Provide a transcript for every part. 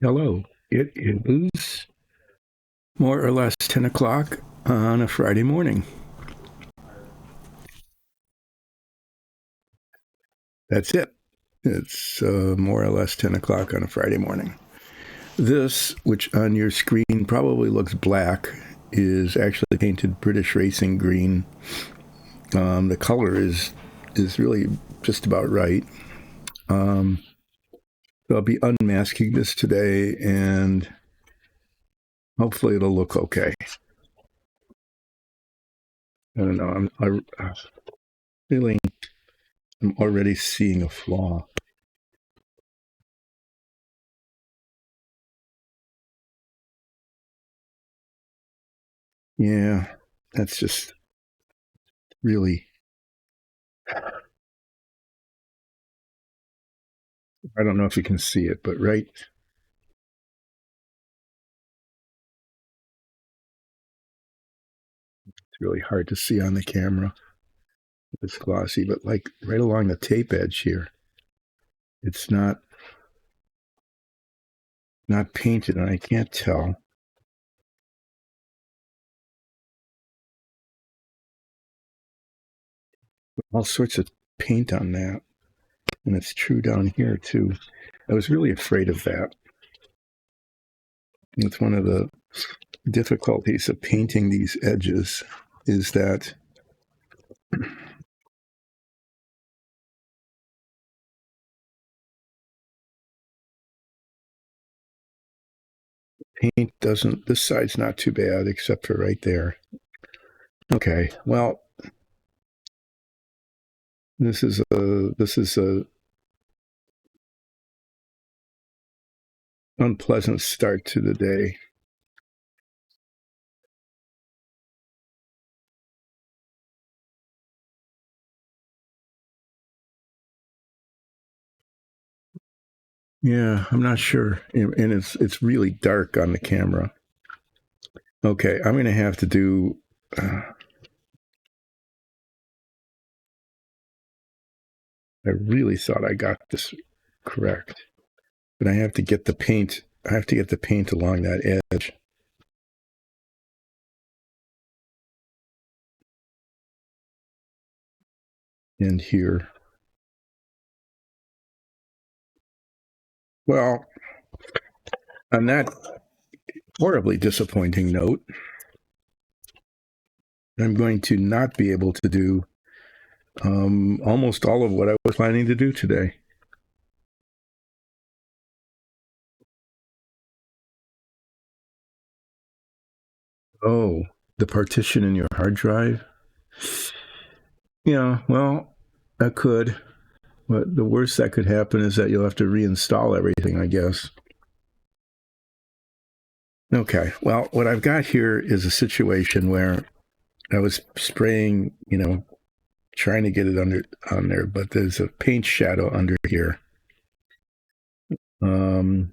Hello. It is more or less 10 o'clock on a Friday morning. That's it. It's more or less 10 o'clock on a Friday morning. This, which on your screen probably looks black, is actually painted British racing green. The color is really just about right. So I'll be unmasking this today, and hopefully it'll look okay. I don't know. I'm already seeing a flaw. Yeah, that's just really, I don't know if you can see it, but right, it's really hard to see on the camera. It's glossy, but like right along the tape edge here, it's not painted, and I can't tell. All sorts of paint on that, and it's true down here too. I was really afraid of that. It's one of the difficulties of painting these edges is that paint doesn't, this side's not too bad except for right there. Okay, well, this is a unpleasant start to the day. Yeah, I'm not sure, and it's really dark on the camera. Okay, I'm going to have to do. I really thought I got this correct, but I have to get the paint. I have to get the paint along that edge. And here. Well, on that horribly disappointing note, I'm going to not be able to do almost all of what I was planning to do today. Oh, the partition in your hard drive? Yeah, well, I could. But the worst that could happen is that you'll have to reinstall everything, I guess. Okay, well, what I've got here is a situation where I was spraying, trying to get it on there, but there's a paint shadow under here. I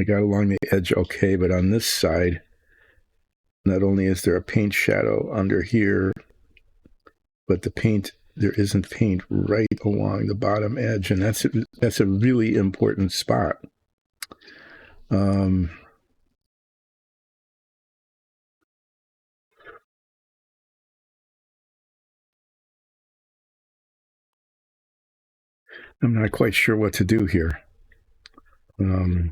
got along the edge okay, but on this side, not only is there a paint shadow under here, but there isn't paint right along the bottom edge, and that's a really important spot. I'm not quite sure what to do here. Mm-hmm.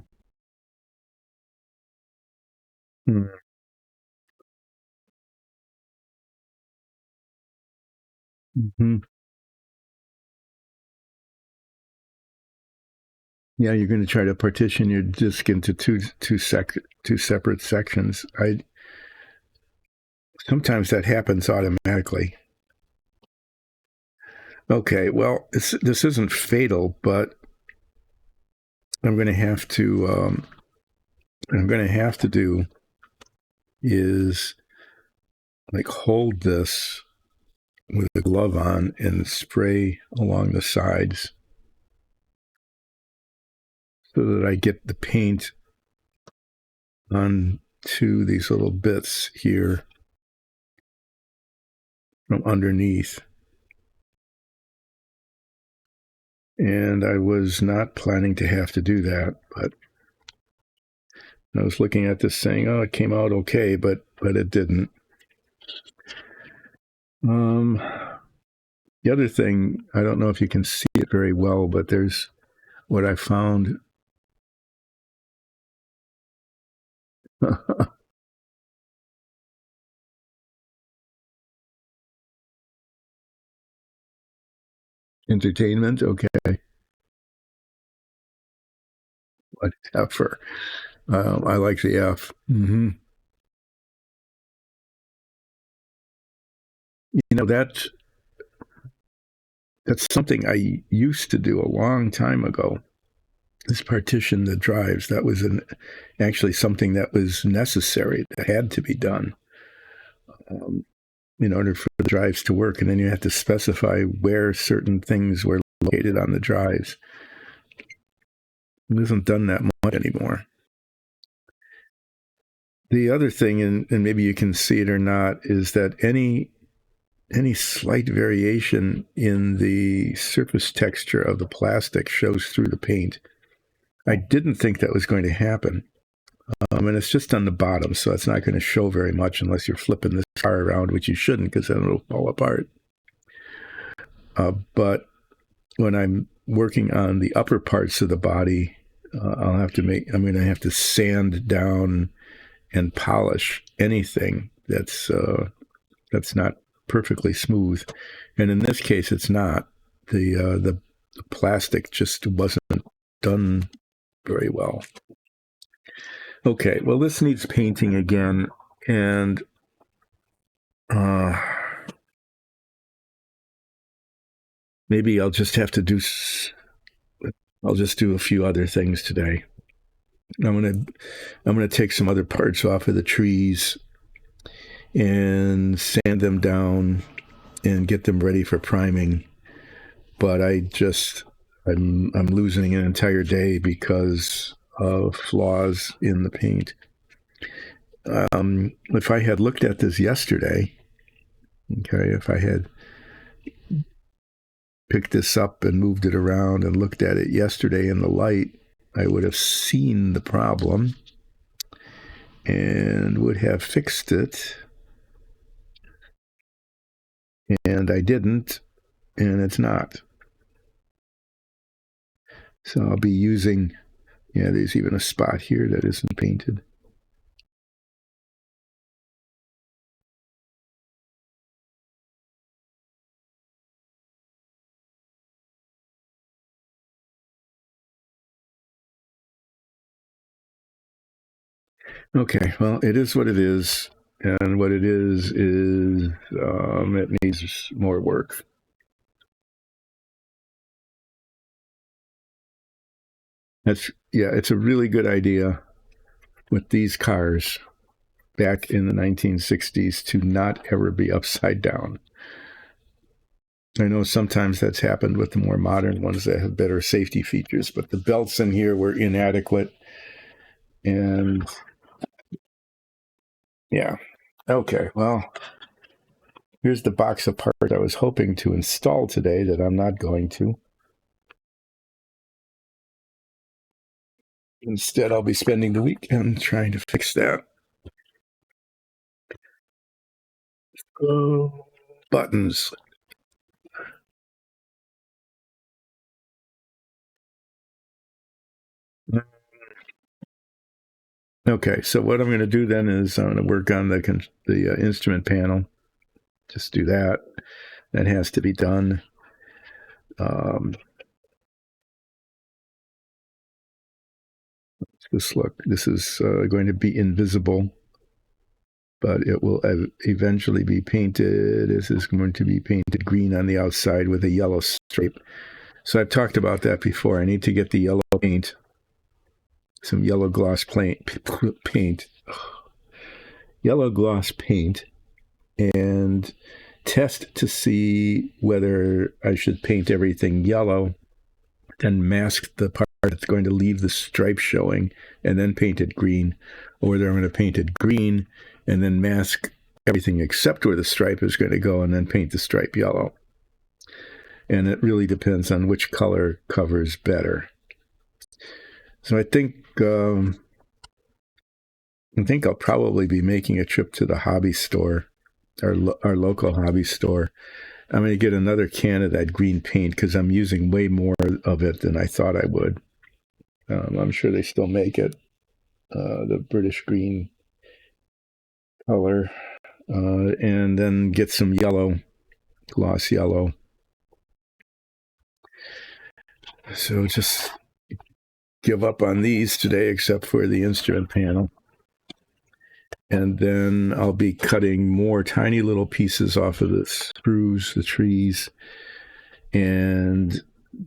Yeah, you're going to try to partition your disk into two separate sections. Sometimes that happens automatically. Okay, well, this isn't fatal, but I'm going to have to. I'm going to have to do is like hold this with a glove on and spray along the sides so that I get the paint onto these little bits here from underneath. And I was not planning to have to do that, but I was looking at this saying, oh, it came out okay, but it didn't. The other thing, I don't know if you can see it very well, but there's what I found. Entertainment, okay. Whatever. I like the F. Mm-hmm. You know, that's something I used to do a long time ago. This partition the drives, that was actually something that was necessary, that had to be done um, in order for the drives to work. And then you have to specify where certain things were located on the drives. It isn't done that much anymore. The other thing, and maybe you can see it or not, is that any slight variation in the surface texture of the plastic shows through the paint. I didn't think that was going to happen. And it's just on the bottom, so it's not going to show very much unless you're flipping this car around, which you shouldn't, because then it'll fall apart. But when I'm working on the upper parts of the body, I'm going to have to sand down and polish anything that's not perfectly smooth. And in this case, it's not. The plastic just wasn't done very well. Okay, well, this needs painting again, and maybe I'll just have to I'll just do a few other things today. I'm gonna take some other parts off of the trees and sand them down and get them ready for priming. But I'm losing an entire day because of flaws in the paint. If I had looked at this yesterday, okay, if I had picked this up and moved it around and looked at it yesterday in the light, I would have seen the problem and would have fixed it. And I didn't, and it's not. So I'll be using, there's even a spot here that isn't painted. Okay, well, it is what it is. And what it is it needs more work. It's a really good idea with these cars back in the 1960s to not ever be upside down. I know sometimes that's happened with the more modern ones that have better safety features, but the belts in here were inadequate. And yeah. Okay, well, here's the box of parts I was hoping to install today that I'm not going to. Instead, I'll be spending the weekend trying to fix that. Buttons. Okay, so what I'm going to do then is I'm going to work on the instrument panel. Just do that. That has to be done. This is going to be invisible, but it will eventually be painted. This is going to be painted green on the outside with a yellow stripe. So I've talked about that before. I need to get the yellow paint, some yellow gloss paint, yellow gloss paint, and test to see whether I should paint everything yellow, then mask the part that's going to leave the stripe showing, and then paint it green, or whether I'm going to paint it green and then mask everything except where the stripe is going to go and then paint the stripe yellow. And it really depends on which color covers better. So I think I think I'll probably be making a trip to the hobby store, our local hobby store. I'm going to get another can of that green paint because I'm using way more of it than I thought I would. I'm sure they still make it, the British green color, and then get some yellow, gloss yellow. So just give up on these today, except for the instrument panel. And then I'll be cutting more tiny little pieces off of the sprues, the trees, and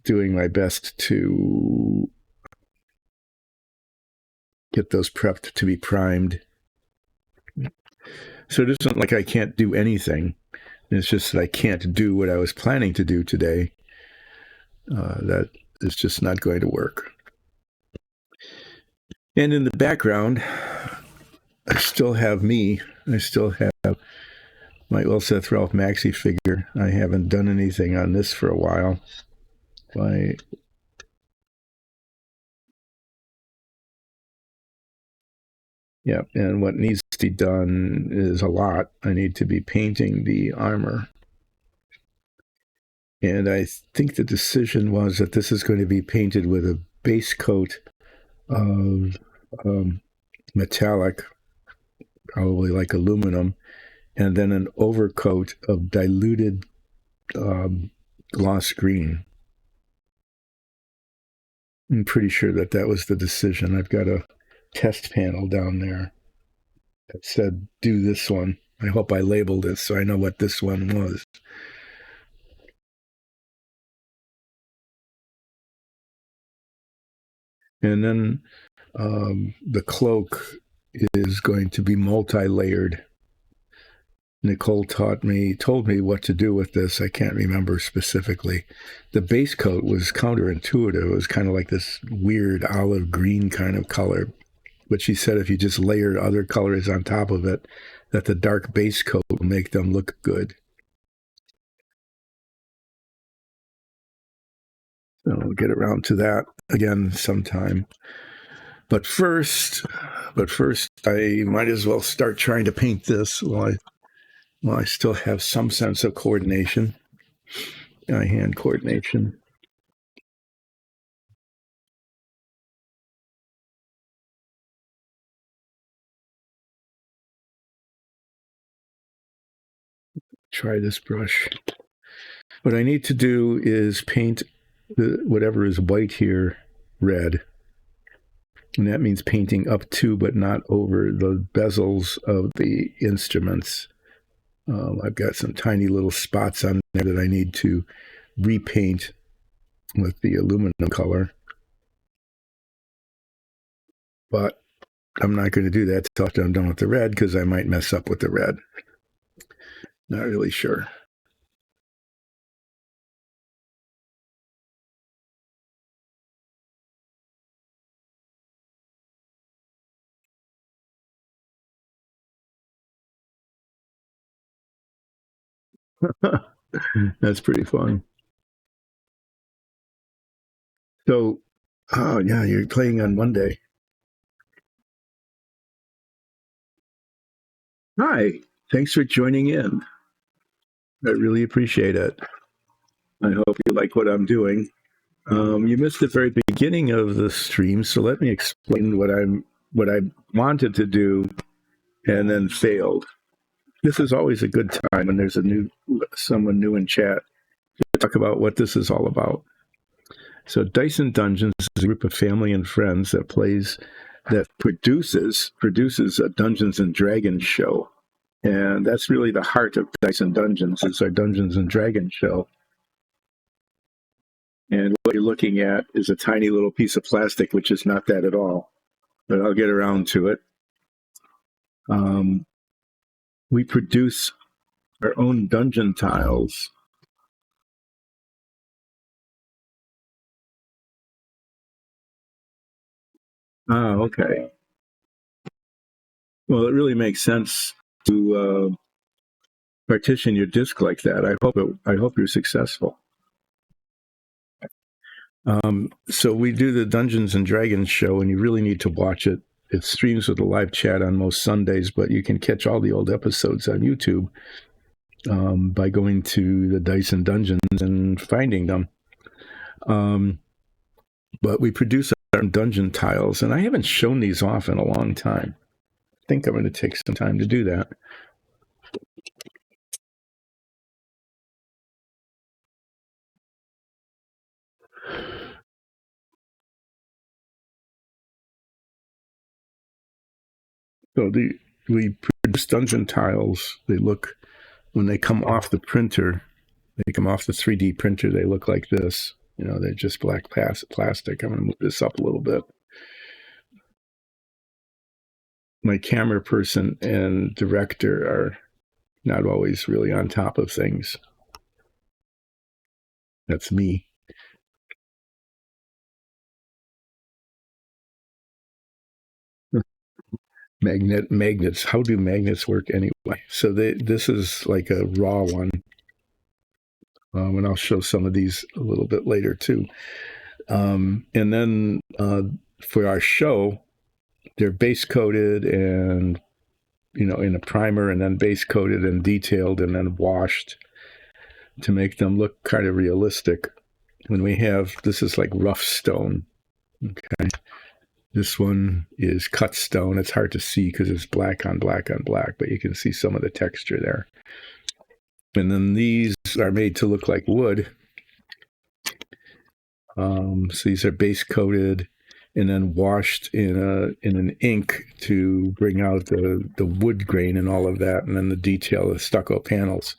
doing my best to get those prepped to be primed. So it isn't like I can't do anything. It's just that I can't do what I was planning to do today. That is just not going to work. And in the background, I still have me. I still have my Ulseth Ralph Maxi figure. I haven't done anything on this for a while. Yeah, and what needs to be done is a lot. I need to be painting the armor. And I think the decision was that this is going to be painted with a base coat of metallic, probably like aluminum, and then an overcoat of diluted gloss green. I'm pretty sure that was the decision. I've got a test panel down there that said, do this one. I hope I labeled it so I know what this one was. And then the cloak is going to be multi-layered. Nicole told me what to do with this. I can't remember specifically. The base coat was counterintuitive. It was kind of like this weird olive green kind of color. But she said if you just layer other colors on top of it, that the dark base coat will make them look good. So we'll get around to that again sometime. But first, I might as well start trying to paint this while I still have some sense of coordination, hand coordination. Try this brush. What I need to do is paint whatever is white here red. And that means painting up to but not over the bezels of the instruments. I've got some tiny little spots on there that I need to repaint with the aluminum color. But I'm not going to do that till I'm done with the red because I might mess up with the red. Not really sure. That's pretty fun. So, oh yeah, you're playing on Monday. Hi, thanks for joining in. I really appreciate it. I hope you like what I'm doing. You missed the very beginning of the stream, so let me explain what I wanted to do and then failed. This is always a good time when there's someone new in chat to talk about what this is all about. So Dyson Dungeons is a group of family and friends that produces a Dungeons and Dragons show. And that's really the heart of Dyson Dungeons. It's our Dungeons and Dragons show. And what you're looking at is a tiny little piece of plastic, which is not that at all. But I'll get around to it. We produce our own dungeon tiles. Ah, okay. Well, it really makes sense to partition your disc like that. I hope you're successful. So we do the Dungeons and Dragons show, and you really need to watch it. it streams with a live chat on most Sundays, but you can catch all the old episodes on YouTube by going to the Dyson Dungeons and finding them. But we produce our dungeon tiles, and I haven't shown these off in a long time. I think I'm going to take some time to do that. So we produce dungeon tiles. They look, when they come off the printer, they come off the 3D printer, they look like this. You know, they're just black plastic. I'm going to move this up a little bit. My camera person and director are not always really on top of things. That's me. Magnets. How do magnets work anyway? So this is like a raw one. And I'll show some of these a little bit later too. And then for our show, they're base coated and, you know, in a primer, and then base coated and detailed and then washed to make them look kind of realistic. When we have, this is like rough stone. Okay. This one is cut stone. It's hard to see because it's black on black on black, but you can see some of the texture there. And then these are made to look like wood. So these are base coated and then washed in an ink to bring out the wood grain and all of that, and then the detail of stucco panels.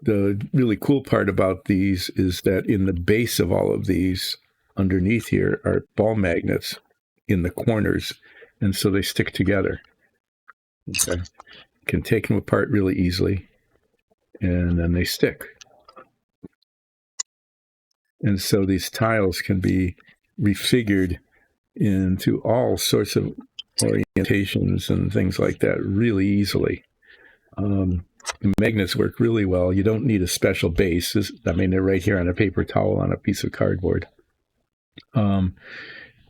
The really cool part about these is that in the base of all of these, underneath here, are ball magnets in the corners, and so they stick together. Okay. Can take them apart really easily, and then they stick. And so these tiles can be refigured into all sorts of orientations and things like that really easily. The magnets work really well. You don't need a special base. I mean, they're right here on a paper towel on a piece of cardboard.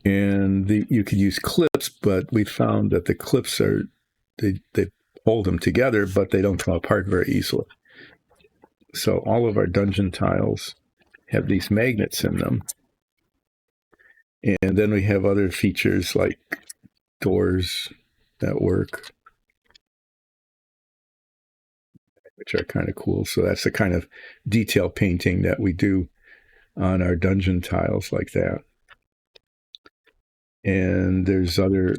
And you could use clips, but we found that the clips they hold them together, but they don't come apart very easily. So all of our dungeon tiles have these magnets in them. And then we have other features like doors that work, which are kind of cool. So that's the kind of detail painting that we do on our dungeon tiles like that. And there's other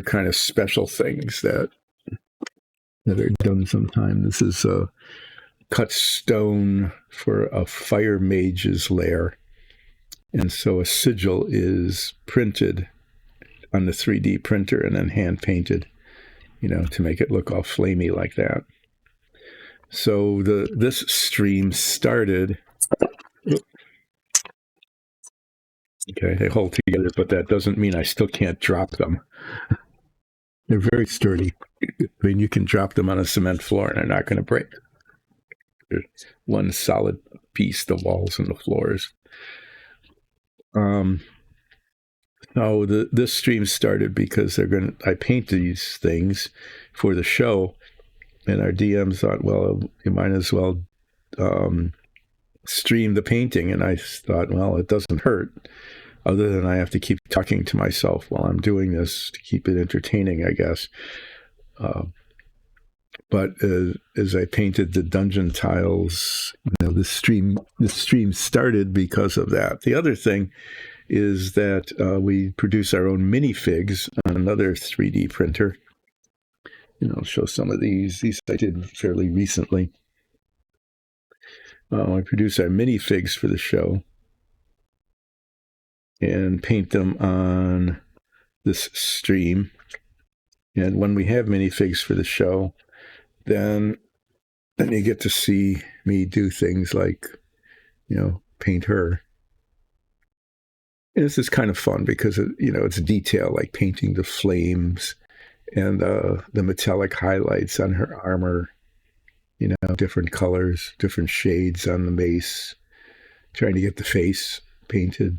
kind of special things that are done sometime. This is a cut stone for a fire mage's lair. And so a sigil is printed on the 3D printer and then hand painted, you know, to make it look all flamey like that. So this stream started. Okay, they hold together, but that doesn't mean I still can't drop them. They're very sturdy. I mean, you can drop them on a cement floor and they're not going to break. They're one solid piece, the walls and the floors. No, this stream started because I paint these things for the show, and our DMs thought, well, you might as well stream the painting. And I thought, well, it doesn't hurt, other than I have to keep talking to myself while I'm doing this to keep it entertaining, I guess. But as I painted the dungeon tiles, you know, the stream started because of that. The other thing is that we produce our own minifigs on another 3D printer. You know, I'll show some of these. These I did fairly recently. I produce our minifigs for the show and paint them on this stream. And when we have minifigs for the show, then you get to see me do things like, you know, paint her. And this is kind of fun because, it's detail, like painting the flames and the metallic highlights on her armor, different colors, different shades on the mace, trying to get the face painted.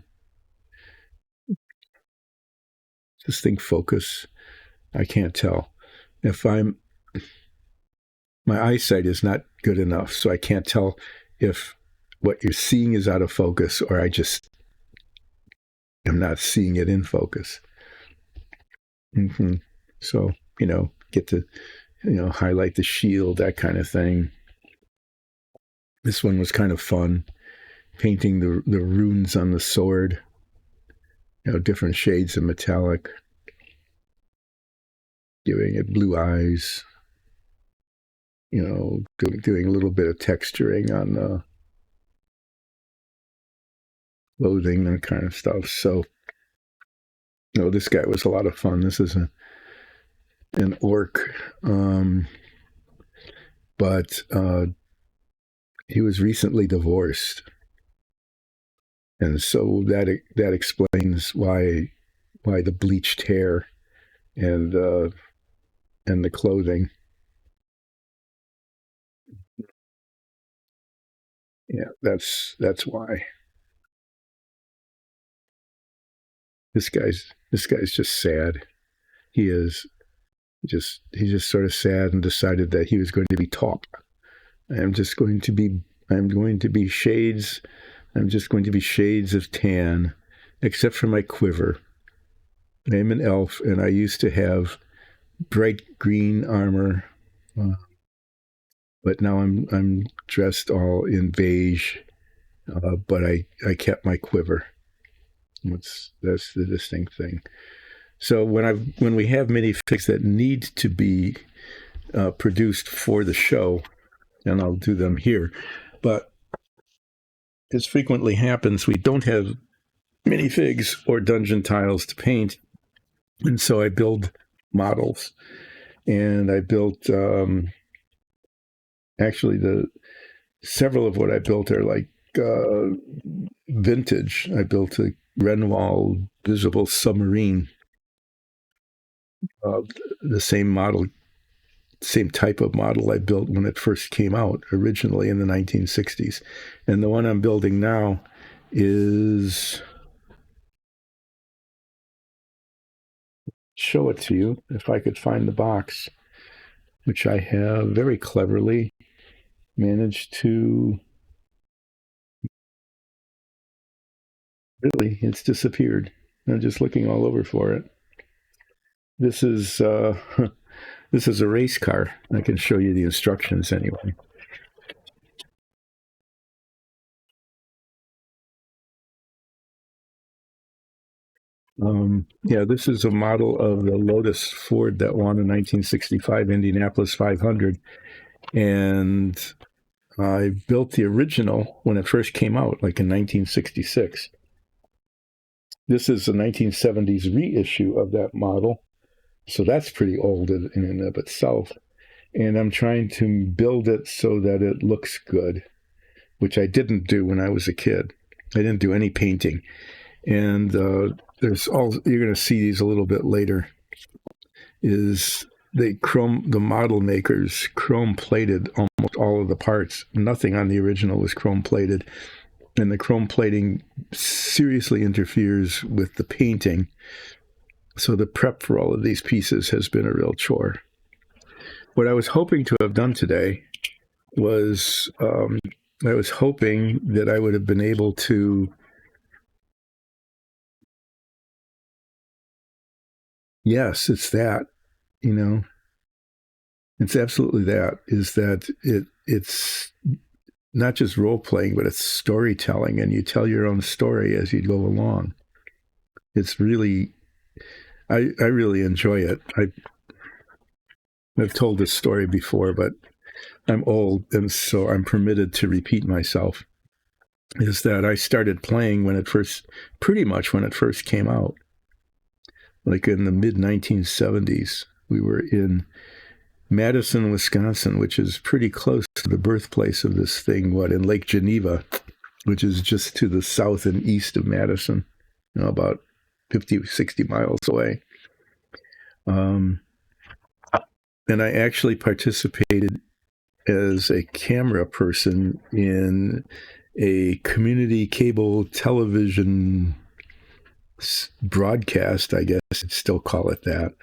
this thing focus? I can't tell. If my eyesight is not good enough, so I can't tell if what you're seeing is out of focus or I just am not seeing it in focus. Mm-hmm. So, get to, highlight the shield, that kind of thing. This one was kind of fun, painting the runes on the sword, different shades of metallic, giving it blue eyes, doing a little bit of texturing on the clothing and kind of stuff. So, this guy was a lot of fun. This is an orc, but he was recently divorced, and so that explains why the bleached hair and the clothing. Yeah, that's why. This guy's just sad. He is he's just sort of sad and decided that he was going to be taught. I'm going to be shades. I'm just going to be shades of tan, except for my quiver. I'm an elf, and I used to have bright green armor, but now I'm dressed all in beige. But I kept my quiver. That's the distinct thing. So when we have minifigs that need to be produced for the show, and I'll do them here, but as frequently happens, we don't have minifigs or dungeon tiles to paint, and so I build models, and I built actually several of what I built are like vintage. I built a Renoir visible submarine, the same model, same type of model I built when it first came out originally in the 1960s. And the one I'm building now is, show it to you if I could find the box, which I have very cleverly managed to, really, it's disappeared. I'm just looking all over for it. This is this is a race car. I can show you the instructions anyway. This is a model of the Lotus-Ford that won the 1965 Indianapolis 500. And I built the original when it first came out, like in 1966. This is a 1970s reissue of that model. So that's pretty old in and of itself. And I'm trying to build it so that it looks good, which I didn't do when I was a kid. I didn't do any painting. And you're going to see these a little bit later, is the model makers chrome plated almost all of the parts. Nothing on the original was chrome plated. And the chrome plating seriously interferes with the painting. So the prep for all of these pieces has been a real chore. What I was hoping to have done today was, I was hoping that I would have been able to, yes, it's that, it's absolutely that, is that it's not just role playing, but it's storytelling, and you tell your own story as you go along. It's really, I really enjoy it. I've told this story before, but I'm old, and so I'm permitted to repeat myself, is that I started playing pretty much when it first came out. Like in the mid-1970s, we were in Madison, Wisconsin, which is pretty close to the birthplace of this thing, in Lake Geneva, which is just to the south and east of Madison, about 50, 60 miles away. And I actually participated as a camera person in a community cable television broadcast, I guess you'd still call it that.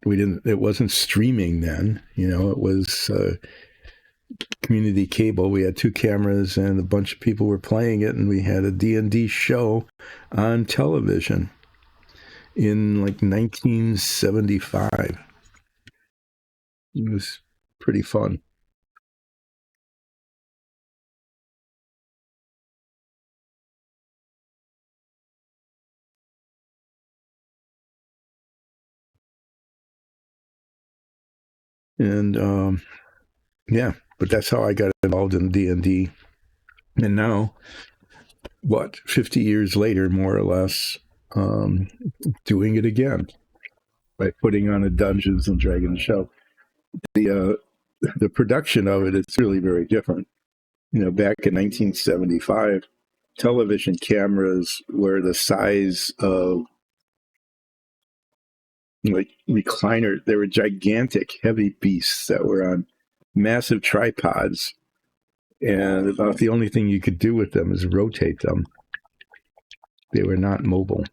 We didn't. It wasn't streaming then. It was community cable. We had two cameras, and a bunch of people were playing it, and we had a D&D show on television in like 1975. It was pretty fun. And yeah, but that's how I got involved in D&D. And now, what, 50 years later, more or less, um, doing it again by putting on a Dungeons and Dragons show. The production of it is really very different. Back in 1975, television cameras were the size of like recliner. They were gigantic, heavy beasts that were on massive tripods, and about the only thing you could do with them is rotate them. They were not mobile.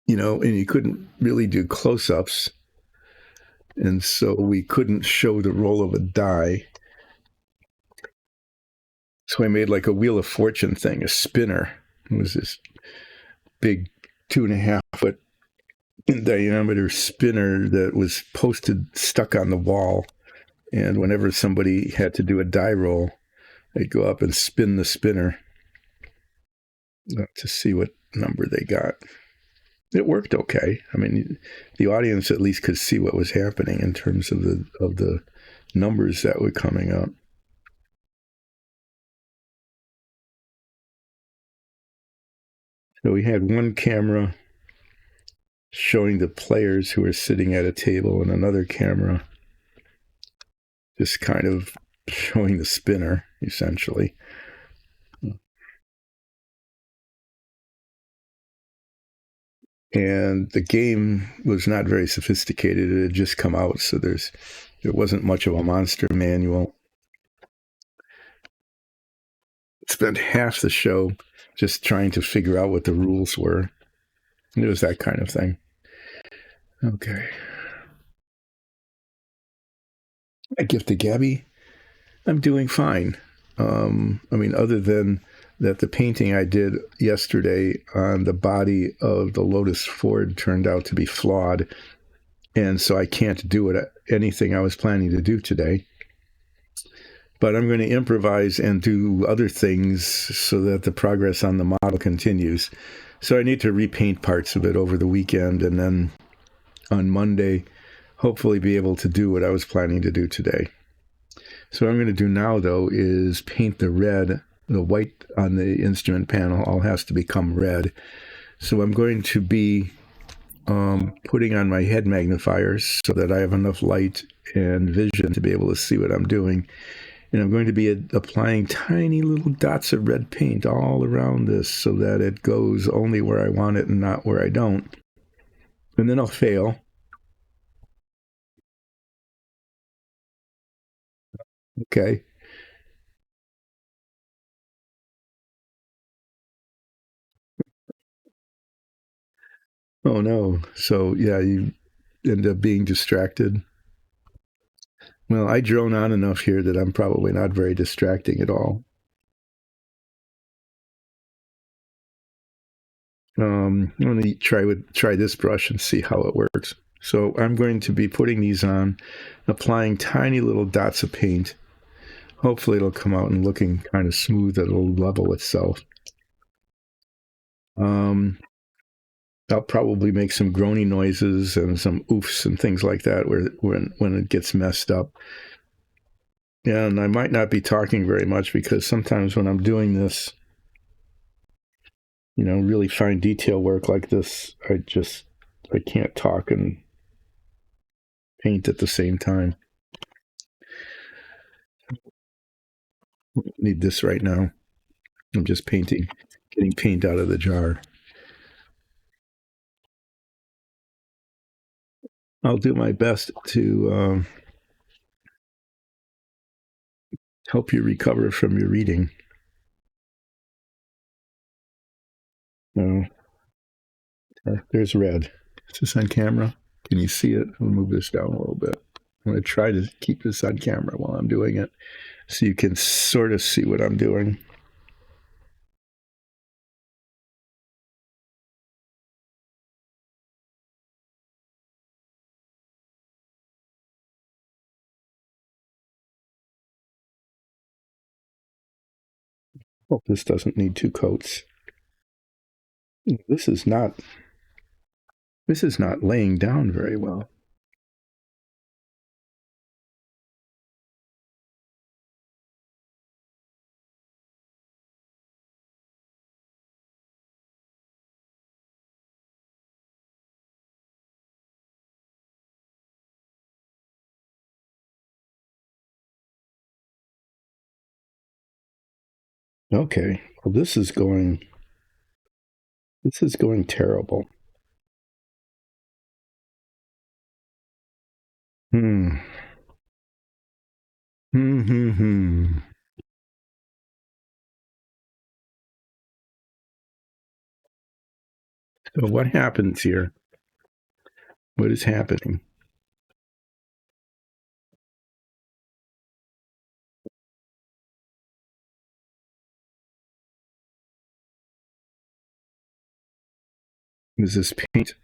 And you couldn't really do close-ups, and so we couldn't show the roll of a die. So I made like a Wheel of Fortune thing, a spinner. It was this big 2.5 foot diameter spinner that was posted, stuck on the wall. And whenever somebody had to do a die roll, they'd go up and spin the spinner to see what number they got. It worked okay. I mean, the audience at least could see what was happening in terms of the numbers that were coming up. So we had one camera showing the players who were sitting at a table, and another camera just kind of showing the spinner, essentially. And the game was not very sophisticated. It had just come out, so there wasn't much of a monster manual. Spent half the show just trying to figure out what the rules were. It was that kind of thing. Okay. A gift to Gabby. I'm doing fine. I mean, other than that, the painting I did yesterday on the body of the Lotus-Ford turned out to be flawed, and so I can't do anything I was planning to do today. But I'm going to improvise and do other things so that the progress on the model continues. So I need to repaint parts of it over the weekend, and then on Monday, hopefully be able to do what I was planning to do today. So what I'm going to do now, though, is paint the red. The white on the instrument panel all has to become red. So I'm going to be putting on my head magnifiers so that I have enough light and vision to be able to see what I'm doing. And I'm going to be applying tiny little dots of red paint all around this so that it goes only where I want it and not where I don't. And then I'll fail. Okay. Oh no. So yeah, you end up being distracted. Well, I drone on enough here that I'm probably not very distracting at all. I'm going to try this brush and see how it works. So I'm going to be putting these on, applying tiny little dots of paint. Hopefully it'll come out and looking kind of smooth. It'll level itself. I'll probably make some groany noises and some oofs and things like that when it gets messed up. Yeah, and I might not be talking very much because sometimes when I'm doing this, really fine detail work like this, I can't talk and paint at the same time. Need this right now. I'm just painting, getting paint out of the jar. I'll do my best to help you recover from your reading. Oh, there's red. Is this on camera? Can you see it? I'll move this down a little bit. I'm going to try to keep this on camera while I'm doing it so you can sort of see what I'm doing. Oh, this doesn't need 2 coats. This is not laying down very well. Okay, well this is going terrible. Hmm. Hmm. So what happens here? What is happening? Is this paint?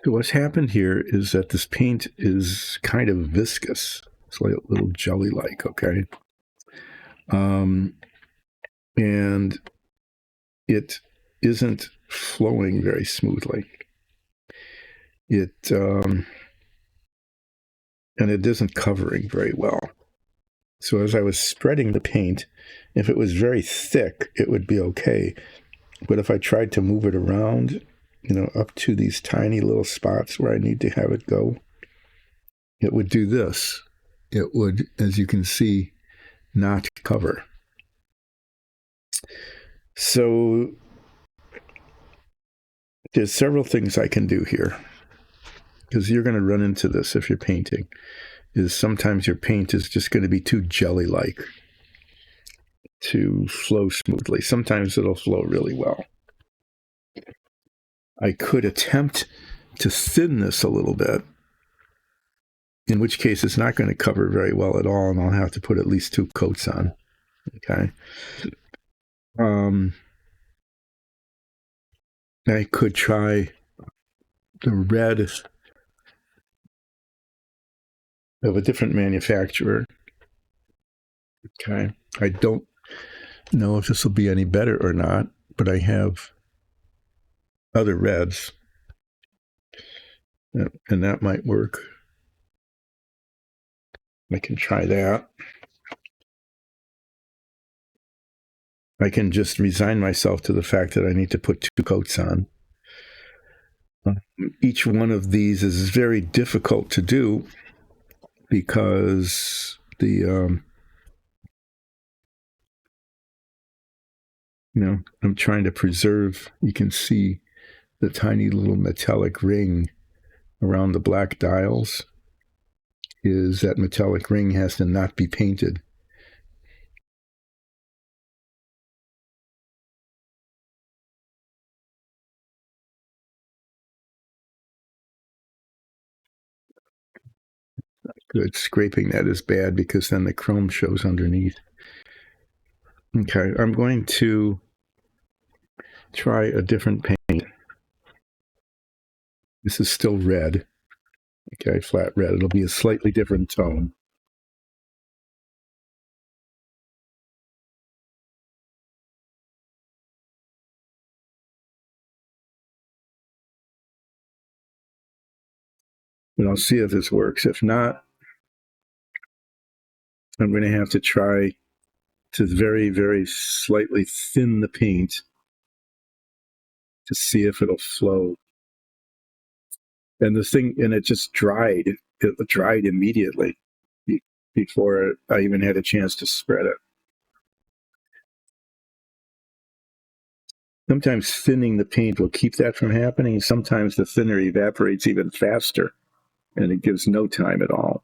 So what's happened here is that this paint is kind of viscous. It's like a little jelly-like, okay? And it isn't flowing very smoothly. And it isn't covering very well. So as I was spreading the paint, if it was very thick, it would be okay. But if I tried to move it around, up to these tiny little spots where I need to have it go, it would do this. It would, as you can see, not cover. So there's several things I can do here, because you're going to run into this if you're painting, is sometimes your paint is just going to be too jelly-like to flow smoothly. Sometimes it'll flow really well. I could attempt to thin this a little bit, in which case it's not going to cover very well at all, and I'll have to put at least 2 coats on. Okay. I could try the red of a different manufacturer. Okay. I don't know if this will be any better or not, but I have other reds, and that might work. I can try that. I can just resign myself to the fact that I need to put 2 coats on. Each one of these is very difficult to do because I'm trying to preserve, you can see the tiny little metallic ring around the black dials. Is that metallic ring has to not be painted. Good. Scraping that is bad because then the chrome shows underneath. Okay, I'm going to try a different paint. This is still red. Okay, flat red. It'll be a slightly different tone. And I'll see if this works. If not, I'm going to have to try to very, very slightly thin the paint to see if it'll flow. And it just dried. It dried immediately. before I even had a chance to spread it. Sometimes thinning the paint will keep that from happening. Sometimes the thinner evaporates even faster, and it gives no time at all.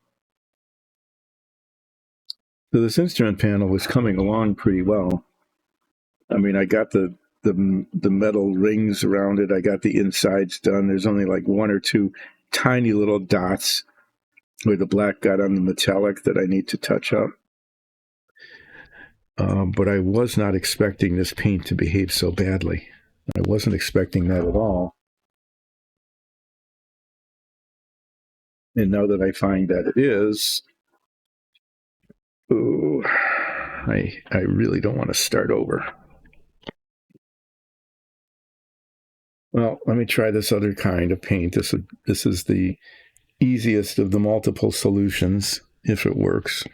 So this instrument panel was coming along pretty well. I mean, I got the metal rings around it. I got the insides done. There's only like one or two tiny little dots where the black got on the metallic that I need to touch up. But I was not expecting this paint to behave so badly. I wasn't expecting that at all. And now that I find that it is, ooh, I really don't want to start over. Well, let me try this other kind of paint. This is the easiest of the multiple solutions, if it works.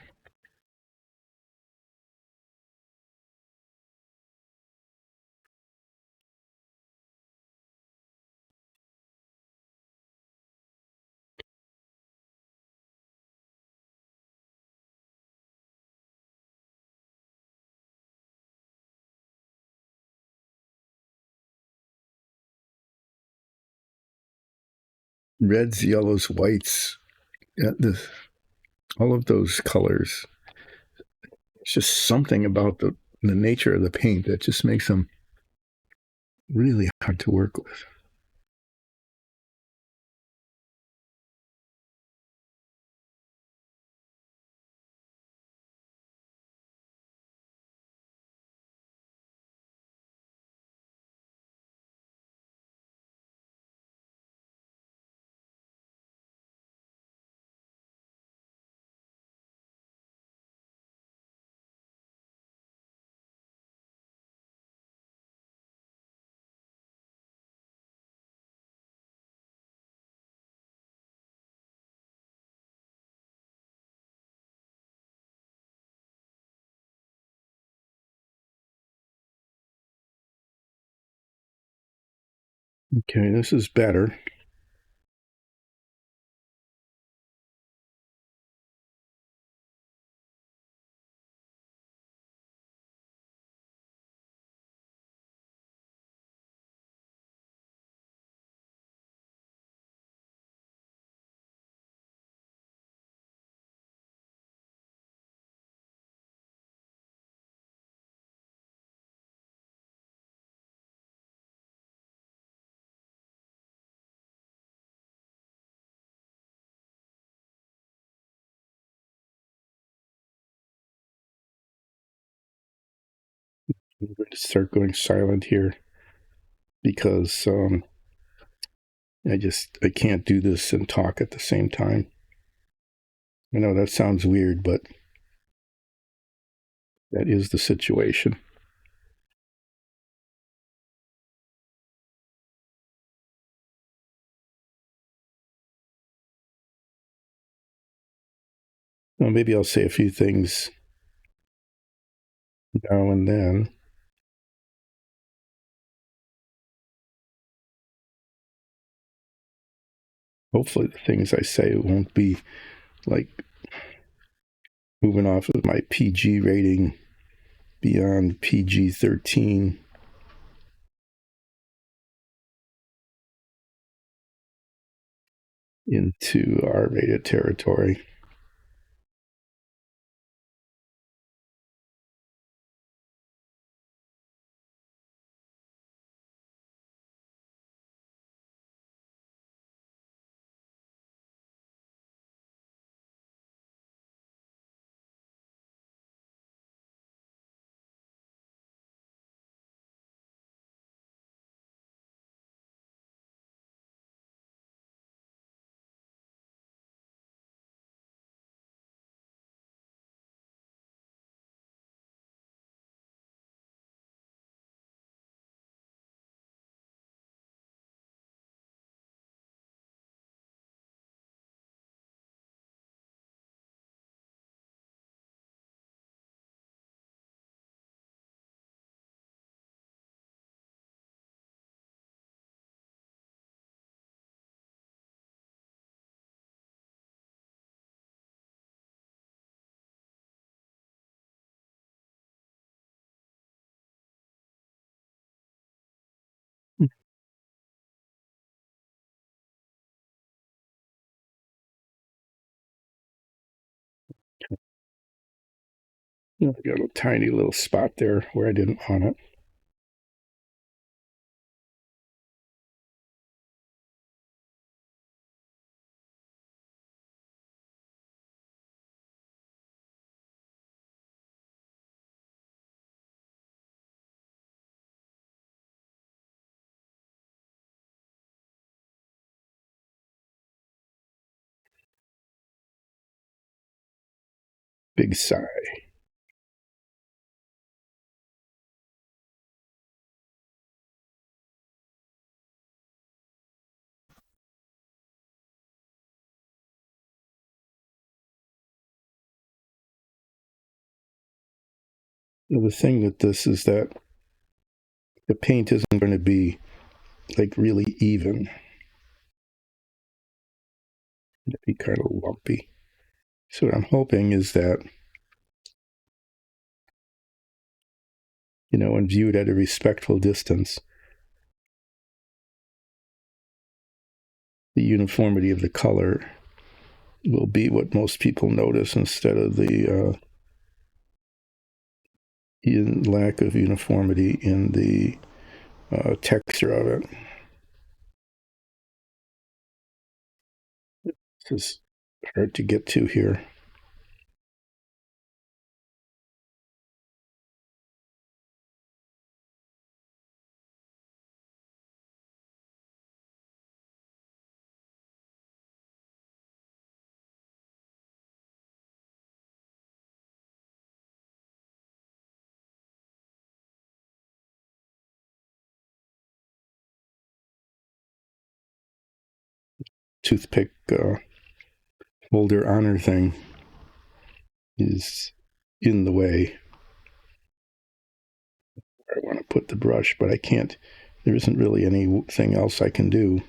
Reds, yellows, whites, all of those colors. It's just something about the nature of the paint that just makes them really hard to work with. Okay, this is better. I'm going to start going silent here because I can't do this and talk at the same time. I know that sounds weird, but that is the situation. Well, maybe I'll say a few things now and then. Hopefully, the things I say won't be like moving off of my PG rating beyond PG 13 into R rated territory. I got a tiny little spot there where I didn't want it. Big sigh. The thing with this is that the paint isn't going to be like really even. It'll be kind of lumpy. So what I'm hoping is that, when viewed at a respectful distance, the uniformity of the color will be what most people notice instead of the lack of uniformity in the texture of it. This is hard to get to here. Toothpick holder honor thing is in the way. I want to put the brush, but I can't. There isn't really anything else I can do.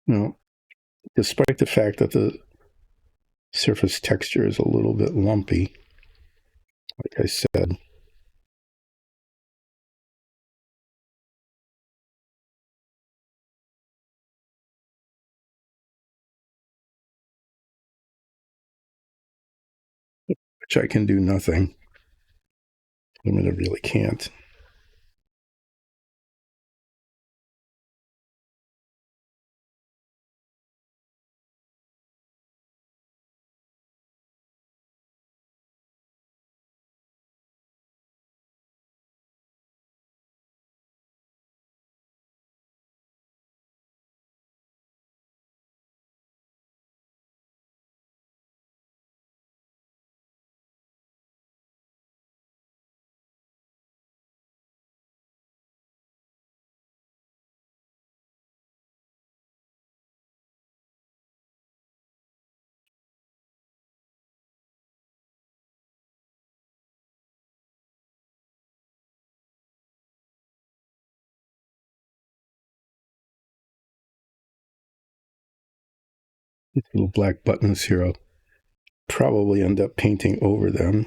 No, despite the fact that the surface texture is a little bit lumpy, like I said, which I can do nothing. I mean, I really can't. These little black buttons here, I'll probably end up painting over them.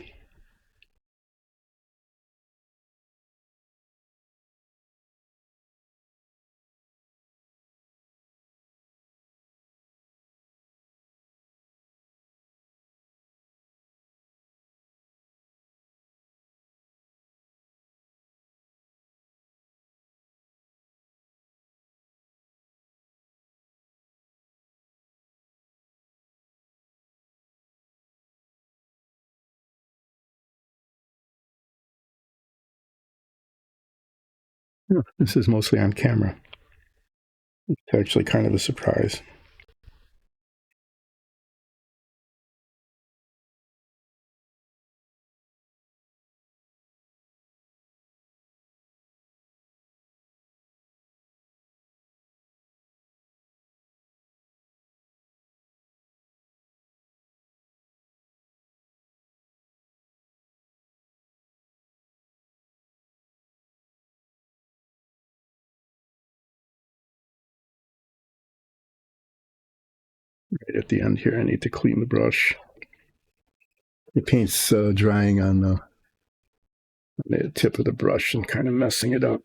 This is mostly on camera. It's actually kind of a surprise. Right at the end here, I need to clean the brush. The paint's drying on the tip of the brush and kind of messing it up.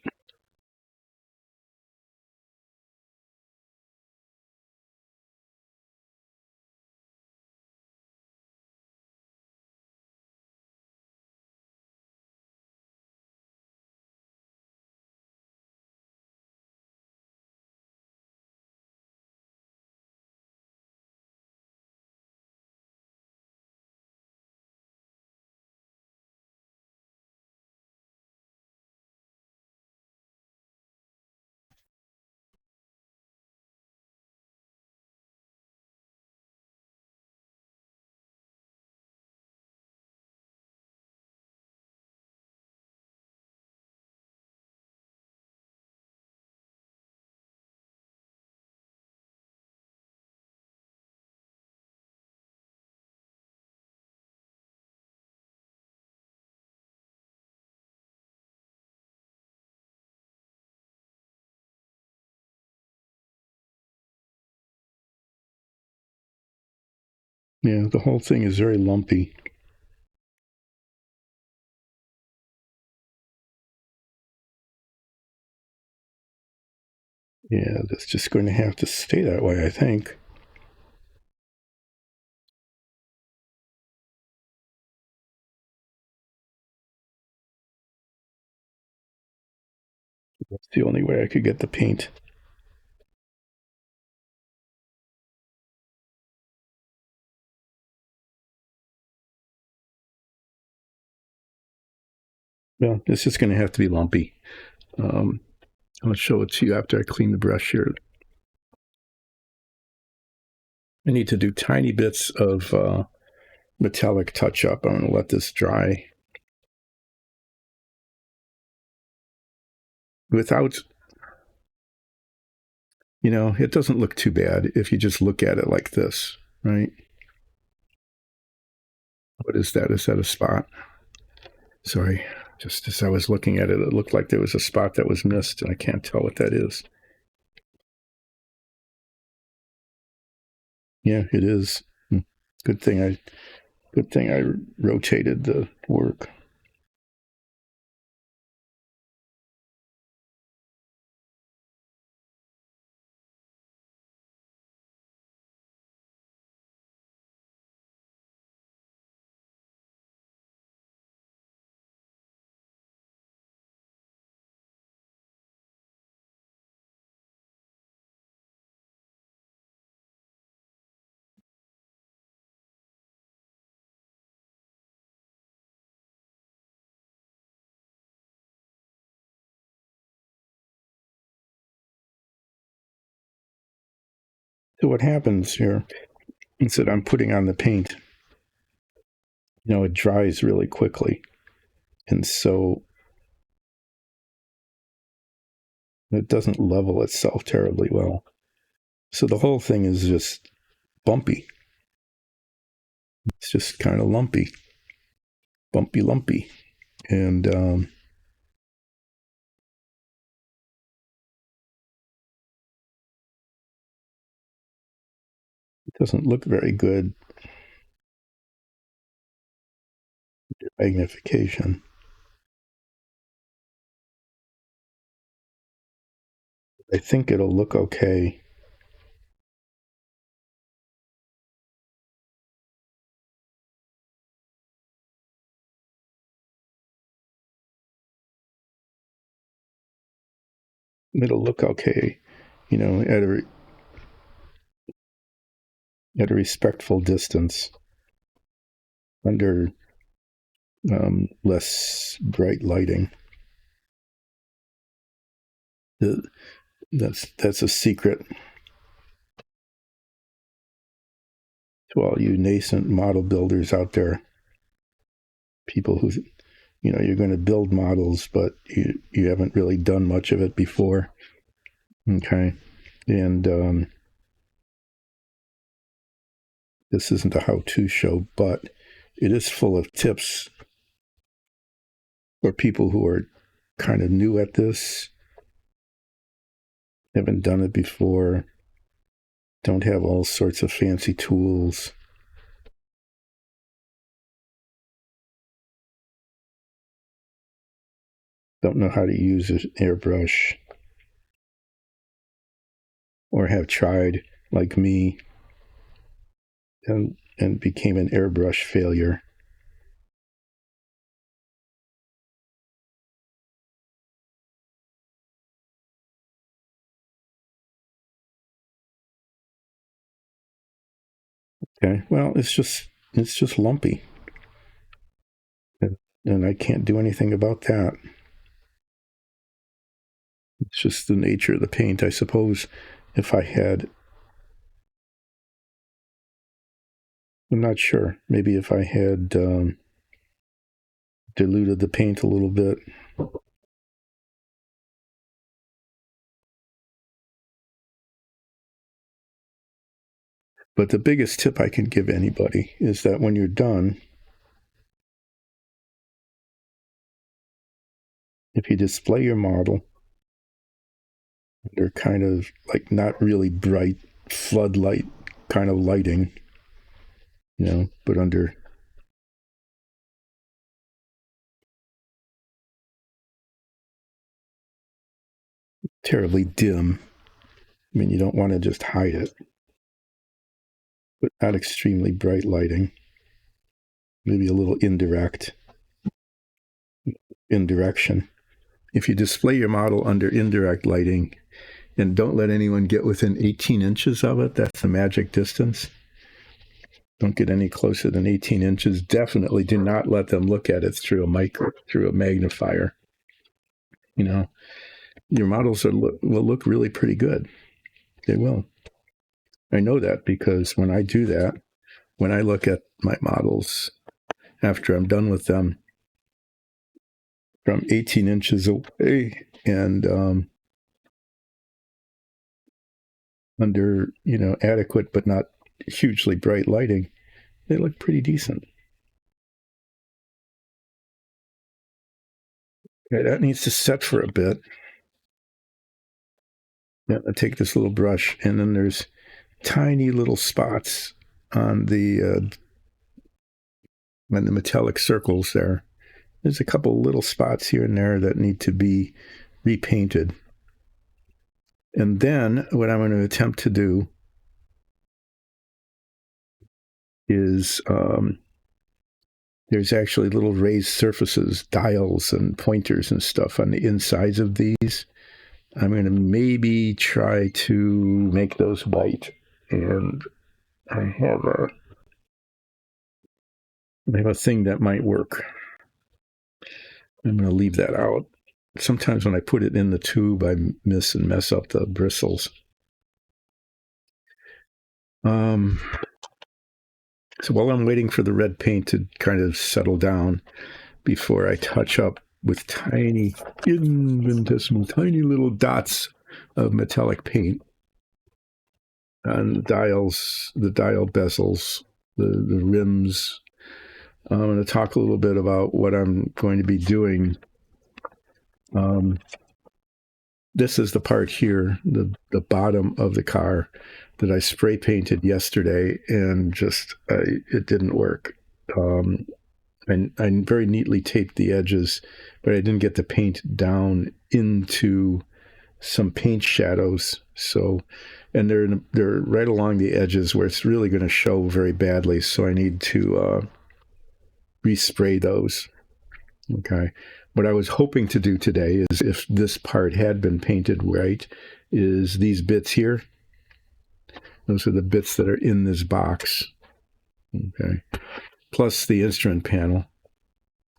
Yeah, the whole thing is very lumpy. Yeah, that's just going to have to stay that way, I think. That's the only way I could get the paint. Well, it's just going to have to be lumpy. Um, I'll show it to you after I clean the brush here. I need to do tiny bits of metallic touch up. I'm going to let this dry. Without, it doesn't look too bad if you just look at it like this, right? What is that? Is that a spot? Sorry. Just as I was looking at it, it looked like there was a spot that was missed, and I can't tell what that is. Yeah, it is. Good thing I rotated the work. So what happens here is that I'm putting on the paint. It dries really quickly, and so it doesn't level itself terribly well. So the whole thing is just bumpy. It's just kind of lumpy, bumpy, lumpy, and it doesn't look very good. Magnification. I think it'll look okay. It'll look okay, at a respectful distance under less bright lighting. The That's a secret to all you nascent model builders out there. People who, you're going to build models, but you haven't really done much of it before. Okay, and this isn't a how-to show, but it is full of tips for people who are kind of new at this, haven't done it before, don't have all sorts of fancy tools. Don't know how to use an airbrush, or have tried, like me, and became an airbrush failure. Okay, well, it's just lumpy, and I can't do anything about that. It's just the nature of the paint. I suppose if I had, I'm not sure, maybe if I had diluted the paint a little bit. But the biggest tip I can give anybody is that when you're done, if you display your model under kind of like not really bright floodlight kind of lighting, but under terribly dim. I mean, you don't want to just hide it, but not extremely bright lighting. Maybe a little indirection. If you display your model under indirect lighting and don't let anyone get within 18 inches of it, that's the magic distance. Don't get any closer than 18 inches. Definitely do not let them look at it through a magnifier. Your models will look really pretty good. They will. I know that because when I do that, when I look at my models after I'm done with them from 18 inches away and under, adequate but not hugely bright lighting, they look pretty decent. Okay, that needs to set for a bit. I take this little brush, and then there's tiny little spots on the metallic circles there. There's a couple little spots here and there that need to be repainted. And then what I'm going to attempt to do is there's actually little raised surfaces, dials and pointers and stuff on the insides of these. I'm going to maybe try to make those white. And I have a thing that might work. I'm going to leave that out. Sometimes when I put it in the tube, I mess up the bristles. So while I'm waiting for the red paint to kind of settle down before I touch up with tiny, infinitesimal, tiny little dots of metallic paint on the dials, the dial bezels, the rims, I'm going to talk a little bit about what I'm going to be doing. This is the part here, the bottom of the car that I spray painted yesterday, and it didn't work. And I very neatly taped the edges, but I didn't get the paint down into some paint shadows. So, and they're right along the edges where it's really going to show very badly. So I need to respray those. Okay. What I was hoping to do today is, if this part had been painted right, is these bits here. Those are the bits that are in this box. Okay. Plus the instrument panel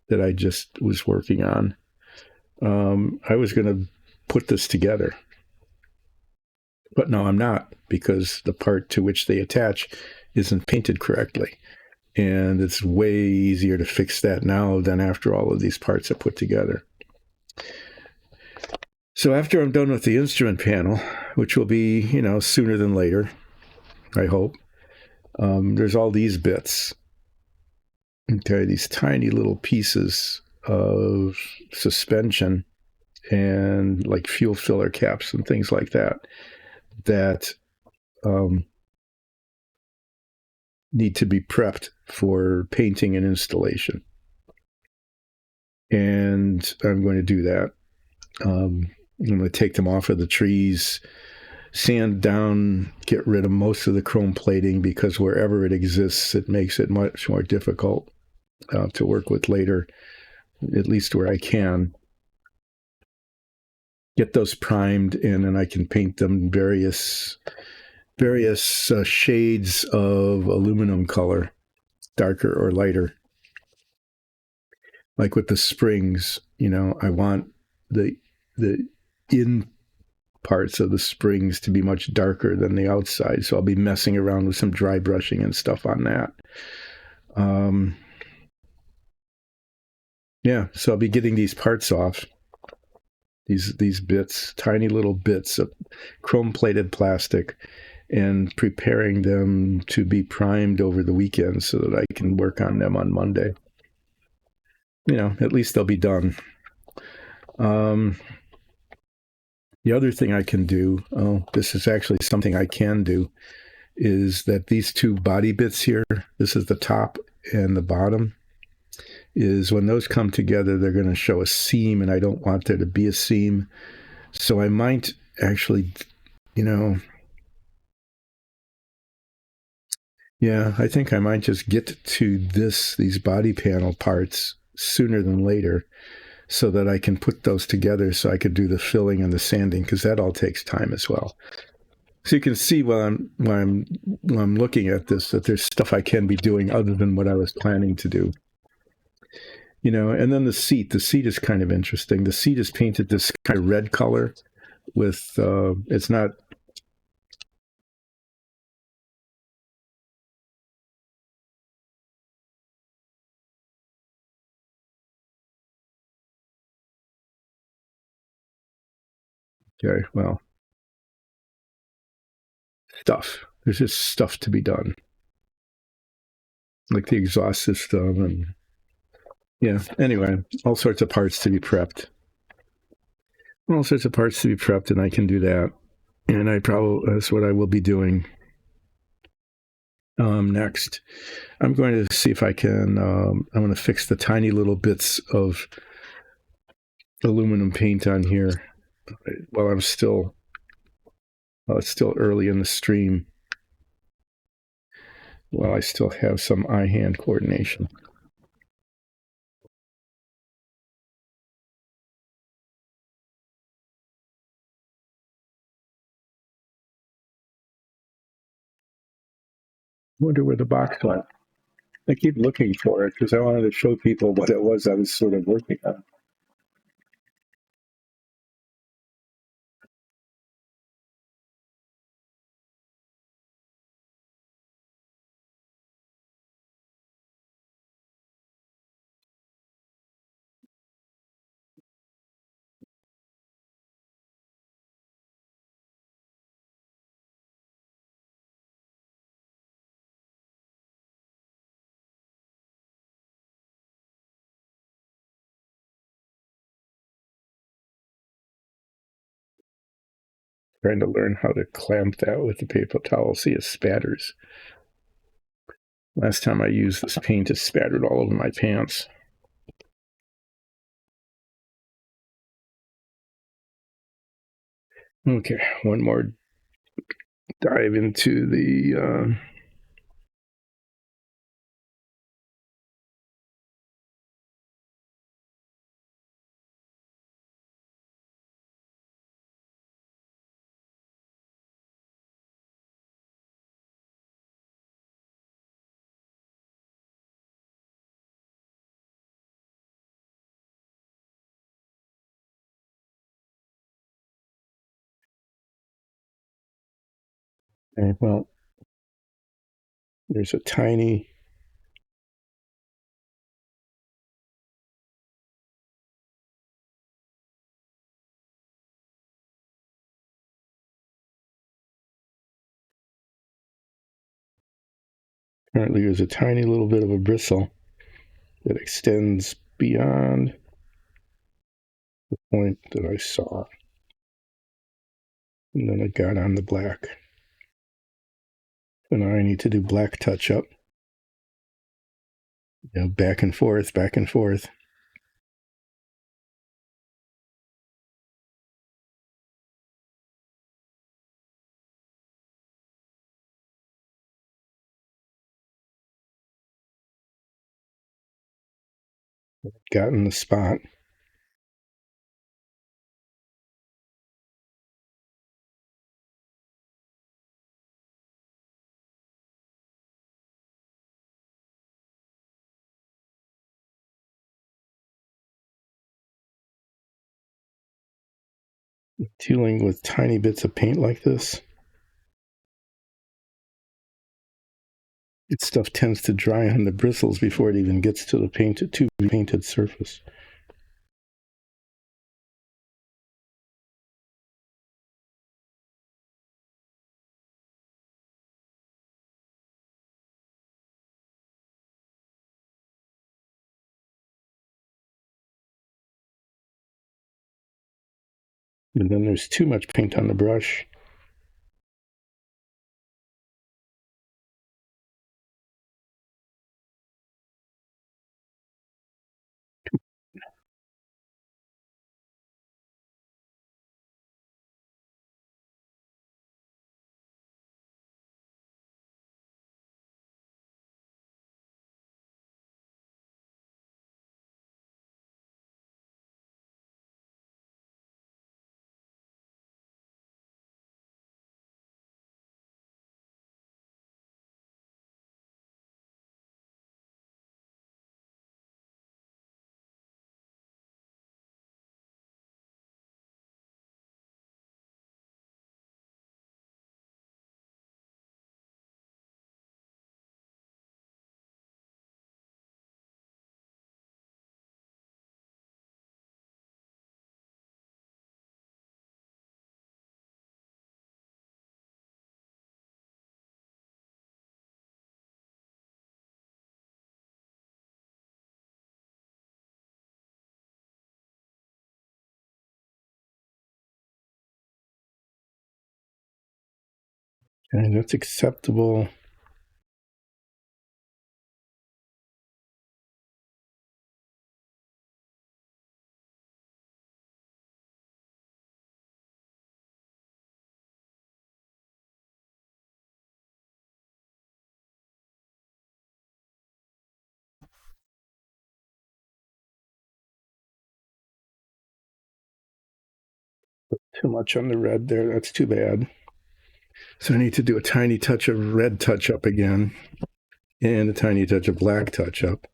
that I just was working on. I was going to put this together. But no, I'm not, because the part to which they attach isn't painted correctly. And it's way easier to fix that now than after all of these parts are put together. So after I'm done with the instrument panel, which will be, sooner than later, I hope, there's all these bits. Okay, these tiny little pieces of suspension and like fuel filler caps and things like that um, need to be prepped for painting and installation. And I'm going to do that. I'm going to take them off of the trees, sand down, get rid of most of the chrome plating, because wherever it exists, it makes it much more difficult to work with later, at least where I can. Get those primed, and then I can paint them various shades of aluminum color, darker or lighter. Like with the springs, I want the in parts of the springs to be much darker than the outside. So I'll be messing around with some dry brushing and stuff on that. Yeah, so I'll be getting these parts off. These bits, tiny little bits of chrome-plated plastic, and preparing them to be primed over the weekend so that I can work on them on Monday. At least they'll be done. The other thing I can do, this is actually something I can do, is that these two body bits here, this is the top and the bottom, is when those come together, they're going to show a seam, and I don't want there to be a seam. So I might actually, I think I might just get to these body panel parts sooner than later, so that I can put those together so I could do the filling and the sanding, because that all takes time as well. So you can see while I'm looking at this that there's stuff I can be doing other than what I was planning to do. And then the seat is kind of interesting. The seat is painted this kind of red color with, it's not, okay, well, stuff. There's just stuff to be done. Like the exhaust system and, anyway, all sorts of parts to be prepped. All sorts of parts to be prepped, and I can do that. And that's what I will be doing next. I'm going to see if I can, I'm going to fix the tiny little bits of aluminum paint on here while it's still early in the stream, while I still have some eye-hand coordination. I wonder where the box went. I keep looking for it because I wanted to show people what it was I was sort of working on. Trying to learn how to clamp that with the paper towel. See, it spatters. Last time I used this paint, it spattered all over my pants. Okay, one more dive into the Okay, well, there's a tiny currently there's a tiny little bit of a bristle that extends beyond the point that I saw. And then I got on the black. So now I need to do black touch up. Back and forth, back and forth. Got in the spot. Dealing with tiny bits of paint like this, stuff tends to dry on the bristles before it even gets to the painted surface. And then there's too much paint on the brush. And that's acceptable. Too much on the red there. That's too bad. So I need to do a tiny touch of red touch up again and a tiny touch of black touch up.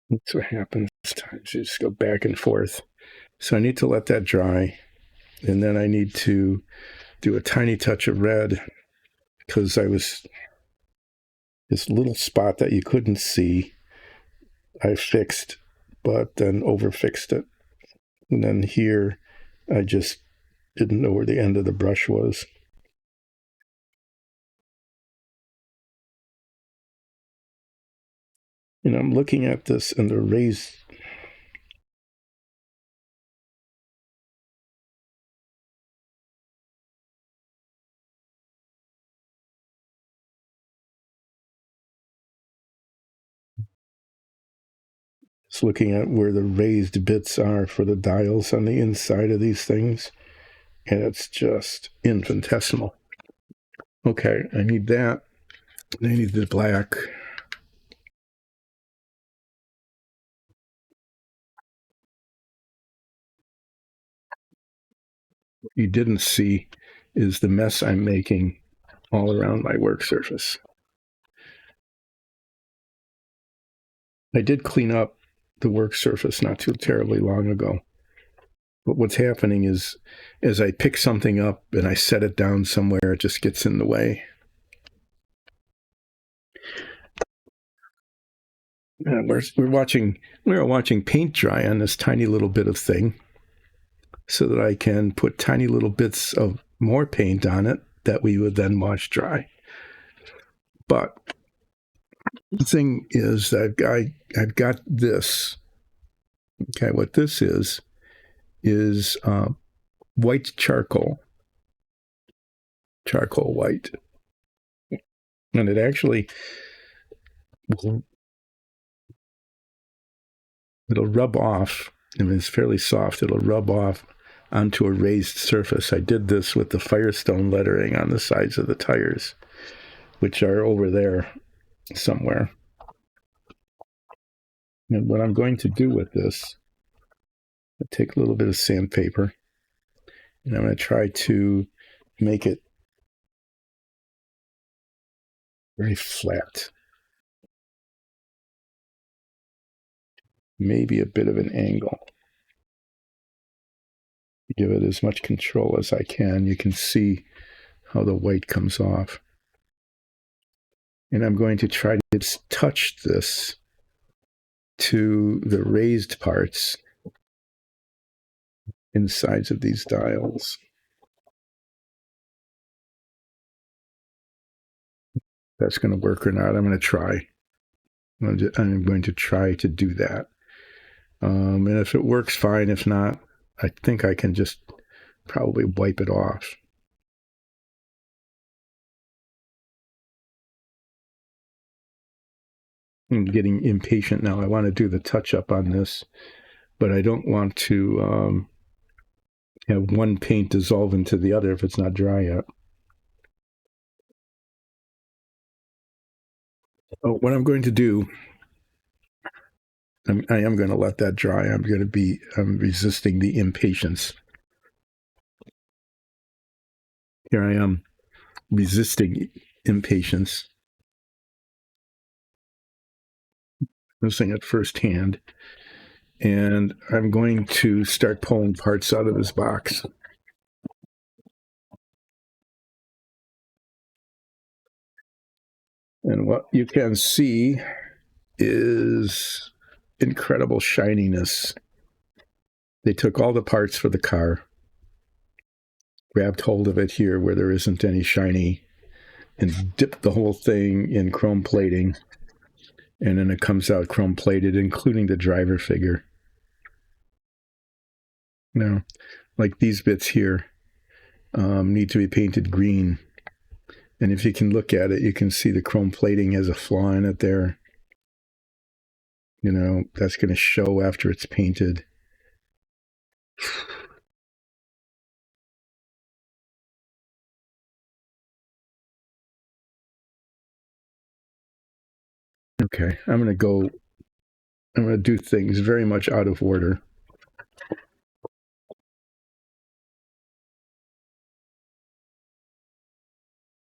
That's what happens sometimes. You just go back and forth. So I need to let that dry. And then I need to do a tiny touch of red because I was this little spot that you couldn't see. I fixed, but then overfixed it. And then here, I just didn't know where the end of the brush was. And I'm looking at this and the raised. It's looking at where the raised bits are for the dials on the inside of these things. And it's just infinitesimal. Okay, I need that. I need the black. What you didn't see is the mess I'm making all around my work surface. I did clean up the work surface not too terribly long ago. But what's happening is, as I pick something up and I set it down somewhere, it just gets in the way. We were watching paint dry on this tiny little bit of thing, so that I can put tiny little bits of more paint on it that we would then wash dry. But the thing is, I've got this. Okay, what this is white charcoal white, and it actually it'll rub off. I mean, it's fairly soft. It'll rub off onto a raised surface. I did this with the Firestone lettering on the sides of the tires, which are over there somewhere. And what I'm going to do with this, I'll take a little bit of sandpaper, and I'm going to try to make it very flat. Maybe a bit of an angle. Give it as much control as I can. You can see how the white comes off. And I'm going to try to touch this to the raised parts insides of these dials. That's going to work or not, I'm going to try. I'm going to try to do that. And if it works, fine. If not, I think I can just probably wipe it off. I'm getting impatient now. I want to do the touch-up on this, but I don't want to have one paint dissolve into the other if it's not dry yet. Oh, what I'm going to do, I am going to let that dry. I'm resisting the impatience. Here I am resisting impatience. Noticing it firsthand. And I'm going to start pulling parts out of this box. And what you can see is incredible shininess. They took all the parts for the car, grabbed hold of it here where there isn't any shiny, and dipped the whole thing in chrome plating. And then it comes out chrome plated, including the driver figure. Now, like these bits here need to be painted green. And if you can look at it, you can see the chrome plating has a flaw in it there. You know, that's going to show after it's painted. Okay, I'm going to do things very much out of order.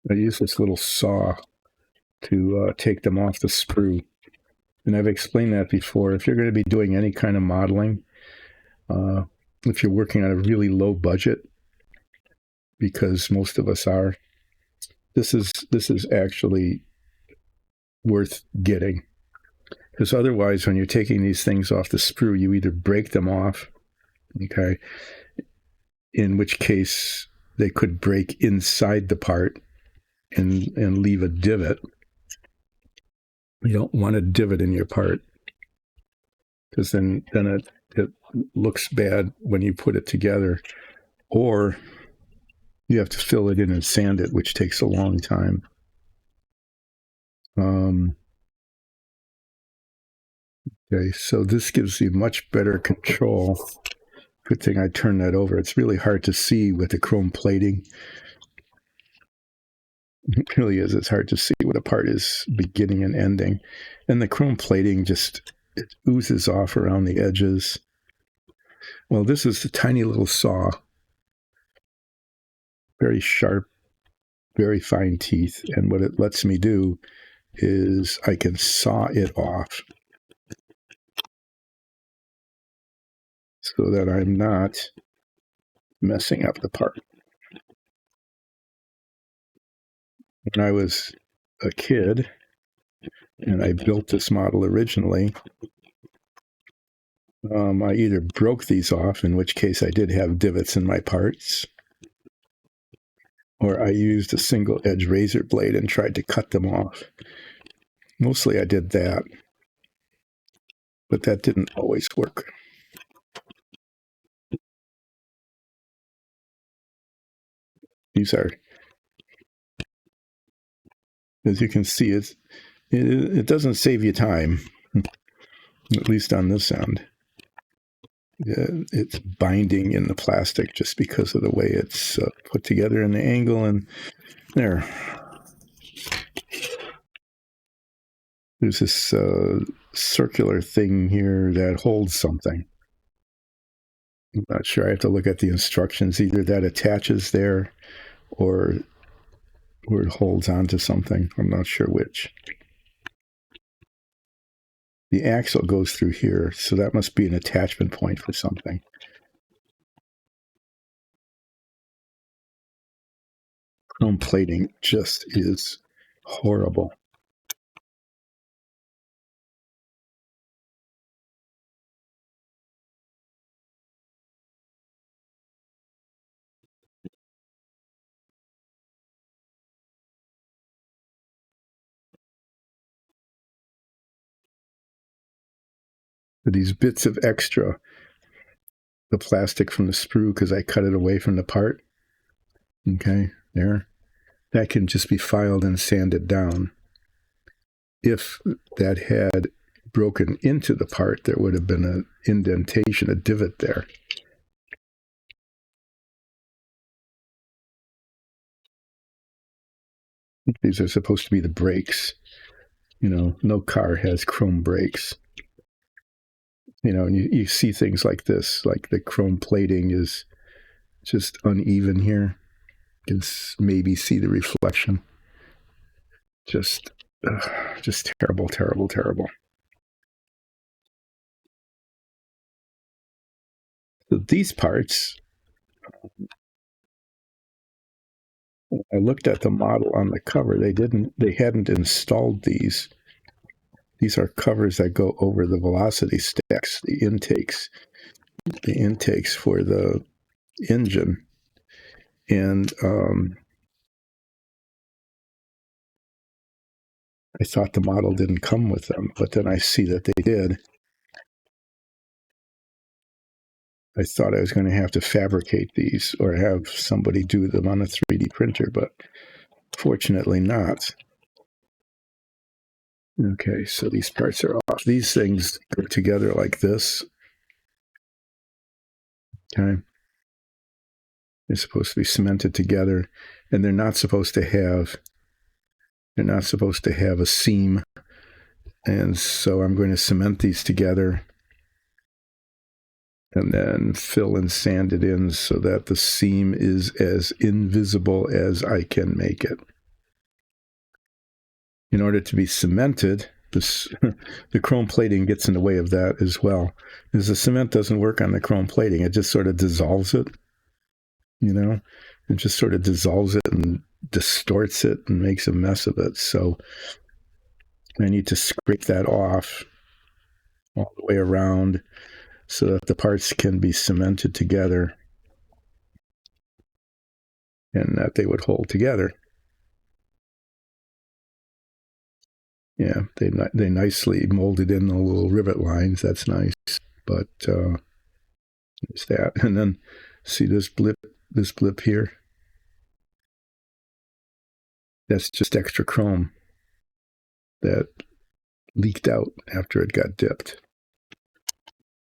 I use this little saw to take them off the sprue. And I've explained that before. If you're going to be doing any kind of modeling, if you're working on a really low budget, because most of us are, this is actually worth getting. Because otherwise, when you're taking these things off the sprue, you either break them off, okay, in which case they could break inside the part and leave a divot. You don't want a divot in your part, because then it looks bad when you put it together. Or you have to fill it in and sand it, which takes a long time. Okay, so this gives you much better control. Good thing I turned that over. It's really hard to see with the chrome plating. It really is. It's hard to see what a part is beginning and ending. And the chrome plating it oozes off around the edges. Well, this is a tiny little saw. Very sharp, very fine teeth. And what it lets me do is I can saw it off. so that I'm not messing up the part. When I was a kid and I built this model originally, I either broke these off, in which case I did have divots in my parts, or I used a single edge razor blade and tried to cut them off. Mostly I did that, but that didn't always work. These are, as you can see, it doesn't save you time, at least on this end. It's binding in the plastic just because of the way it's put together in the angle, and there. There's this circular thing here that holds something. I'm not sure. I have to look at the instructions. Either that attaches there or it holds onto something. I'm not sure which. The axle goes through here, so that must be an attachment point for something. Chrome plating just is horrible. These bits of extra, the plastic from the sprue, because I cut it away from the part. Okay, there. That can just be filed and sanded down. If that had broken into the part, there would have been an indentation, a divot there. These are supposed to be the brakes. You know, no car has chrome brakes. You know, and you see things like this, like the chrome plating is just uneven here. You can maybe see the reflection. Just terrible, terrible, terrible. So these parts, I looked at the model on the cover. They hadn't installed these. These are covers that go over the velocity stacks, the intakes for the engine. And I thought the model didn't come with them, but then I see that they did. I thought I was going to have to fabricate these or have somebody do them on a 3D printer, but fortunately not. Okay, so these parts are off. These things go together like this. Okay. They're supposed to be cemented together, and they're not supposed to have a seam. And so I'm going to cement these together and then fill and sand it in so that the seam is as invisible as I can make it. In order to be cemented, the chrome plating gets in the way of that as well. Because the cement doesn't work on the chrome plating. It just sort of dissolves it, you know? It just sort of dissolves it and distorts it and makes a mess of it. So I need to scrape that off all the way around so that the parts can be cemented together and that they would hold together. Yeah, they nicely molded in the little rivet lines. That's nice. But there's that. And then see this blip here? That's just extra chrome that leaked out after it got dipped.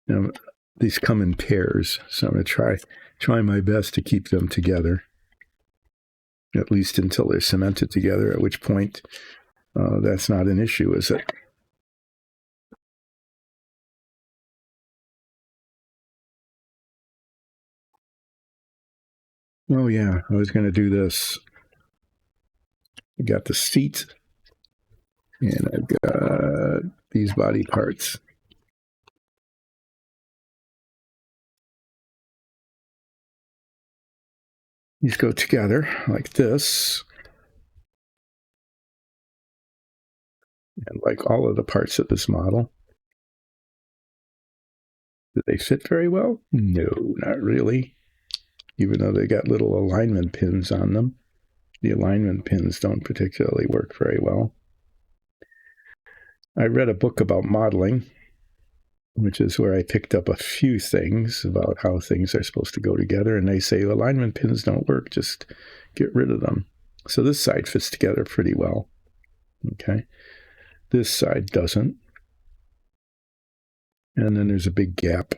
Now, these come in pairs, so I'm going to try my best to keep them together, at least until they're cemented together, at which point that's not an issue, is it? Oh yeah, I was going to do this. I got the seat, and I've got these body parts. These go together like this. And like all of the parts of this model, do they fit very well? No, not really. Even though they got little alignment pins on them, the alignment pins don't particularly work very well. I read a book about modeling, which is where I picked up a few things about how things are supposed to go together. And they say alignment pins don't work, just get rid of them. So this side fits together pretty well. Okay. This side doesn't. And then there's a big gap.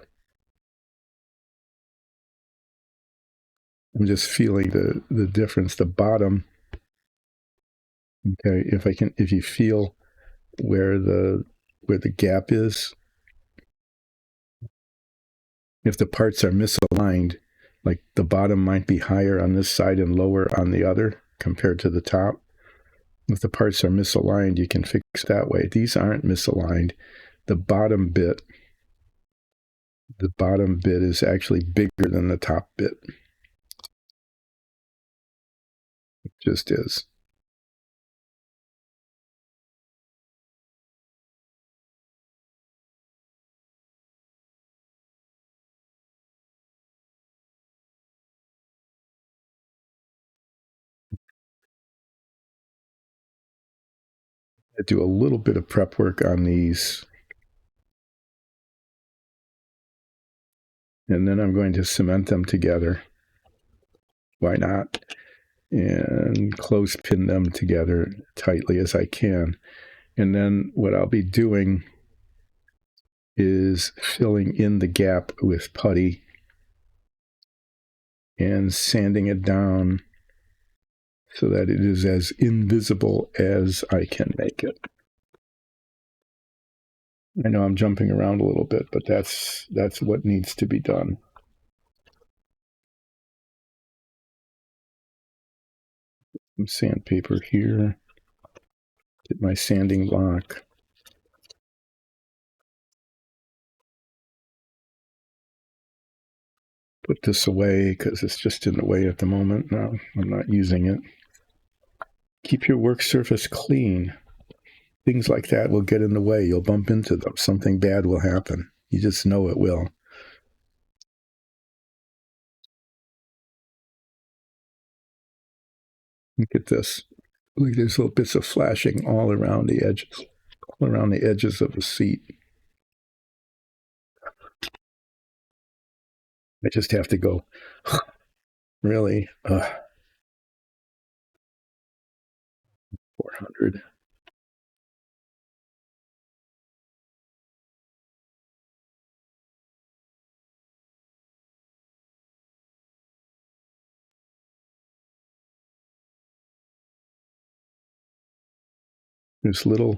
I'm just feeling the difference. The bottom, okay, if you feel where the gap is, if the parts are misaligned, like the bottom might be higher on this side and lower on the other compared to the top. If the parts are misaligned, you can fix that way. These aren't misaligned. The bottom bit is actually bigger than the top bit. It just is. I do a little bit of prep work on these. And then I'm going to cement them together. Why not? And close pin them together tightly as I can. And then what I'll be doing is filling in the gap with putty and sanding it down so that it is as invisible as I can make it. I know I'm jumping around a little bit, but that's what needs to be done. Some sandpaper here. Get my sanding block. Put this away because it's just in the way at the moment. No, I'm not using it. Keep your work surface clean. Things like that will get in the way. You'll bump into them. Something bad will happen. You just know it will. Look at this. Look, there's little bits of flashing all around the edges of the seat. I just have to go, really, 400. There's little,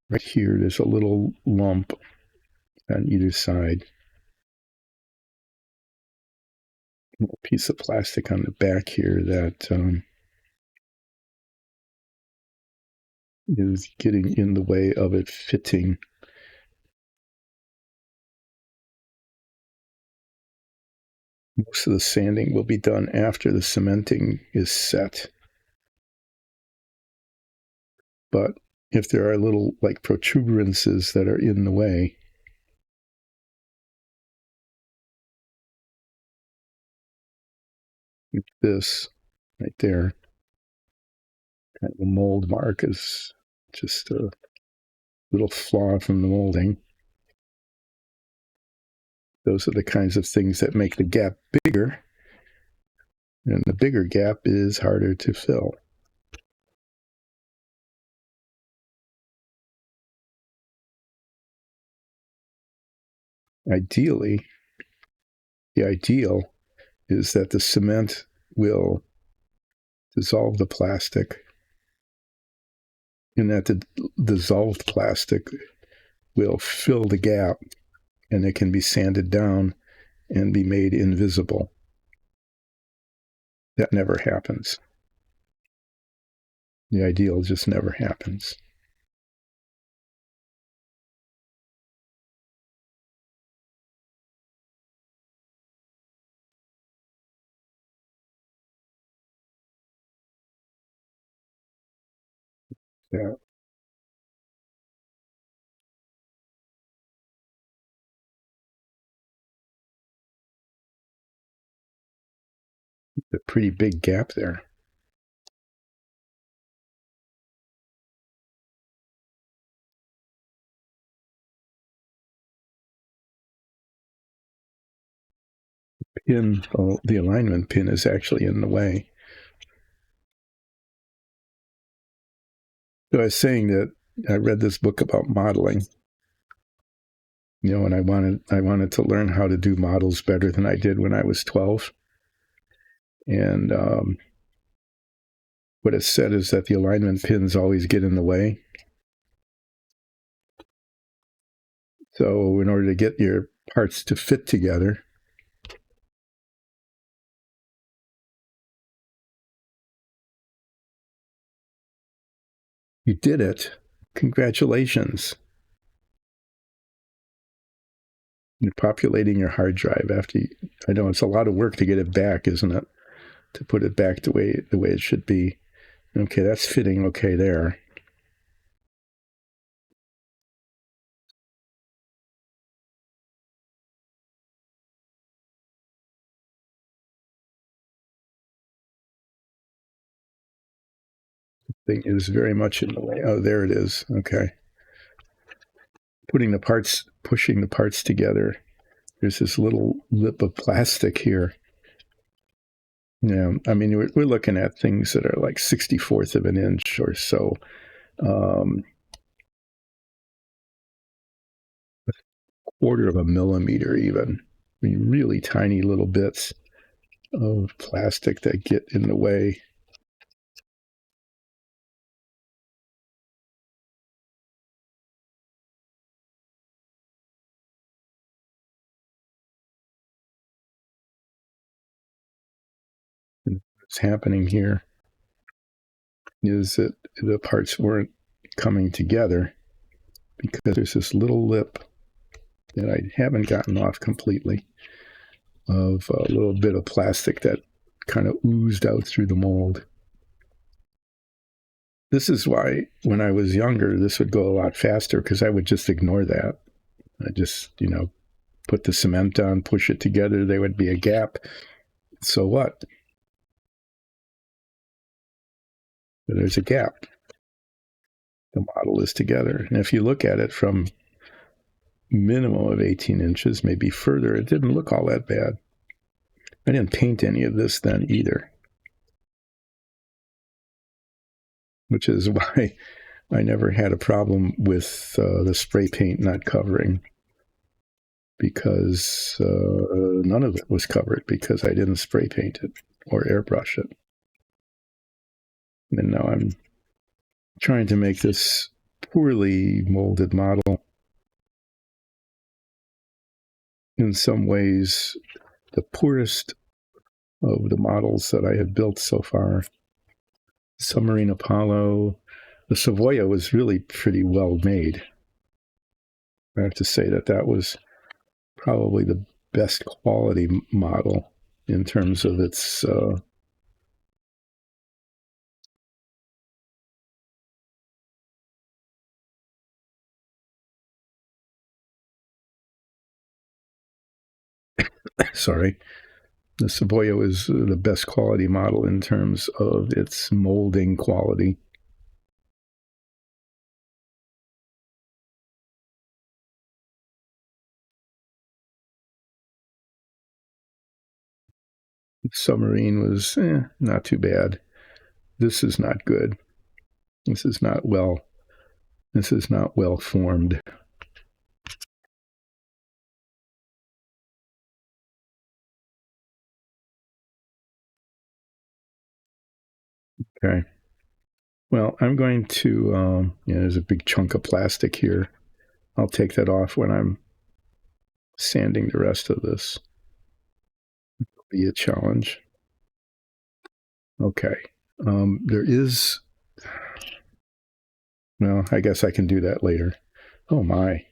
right here, there's a little lump on either side. A piece of plastic on the back here that is getting in the way of it fitting. Most of the sanding will be done after the cementing is set. But if there are little like protuberances that are in the way, this right there, kind of a mold mark is just a little flaw from the molding. Those are the kinds of things that make the gap bigger, and the bigger gap is harder to fill. Ideally, the ideal is that the cement will dissolve the plastic and that the dissolved plastic will fill the gap and it can be sanded down and be made invisible. That never happens. The ideal just never happens. Yeah, a pretty big gap there. Pin, oh, the alignment pin is actually in the way. So I was saying that I read this book about modeling, and I wanted to learn how to do models better than I did when I was 12. And what it said is that the alignment pins always get in the way. So in order to get your parts to fit together, you did it. Congratulations. You're populating your hard drive after I know it's a lot of work to get it back, isn't it? To put it back the way it should be. Okay, that's fitting okay there. Thing is very much in the way. Oh, there it is. Okay. Pushing the parts together. There's this little lip of plastic here. Yeah, I mean, we're looking at things that are like 64th of an inch or so. Um, Quarter of a millimeter even. I mean, really tiny little bits of plastic that get in the way. And what's happening here is that the parts weren't coming together because there's this little lip that I haven't gotten off completely of a little bit of plastic that kind of oozed out through the mold. This is why when I was younger, this would go a lot faster because I would just ignore that. I just, put the cement on, push it together. There would be a gap. So what? There's a gap. The model is together. And if you look at it from minimum of 18 inches, maybe further, it didn't look all that bad. I didn't paint any of this then either, which is why I never had a problem with the spray paint not covering, because none of it was covered because I didn't spray paint it or airbrush it. And now I'm trying to make this poorly molded model in some ways the poorest of the models that I have built so far. Submarine Apollo, the Savoia was really pretty well made. I have to say that was probably the best quality model in terms of its sorry, the Savoia was the best quality model in terms of its molding quality. The submarine was not too bad. This is not good. This is not well. This is not well formed. Okay. Well, I'm going to. There's a big chunk of plastic here. I'll take that off when I'm sanding the rest of this. It'll be a challenge. Okay. There is. Well, I guess I can do that later. Oh my.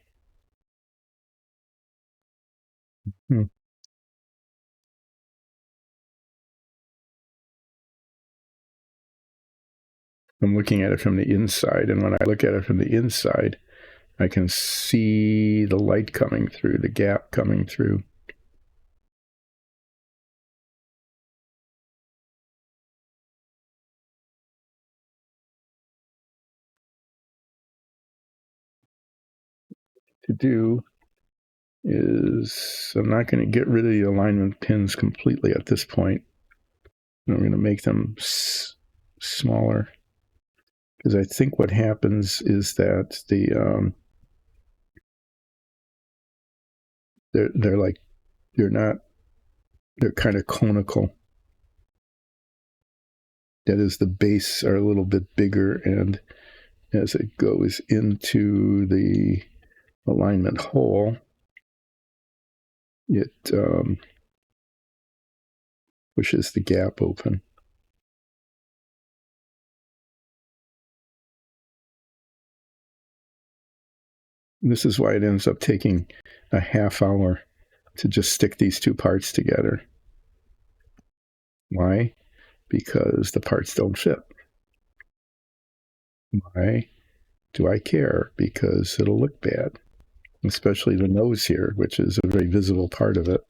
Hmm. I'm looking at it from the inside, and when I look at it from the inside, I can see the light coming through, the gap coming through. To do is I'm not going to get rid of the alignment pins completely at this point. I'm going to make them smaller, because I think what happens is that they're kind of conical. That is, the base are a little bit bigger, and as it goes into the alignment hole, it pushes the gap open. This is why it ends up taking a half hour to just stick these two parts together. Why? Because the parts don't fit. Why do I care? Because it'll look bad, especially the nose here, which is a very visible part of it.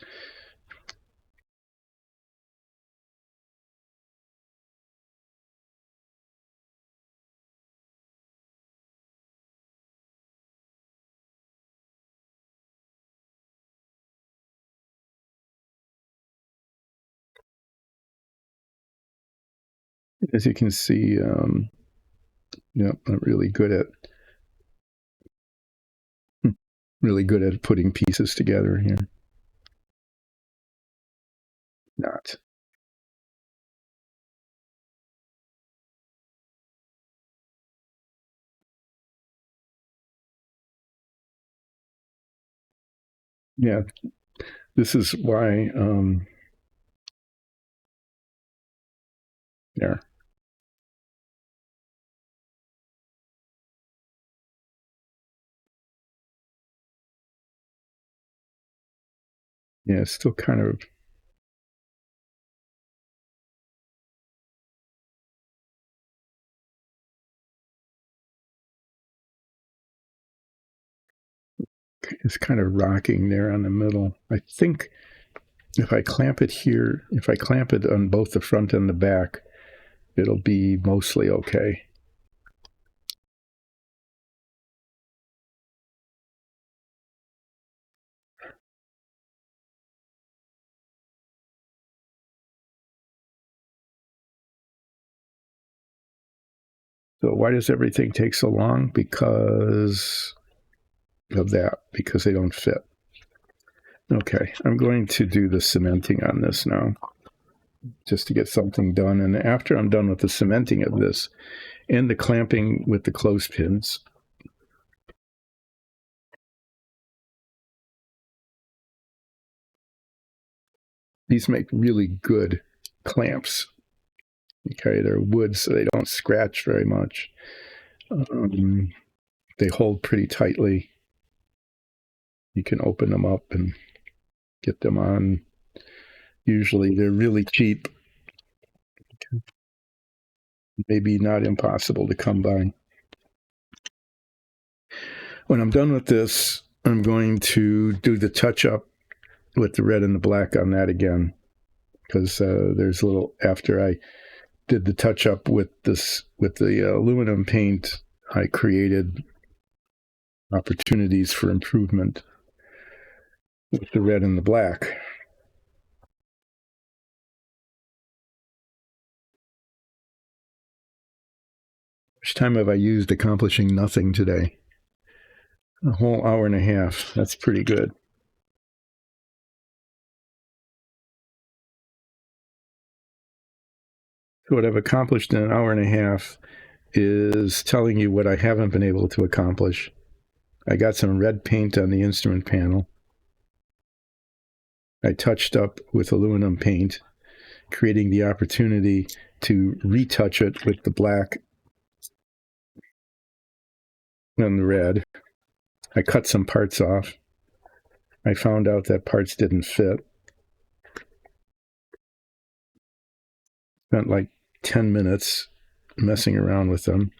As you can see, I'm really good at putting pieces together here. Not. Yeah, this is why there. Yeah, it's still kind of. It's kind of rocking there on the middle. I think if I clamp it here, if I clamp it on both the front and the back, it'll be mostly okay. So why does everything take so long? Because of that, because they don't fit. Okay, I'm going to do the cementing on this now, just to get something done. And after I'm done with the cementing of this and the clamping with the clothespins, these make really good clamps. Okay, they're wood, so they don't scratch very much. They hold pretty tightly. You can open them up and get them on. Usually they're really cheap. Maybe not impossible to come by. When I'm done with this, I'm going to do the touch-up with the red and the black on that again, because there's a little, after I did the touch-up with the aluminum paint, I created opportunities for improvement with the red and the black. How much time have I used accomplishing nothing today? A whole hour and a half. That's pretty good. So what I've accomplished in an hour and a half is telling you what I haven't been able to accomplish. I got some red paint on the instrument panel. I touched up with aluminum paint, creating the opportunity to retouch it with the black and the red. I cut some parts off. I found out that parts didn't fit. Spent like 10 minutes messing around with them.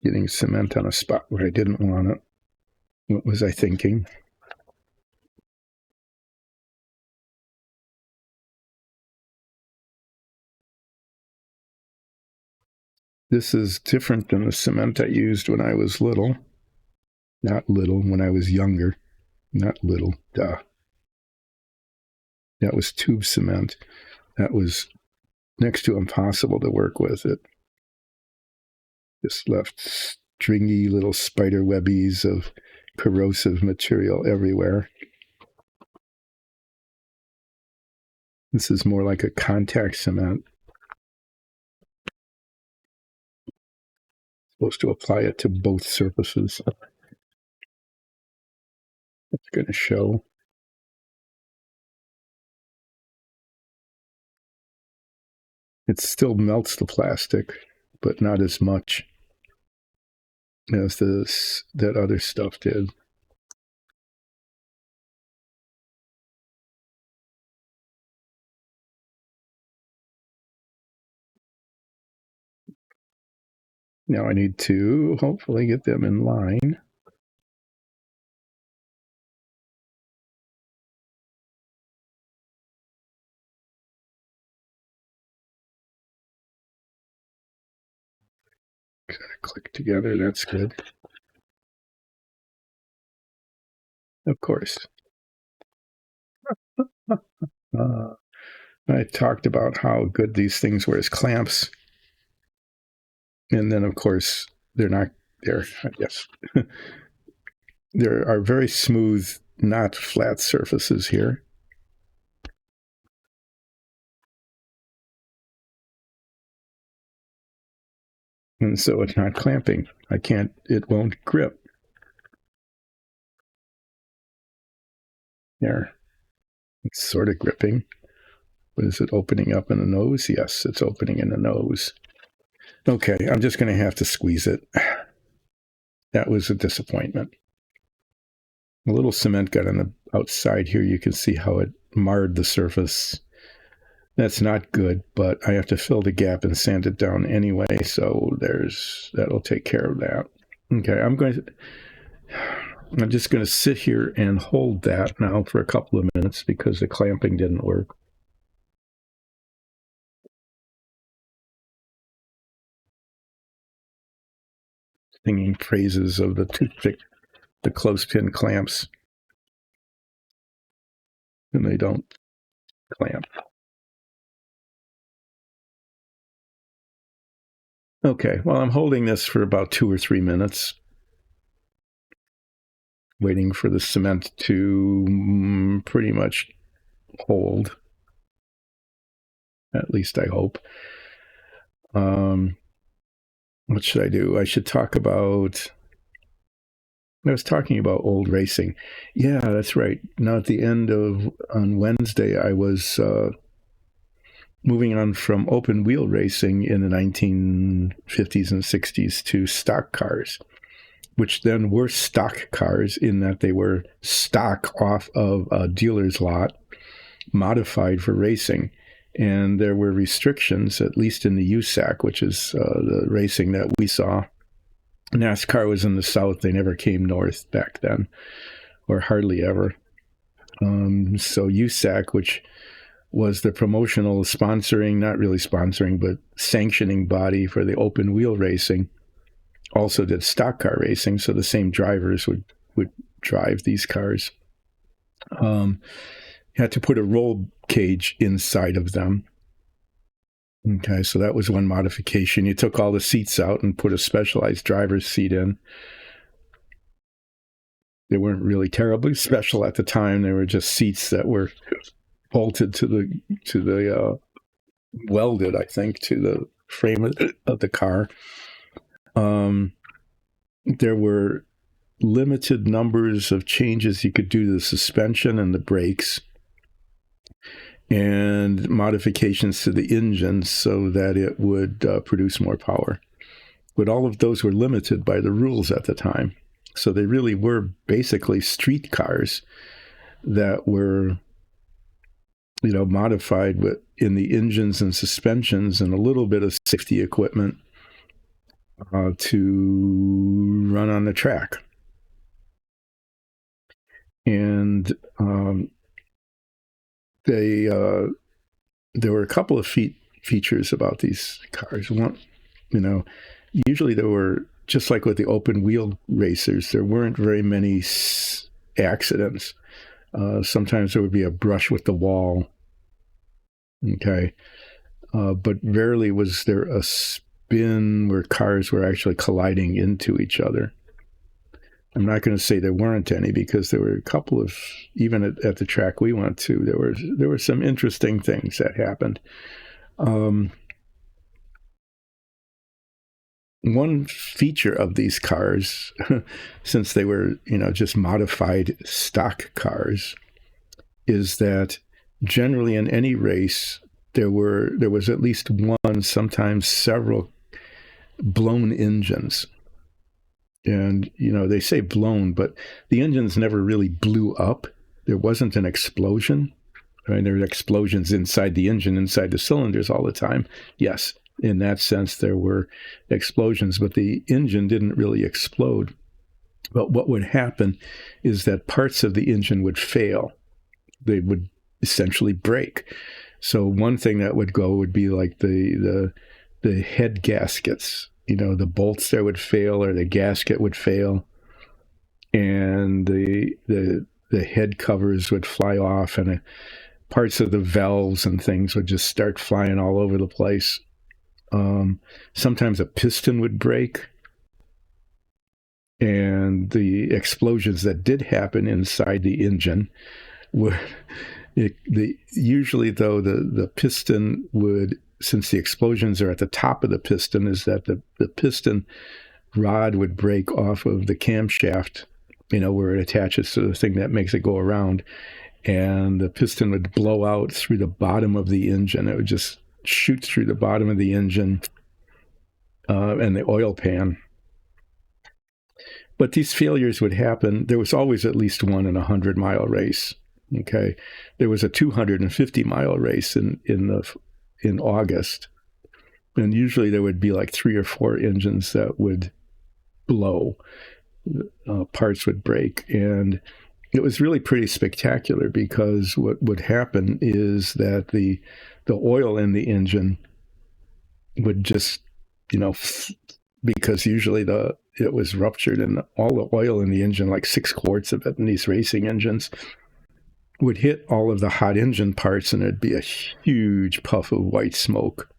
Getting cement on a spot where I didn't want it. What was I thinking? This is different than the cement I used when I was little. Not little, when I was younger. Not little, duh. That was tube cement. That was next to impossible to work with. It just left stringy little spider webbies of corrosive material everywhere. This is more like a contact cement. Supposed to apply it to both surfaces. It's going to show. It still melts the plastic, but not as much as that other stuff did. Now I need to hopefully get them in line. Kind of click together, that's good. Of course. I talked about how good these things were as clamps. And then, of course, they're not there, I guess. There are very smooth, not flat surfaces here. And so it's not clamping. It won't grip. There. It's sort of gripping. But is it opening up in the nose? Yes, it's opening in the nose. Okay, I'm just going to have to squeeze it. That was a disappointment. A little cement got on the outside here. You can see how it marred the surface. That's not good, but I have to fill the gap and sand it down anyway, so that'll take care of that. Okay, I'm just going to sit here and hold that now for a couple of minutes because the clamping didn't work. Singing praises of the toothpick, the clothespin clamps, and they don't clamp. Okay, well, I'm holding this for about 2 or 3 minutes, waiting for the cement to pretty much hold. At least I hope. What should I do? I should talk about... I was talking about old racing. Yeah, that's right. Now at the end on Wednesday, I was moving on from open wheel racing in the 1950s and 60s to stock cars, which then were stock cars in that they were stock off of a dealer's lot, modified for racing. And there were restrictions, at least in the USAC, which is the racing that we saw. NASCAR was in the South. They never came north back then, or hardly ever. So USAC, which was the promotional sponsoring, not really sponsoring, but sanctioning body for the open wheel racing, also did stock car racing. So the same drivers would drive these cars. Had to put a roll cage inside of them. Okay, so that was one modification. You took all the seats out and put a specialized driver's seat in. They weren't really terribly special at the time. They were just seats that were bolted to the welded, I think, to the frame of the car. There were limited numbers of changes you could do to the suspension and the brakes. and modifications to the engine so that it would produce more power. But all of those were limited by the rules at the time. So they really were basically street cars that were, modified in the engines and suspensions and a little bit of safety equipment to run on the track. And there were a couple of features about these cars. One, usually there were, just like with the open wheel racers, there weren't very many accidents. Sometimes there would be a brush with the wall. Okay. But rarely was there a spin where cars were actually colliding into each other. I'm not going to say there weren't any, because there were a couple of, even at the track we went to, there were some interesting things that happened. One feature of these cars, since they were, just modified stock cars, is that generally in any race, there was at least one, sometimes several blown engines. And, they say blown, but the engines never really blew up. There wasn't an explosion. I mean, there were explosions inside the engine, inside the cylinders all the time. Yes, in that sense, there were explosions, but the engine didn't really explode. But what would happen is that parts of the engine would fail. They would essentially break. So one thing that would go would be like the head gaskets. The bolts there would fail, or the gasket would fail, and the head covers would fly off, and parts of the valves and things would just start flying all over the place. Sometimes a piston would break, and the explosions that did happen inside the engine would usually, though, the piston would, since the explosions are at the top of the piston, is that the piston rod would break off of the camshaft, where it attaches to the thing that makes it go around, and the piston would blow out through the bottom of the engine. It would just shoot through the bottom of the engine and the oil pan. But these failures would happen. There was always at least one in a 100-mile race. Okay, there was a 250-mile race in August, and usually there would be like 3 or 4 engines that would blow. Parts would break, and it was really pretty spectacular, because what would happen is that the oil in the engine would just, because usually it was ruptured, and all the oil in the engine, like 6 quarts of it in these racing engines, would hit all of the hot engine parts, and it'd be a huge puff of white smoke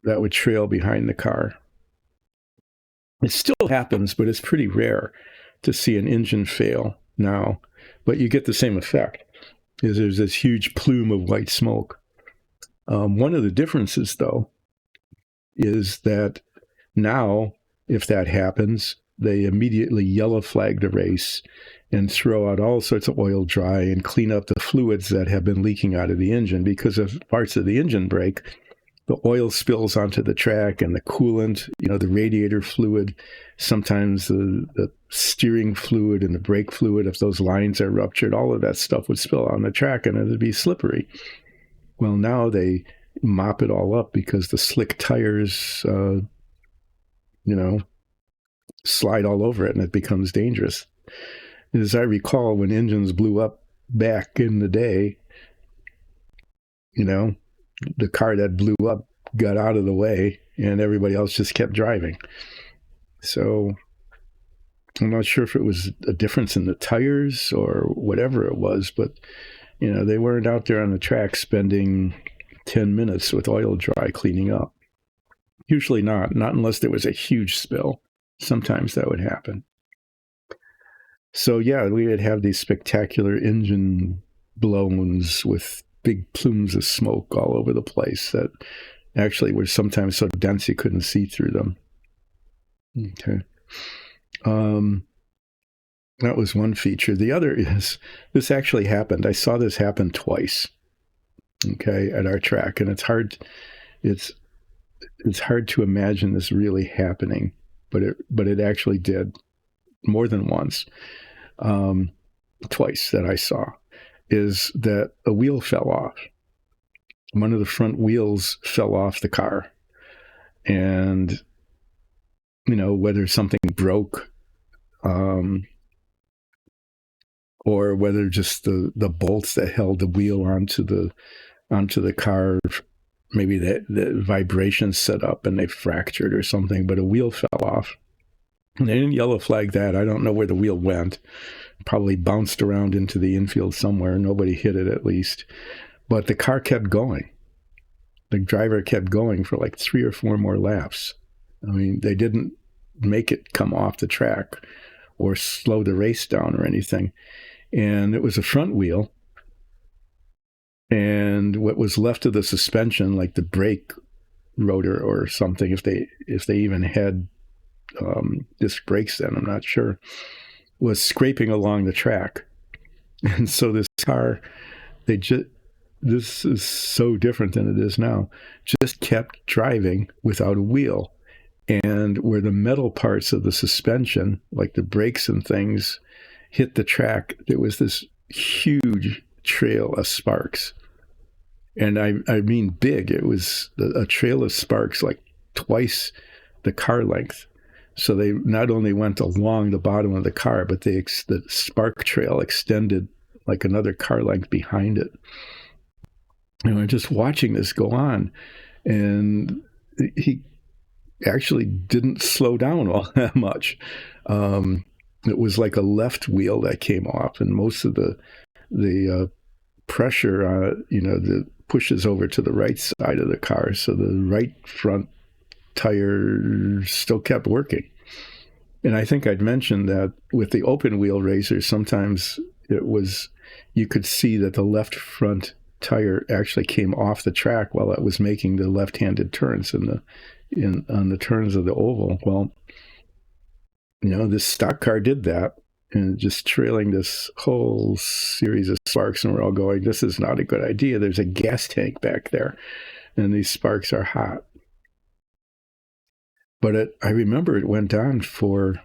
that would trail behind the car. It still happens, but it's pretty rare to see an engine fail now. But you get the same effect, is there's this huge plume of white smoke. One of the differences, though, is that now, if that happens, they immediately yellow flag the race and throw out all sorts of oil dry and clean up the fluids that have been leaking out of the engine. Because if parts of the engine break, the oil spills onto the track, and the coolant, the radiator fluid, sometimes the steering fluid and the brake fluid, if those lines are ruptured, all of that stuff would spill on the track, and it would be slippery. Well, now they mop it all up, because the slick tires, slide all over it, and it becomes dangerous. As I recall, when engines blew up back in the day, the car that blew up got out of the way, and everybody else just kept driving. So I'm not sure if it was a difference in the tires or whatever it was, but, they weren't out there on the track spending 10 minutes with oil dry cleaning up. Usually not unless there was a huge spill. Sometimes that would happen. So yeah, we would have these spectacular engine blowns with big plumes of smoke all over the place that actually were sometimes so dense you couldn't see through them. Okay. That was one feature. The other is this actually happened. I saw this happen twice. Okay, at our track, and it's hard to imagine this really happening, but it actually did more than once. Twice that I saw is that a wheel fell off. One of the front wheels fell off the car, and whether something broke, or whether just the bolts that held the wheel onto the car, maybe the vibration set up and they fractured or something, but a wheel fell off. And they didn't yellow flag that. I don't know where the wheel went. Probably bounced around into the infield somewhere. Nobody hit it, at least. But the car kept going. The driver kept going for like 3 or 4 more laps. I mean, they didn't make it come off the track or slow the race down or anything. And it was a front wheel. And what was left of the suspension, like the brake rotor or something, if they even had disc brakes then, I'm not sure, was scraping along the track. And so this car, this is so different than it is now, just kept driving without a wheel. And where the metal parts of the suspension, like the brakes and things, hit the track, there was this huge trail of sparks. And I mean big. It was a trail of sparks like twice the car length. So they not only went along the bottom of the car, but the spark trail extended like another car length behind it. And we're just watching this go on. And he actually didn't slow down all that much. It was like a left wheel that came off, and most of the pressure, that pushes over to the right side of the car. So the right front tire still kept working. And I think I'd mentioned that with the open wheel racers, sometimes you could see that the left front tire actually came off the track while it was making the left-handed turns on the turns of the oval. Well, this stock car did that, and just trailing this whole series of sparks, and we're all going, this is not a good idea. There's a gas tank back there, and these sparks are hot. But I remember it went on for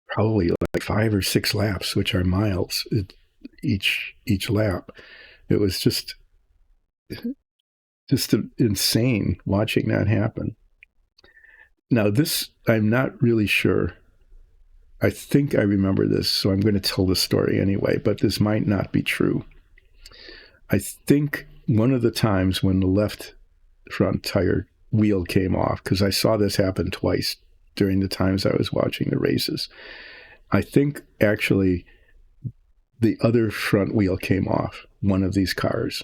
probably like 5 or 6 laps, which are miles each lap. It was just insane watching that happen. Now, this, I'm not really sure. I think I remember this, so I'm going to tell the story anyway, but this might not be true. I think one of the times when the left front tire wheel came off, because I saw this happen twice during the times I was watching the races, I think actually the other front wheel came off one of these cars,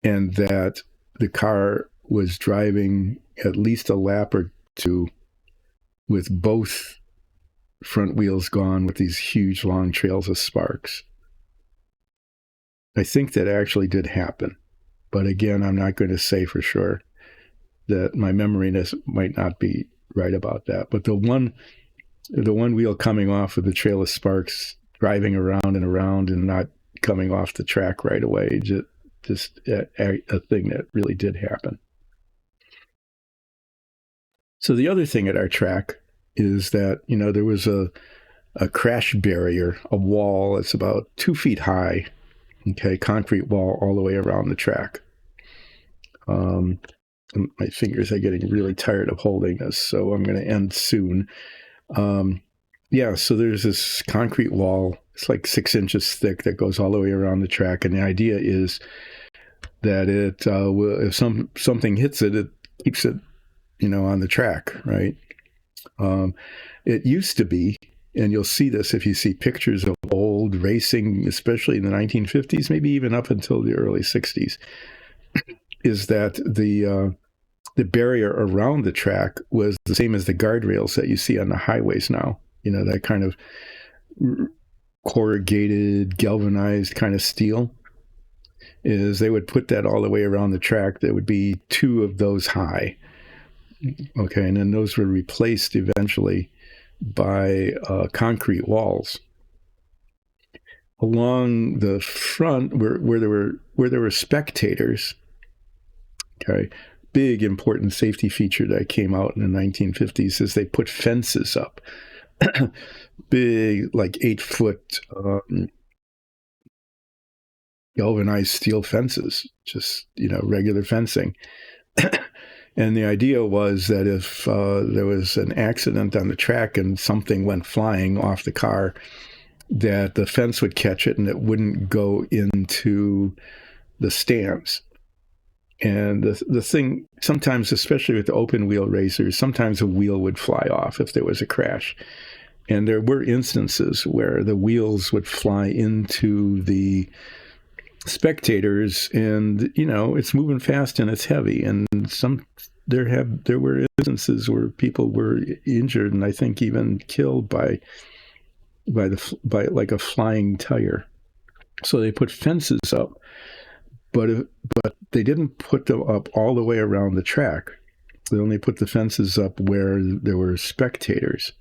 and that the car was driving at least a lap or two with both front wheels gone, with these huge long trails of sparks. I think that actually did happen, but again, I'm not going to say for sure. That my memory might not be right about that. But the one wheel coming off with the trail of sparks, driving around and around and not coming off the track right away, just a thing that really did happen. So the other thing at our track is that, there was a crash barrier, a wall that's about 2 feet high, okay, concrete wall all the way around the track. My fingers are getting really tired of holding this, so I'm going to end soon. So there's this concrete wall. It's like 6 inches thick that goes all the way around the track, and the idea is that if something hits it, it keeps it, on the track, right? It used to be, and you'll see this if you see pictures of old racing, especially in the 1950s, maybe even up until the early 60s, is that the barrier around the track was the same as the guardrails that you see on the highways now. That kind of corrugated, galvanized kind of steel. Is they would put that all the way around the track. There would be 2 of those high. Okay, and then those were replaced eventually by concrete walls. Along the front, where there were spectators, okay, big important safety feature that came out in the 1950s is they put fences up, big, like 8-foot galvanized steel fences, just regular fencing. And the idea was that if there was an accident on the track and something went flying off the car, that the fence would catch it and it wouldn't go into the stands. And the thing, sometimes, especially with the open wheel racers, sometimes a wheel would fly off if there was a crash. And there were instances where the wheels would fly into the spectators, and it's moving fast and it's heavy, and there were instances where people were injured and I think even killed by like a flying tire. So they put fences up, but they didn't put them up all the way around the track. They only put the fences up where there were spectators.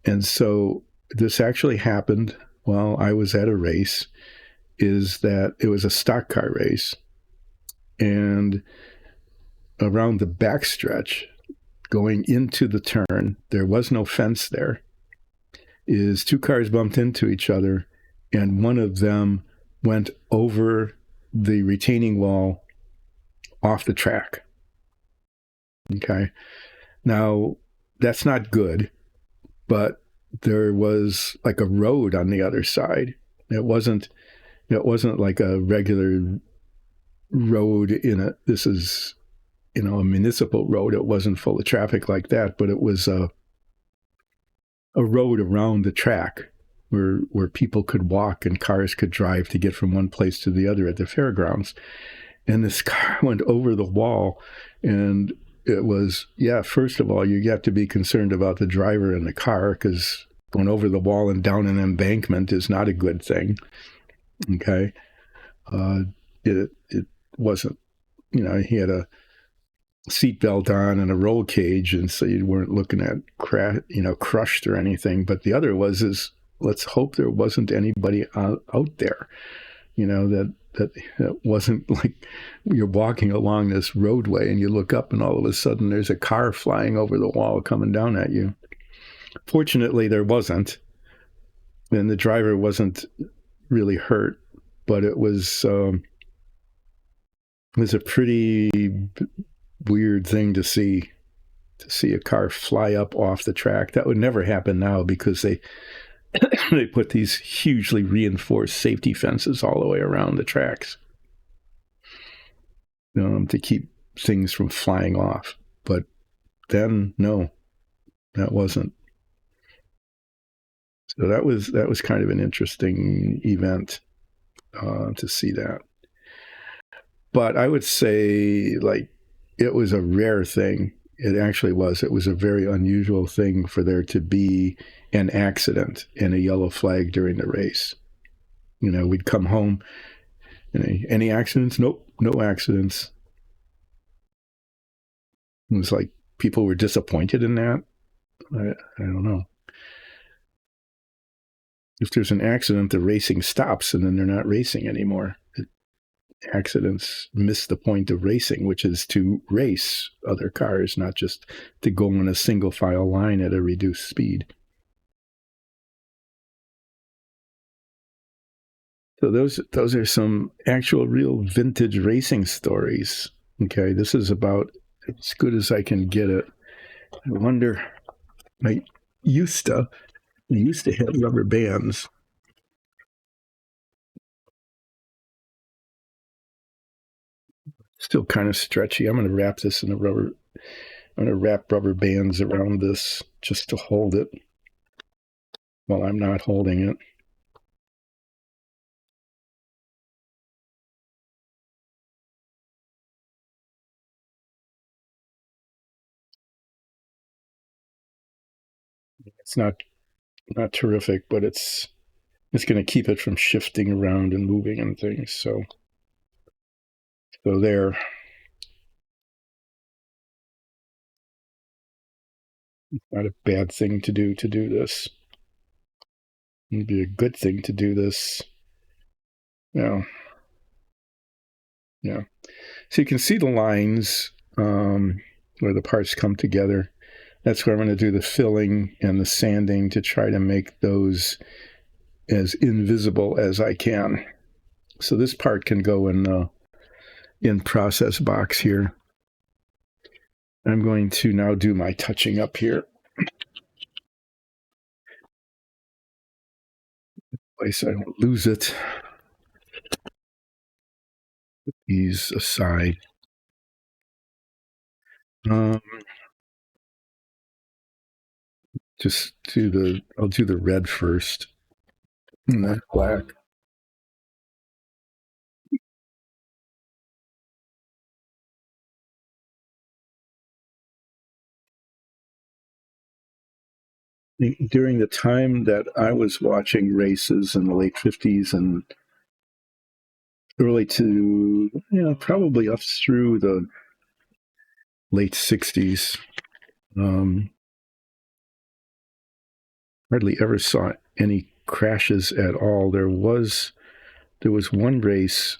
And so this actually happened while I was at a race. Is that it was a stock car race, and around the backstretch going into the turn, there was no fence there, is two cars bumped into each other, and one of them went over the retaining wall off the track. Okay. Now, that's not good, but there was like a road on the other side. It wasn't like a regular road this is, a municipal road. It wasn't full of traffic like that, but it was a road around the track where people could walk and cars could drive to get from one place to the other at the fairgrounds. And this car went over the wall, and it was, first of all, you have to be concerned about the driver in the car, because going over the wall and down an embankment is not a good thing. Okay. It wasn't, he had a seatbelt on and a roll cage, and so you weren't looking at crushed or anything. But the other is let's hope there wasn't anybody out there, that wasn't like you're walking along this roadway and you look up and all of a sudden there's a car flying over the wall coming down at you. Fortunately, there wasn't, and the driver wasn't really hurt, but it was a pretty weird thing to see a car fly up off the track. That would never happen now, because they put these hugely reinforced safety fences all the way around the tracks to keep things from flying off. But then, no, that wasn't. So that was kind of an interesting event to see that. But I would say, like, it was a rare thing. It actually was. It was a very unusual thing for there to be an accident and a yellow flag during the race. We'd come home, any accidents? Nope, no accidents. It was like people were disappointed in that. I don't know. If there's an accident, the racing stops, and then they're not racing anymore. Accidents miss the point of racing, which is to race other cars, not just to go in a single file line at a reduced speed. So those are some actual real vintage racing stories. Okay, this is about as good as I can get it. I wonder, I used to have rubber bands. Still kind of stretchy. I'm going to wrap this in I'm going to wrap rubber bands around this just to hold it while I'm not holding it. It's not terrific, but it's going to keep it from shifting around and moving and things. So there. It's not a bad thing to do this. It'd be a good thing to do this. Yeah. Yeah. So you can see the lines where the parts come together. That's where I'm going to do the filling and the sanding to try to make those as invisible as I can. So this part can go in process box here. I'm going to now do my touching up here. Place I don't lose it. Put these aside. Just I'll do the red first. And then black. During the time that I was watching races in the late 50s and early to, probably up through the late 60s, hardly ever saw any crashes at all. There was one race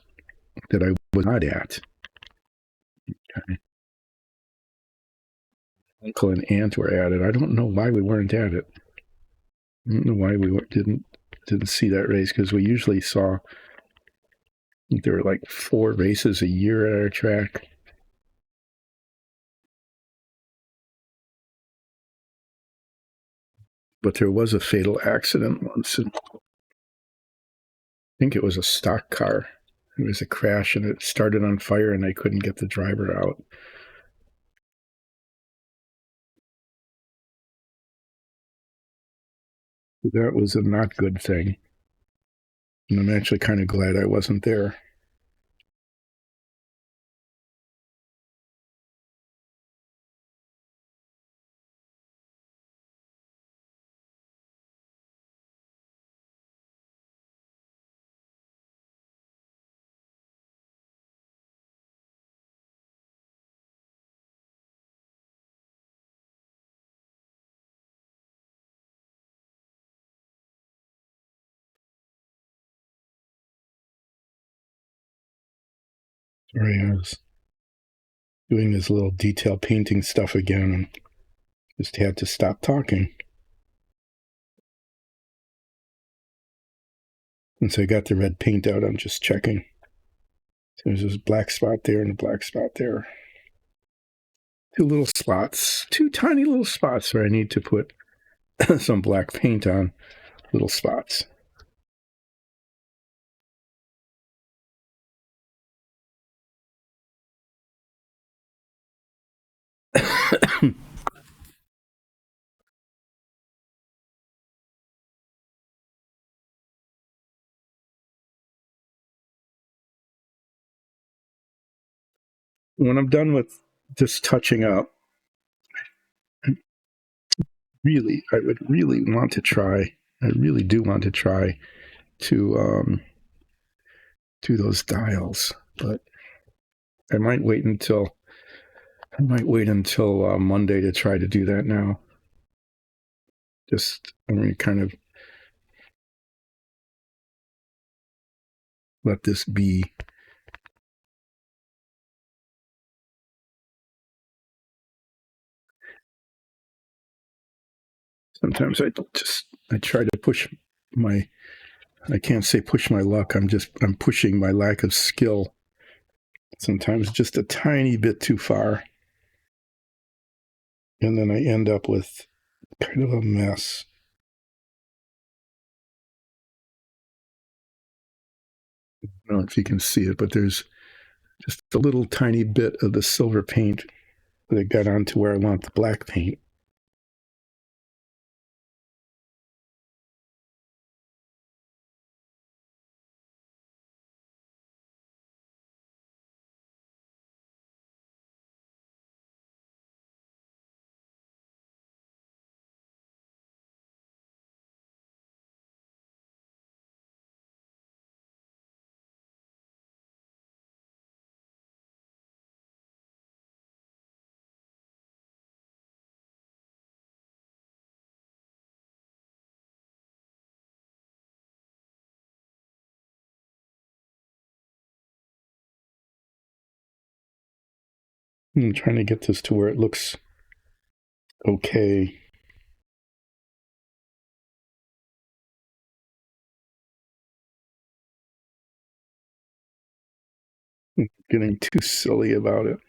that I was not at. Okay. Uncle and aunt were at it. I don't know why we weren't at it. I don't know why we didn't see that race, because we usually saw, I think there were like 4 races a year at our track. But there was a fatal accident once. And I think it was a stock car. It was a crash and it started on fire and they couldn't get the driver out. That was a not good thing. And I'm actually kind of glad I wasn't there. Sorry, I was doing this little detail painting stuff again and just had to stop talking. Once I got the red paint out, I'm just checking. So there's this black spot there and a black spot there. 2 little spots, 2 tiny little spots where I need to put some black paint on. Little spots. When I'm done with just touching up, I would really want to try. I really do want to try to do those dials, but I might wait until Monday to try to do that now. I'm going to kind of let this be. Sometimes I try to push my, I can't say push my luck. I'm pushing my lack of skill. Sometimes just a tiny bit too far. And then I end up with kind of a mess. I don't know if you can see it, but there's just a little tiny bit of the silver paint that got onto where I want the black paint. I'm trying to get this to where it looks okay. I'm getting too silly about it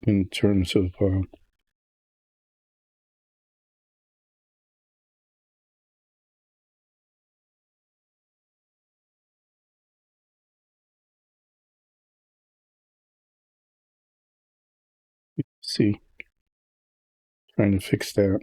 in terms of see, trying to fix that.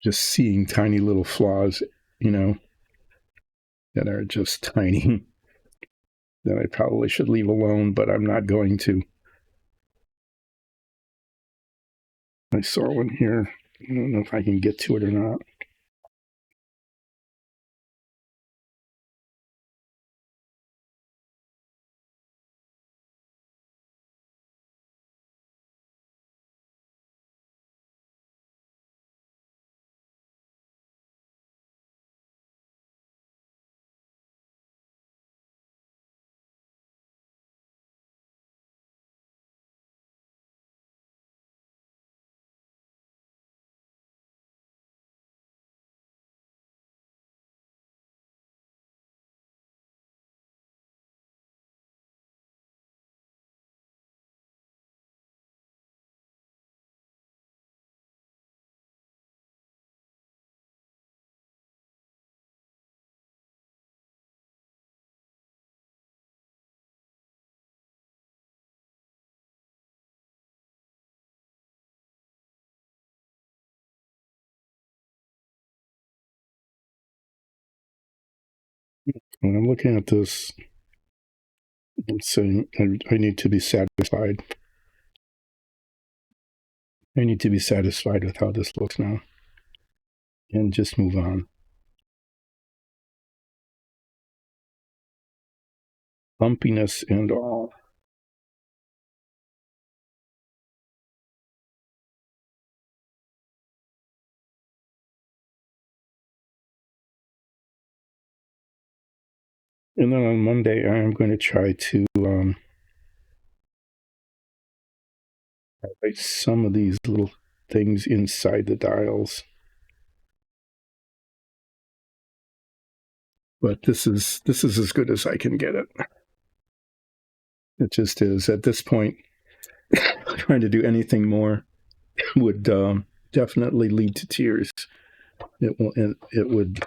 Just seeing tiny little flaws, that are just tiny that I probably should leave alone, but I'm not going to. I saw one here. I don't know if I can get to it or not. When I'm looking at this, it's saying I need to be satisfied. I need to be satisfied with how this looks now and just move on. Bumpiness and all. And then on Monday, I am going to try to highlight some of these little things inside the dials. But this is as good as I can get it. It just is. At this point, trying to do anything more would definitely lead to tears. It would.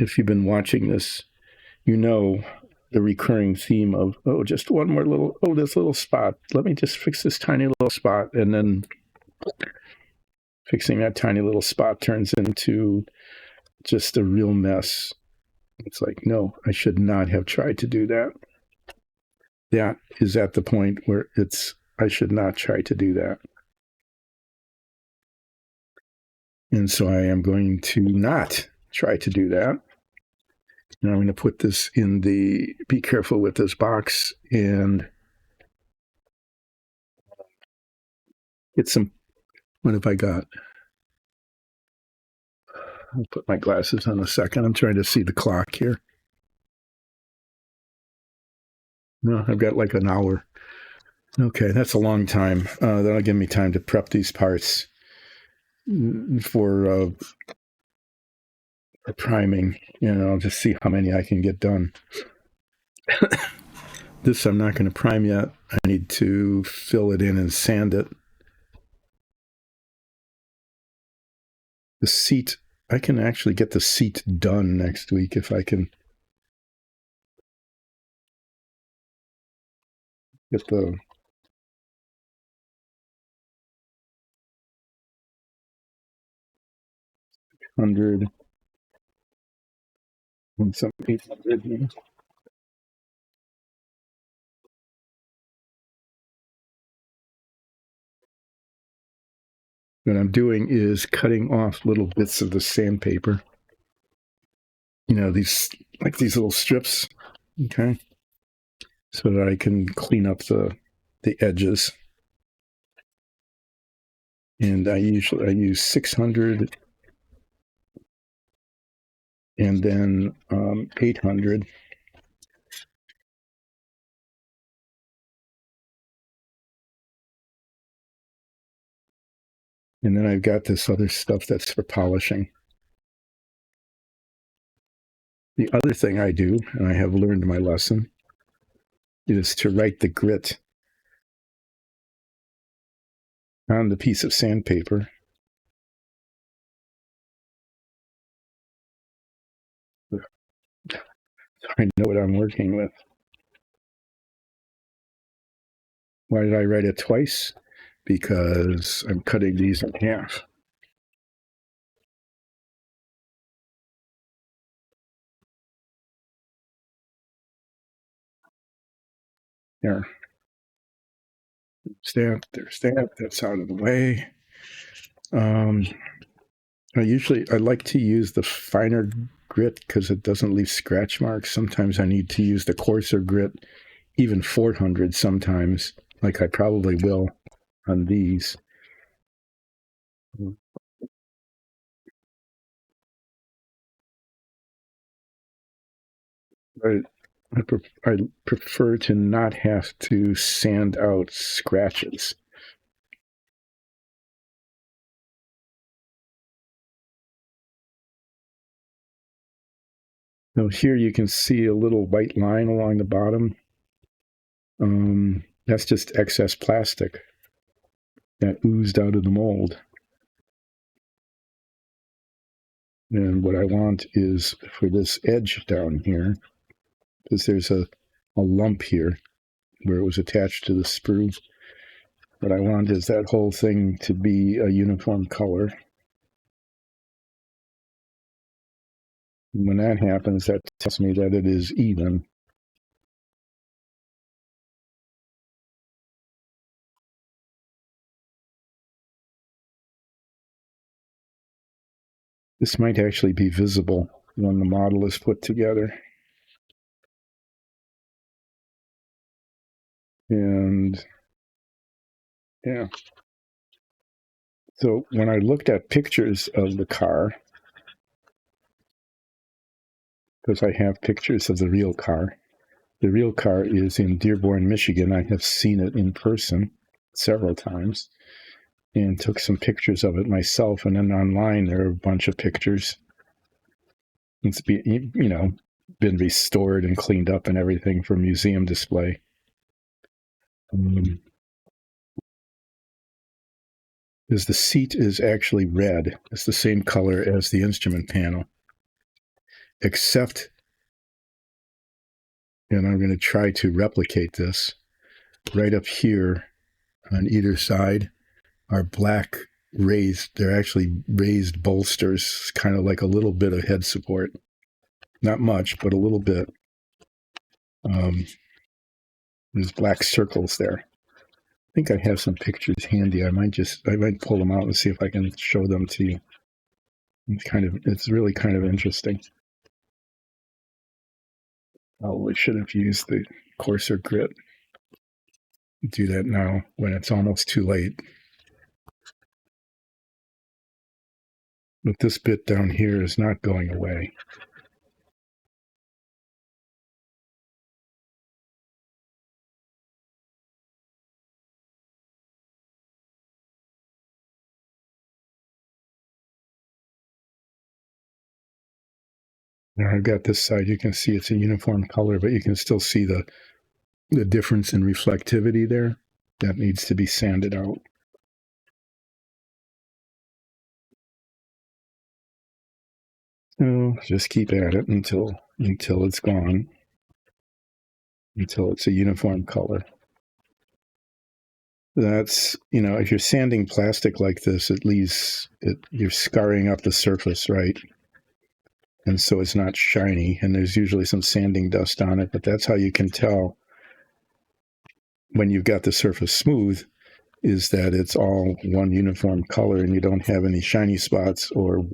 If you've been watching this, you know the recurring theme of, oh, just one more little, oh, this little spot. Let me just fix this tiny little spot. And then fixing that tiny little spot turns into just a real mess. It's like, no, I should not have tried to do that. That is at the point where I should not try to do that. And so I am going to not try to do that. And I'm going to put this in the be careful with this box and get some. What have I got? I'll put my glasses on a second. I'm trying to see the clock here. No, I've got like an hour. Okay, that's a long time. That'll give me time to prep these parts for priming. I'll just see how many I can get done. This I'm not going to prime yet. I need to fill it in and sand it. The seat, I can actually get the seat done next week if I can get the $100 and some $800. What I'm doing is cutting off little bits of the sandpaper. These little strips. Okay. so that I can clean up the edges. And I use 600 and then 800. And then I've got this other stuff that's for polishing. The other thing I do, and I have learned my lesson, is to write the grit on the piece of sandpaper. So I know what I'm working with. Why did I write it twice? Because I'm cutting these in half. There. There's that. That's out of the way. I like to use the finer grit because it doesn't leave scratch marks. Sometimes I need to use the coarser grit, even 400 sometimes, like I probably will on these. I prefer to not have to sand out scratches. Now here you can see a little white line along the bottom. That's just excess plastic that oozed out of the mold. And what I want is for this edge down here, because there's a lump here where it was attached to the sprue. What I want is that whole thing to be a uniform color. And when that happens, that tells me that it is even. This might actually be visible when the model is put together. And yeah. So when I looked at pictures of the car, because I have pictures of the real car is in Dearborn, Michigan. I have seen it in person several times and took some pictures of it myself. And then online, there are a bunch of pictures. It's been restored and cleaned up and everything for museum display. Is the seat is actually red. It's the same color as the instrument panel, except, and I'm going to try to replicate this, right up here on either side are black raised. They're actually raised bolsters, kind of like a little bit of head support. Not much, but a little bit. There's black circles there. I think I have some pictures handy. I might pull them out and see if I can show them to you. It's really kind of interesting. Probably should have used the coarser grit. Do that now when it's almost too late. But this bit down here is not going away. Now I've got this side. You can see it's a uniform color, but you can still see the difference in reflectivity there. That needs to be sanded out. So just keep at it until it's gone, until it's a uniform color. That's, if you're sanding plastic like this, at least you're scarring up the surface, right? And so it's not shiny, and there's usually some sanding dust on it, but that's how you can tell when you've got the surface smooth, is that it's all one uniform color and you don't have any shiny spots or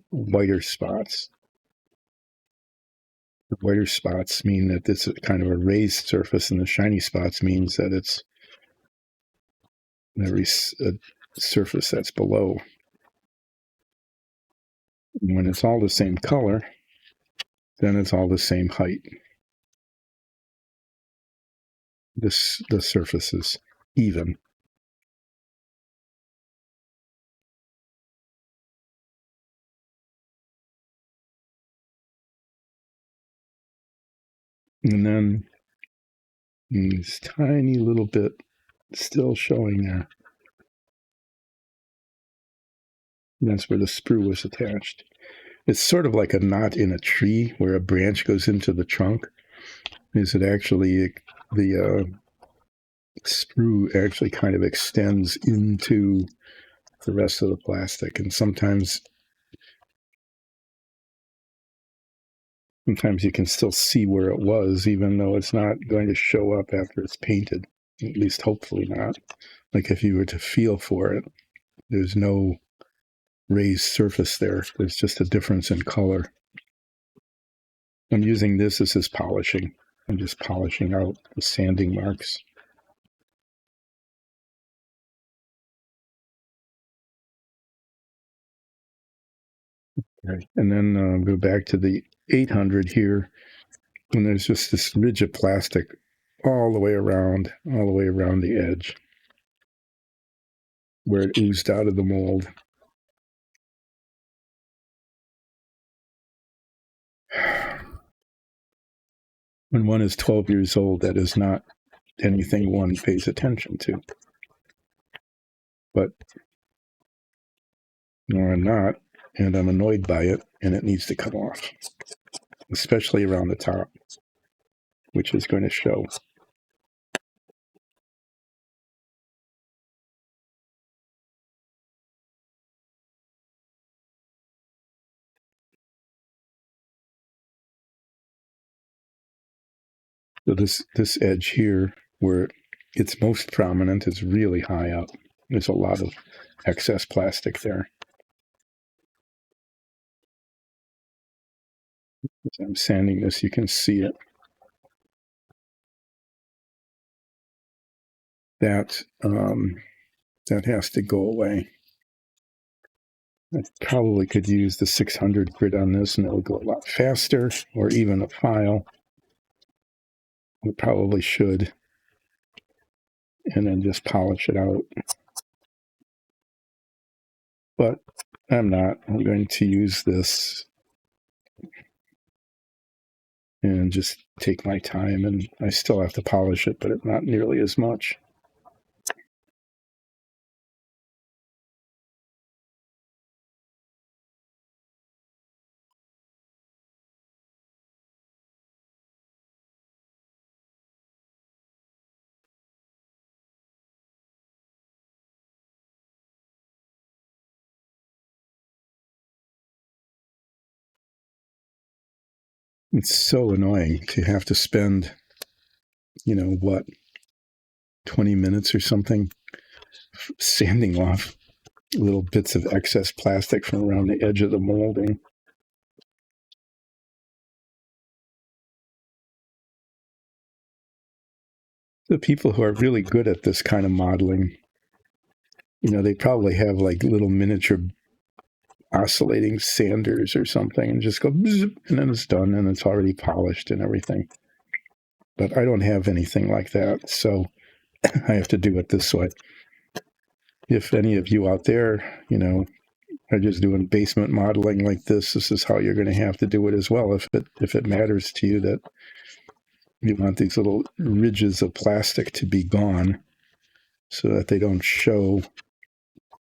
whiter spots. The whiter spots mean that it's kind of a raised surface, and the shiny spots means that it's a surface that's below. And when it's all the same color, then it's all the same height. The surface is even. And then this tiny little bit still showing there. And that's where the sprue was attached. It's sort of like a knot in a tree where a branch goes into the trunk. Is it actually the sprue actually kind of extends into the rest of the plastic, and sometimes you can still see where it was, even though it's not going to show up after it's painted. At least hopefully not. Like if you were to feel for it, there's no raised surface there. There's just a difference in color. I'm using this as polishing. I'm just polishing out the sanding marks. Right. And then go back to the 800 here, and there's just this ridge of plastic all the way around the edge where it oozed out of the mold. When one is 12 years old, that is not anything one pays attention to. But no, I'm not, and I'm annoyed by it, and it needs to come off, especially around the top, which is going to show. So this edge here, where it's most prominent, is really high up. There's a lot of excess plastic there. As I'm sanding this, you can see it. That has to go away. I probably could use the 600 grit on this, and it will go a lot faster, or even a file. I probably should. And then just polish it out. But I'm not. I'm going to use this and just take my time, and I still have to polish it, but not nearly as much. It's so annoying to have to spend, 20 minutes or something sanding off little bits of excess plastic from around the edge of the molding. The people who are really good at this kind of modeling, they probably have like little miniature oscillating sanders or something, and just go bzz, and then it's done, and it's already polished and everything. But I don't have anything like that, so I have to do it this way. If any of you out there, are just doing basement modeling like this is how you're going to have to do it as well. If it matters to you that you want these little ridges of plastic to be gone so that they don't show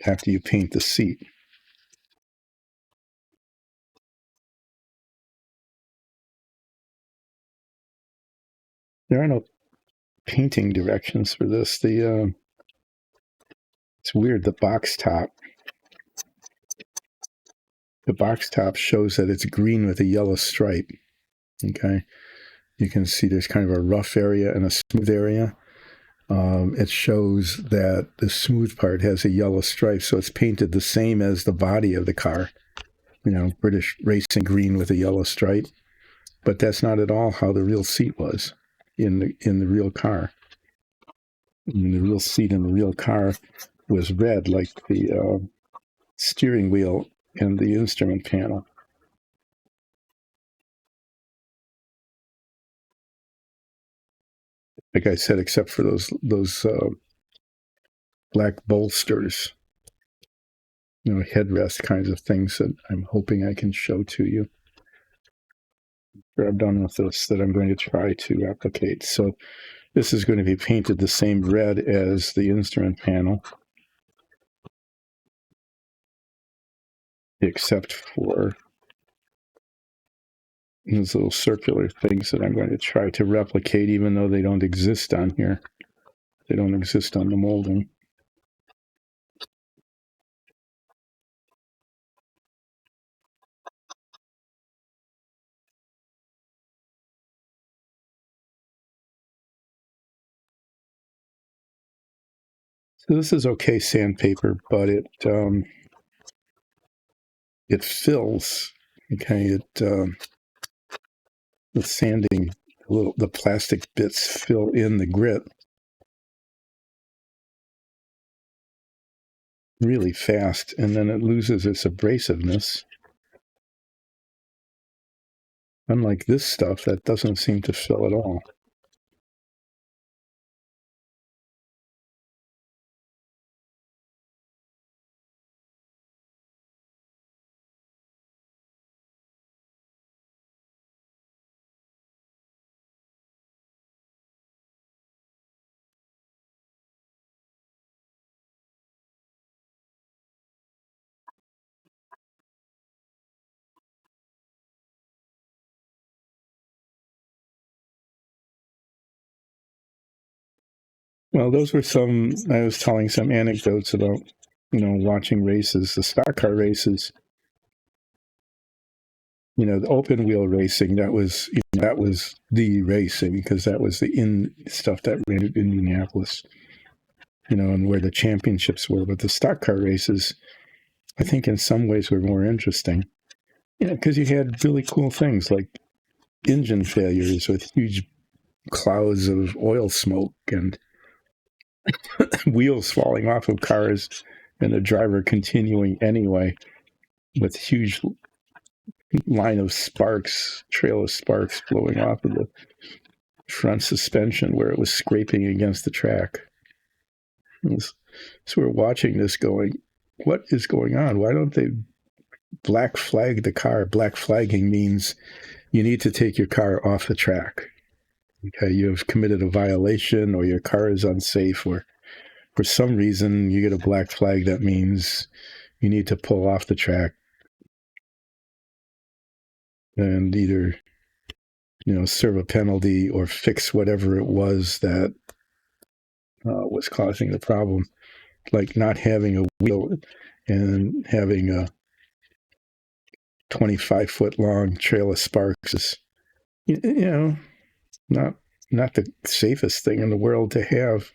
after you paint the seat. There are no painting directions for this. It's weird. The box top shows that it's green with a yellow stripe. Okay. You can see there's kind of a rough area and a smooth area. It shows that the smooth part has a yellow stripe, so it's painted the same as the body of the car. British racing green with a yellow stripe. but that's not at all how the real seat was in the real car. And the real seat in the real car was red, like the steering wheel and the instrument panel. Like I said, except for those black bolsters, headrest kinds of things that I'm hoping I can show to you. I'm done with this, that I'm going to try to replicate. So this is going to be painted the same red as the instrument panel, except for those little circular things that I'm going to try to replicate, even though they don't exist on here. They don't exist on the molding. So this is okay sandpaper, but it fills. Okay, the sanding, the plastic bits fill in the grit really fast, and then it loses its abrasiveness. Unlike this stuff, that doesn't seem to fill at all. Well, those were I was telling some anecdotes about, watching races, the stock car races, the open wheel racing, that was the racing, because that was the stuff that ran at Indianapolis, and where the championships were. But the stock car races, I think in some ways were more interesting, because you had really cool things like engine failures with huge clouds of oil smoke and wheels falling off of cars and the driver continuing anyway with huge line of sparks, trail of sparks blowing off of the front suspension where it was scraping against the track. So we're watching this going, what is going on? Why don't they black flag the car? Black flagging means you need to take your car off the track. Okay, you have committed a violation, or your car is unsafe, or for some reason you get a black flag that means you need to pull off the track and either serve a penalty or fix whatever it was that was causing the problem, like not having a wheel and having a 25-foot long trail of sparks is not the safest thing in the world to have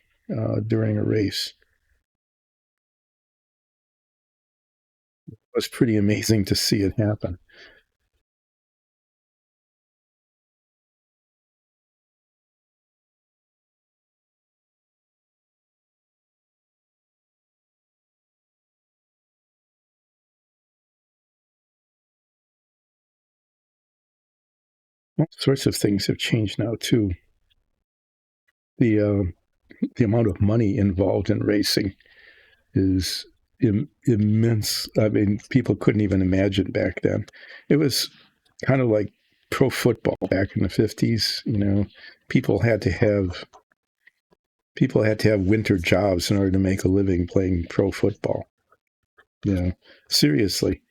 during a race. It was pretty amazing to see it happen. All sorts of things have changed now too. The amount of money involved in racing is immense. I mean, people couldn't even imagine back then. It was kind of like pro football back in the 50s. People had to have winter jobs in order to make a living playing pro football. Seriously.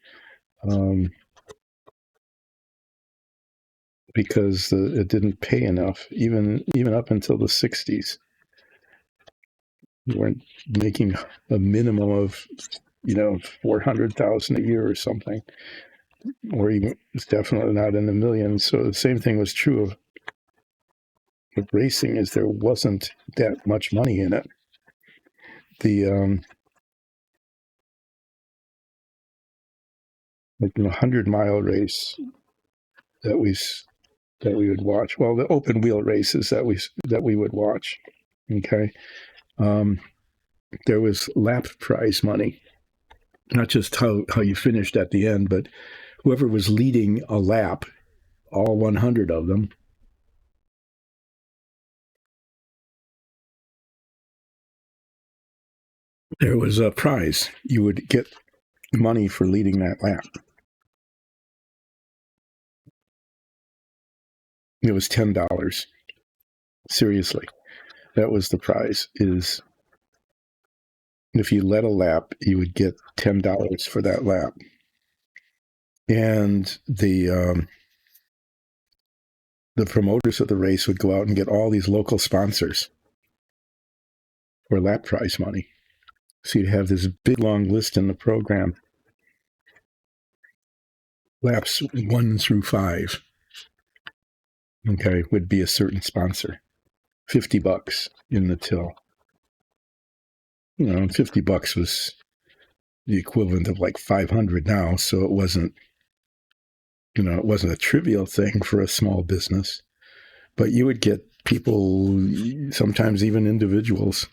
Because it didn't pay enough, even up until the 60s. You weren't making a minimum of, $400,000 a year or something, or even it's definitely not in the millions. So the same thing was true of racing, is there wasn't that much money in it. The like 100-mile race that we that we would watch. Well, the open wheel races that we would watch. Okay. There was lap prize money, not just how you finished at the end, but whoever was leading a lap, all 100 of them, there was a prize. You would get money for leading that lap. It was $10. Seriously, that was the prize. Is if you led a lap, you would get $10 for that lap. And the promoters of the race would go out and get all these local sponsors for lap prize money. So you'd have this big long list in the program. Laps 1 through 5, okay, would be a certain sponsor. $50 in the till. $50 was the equivalent of like 500 now, so it wasn't a trivial thing for a small business. But you would get people, sometimes even individuals,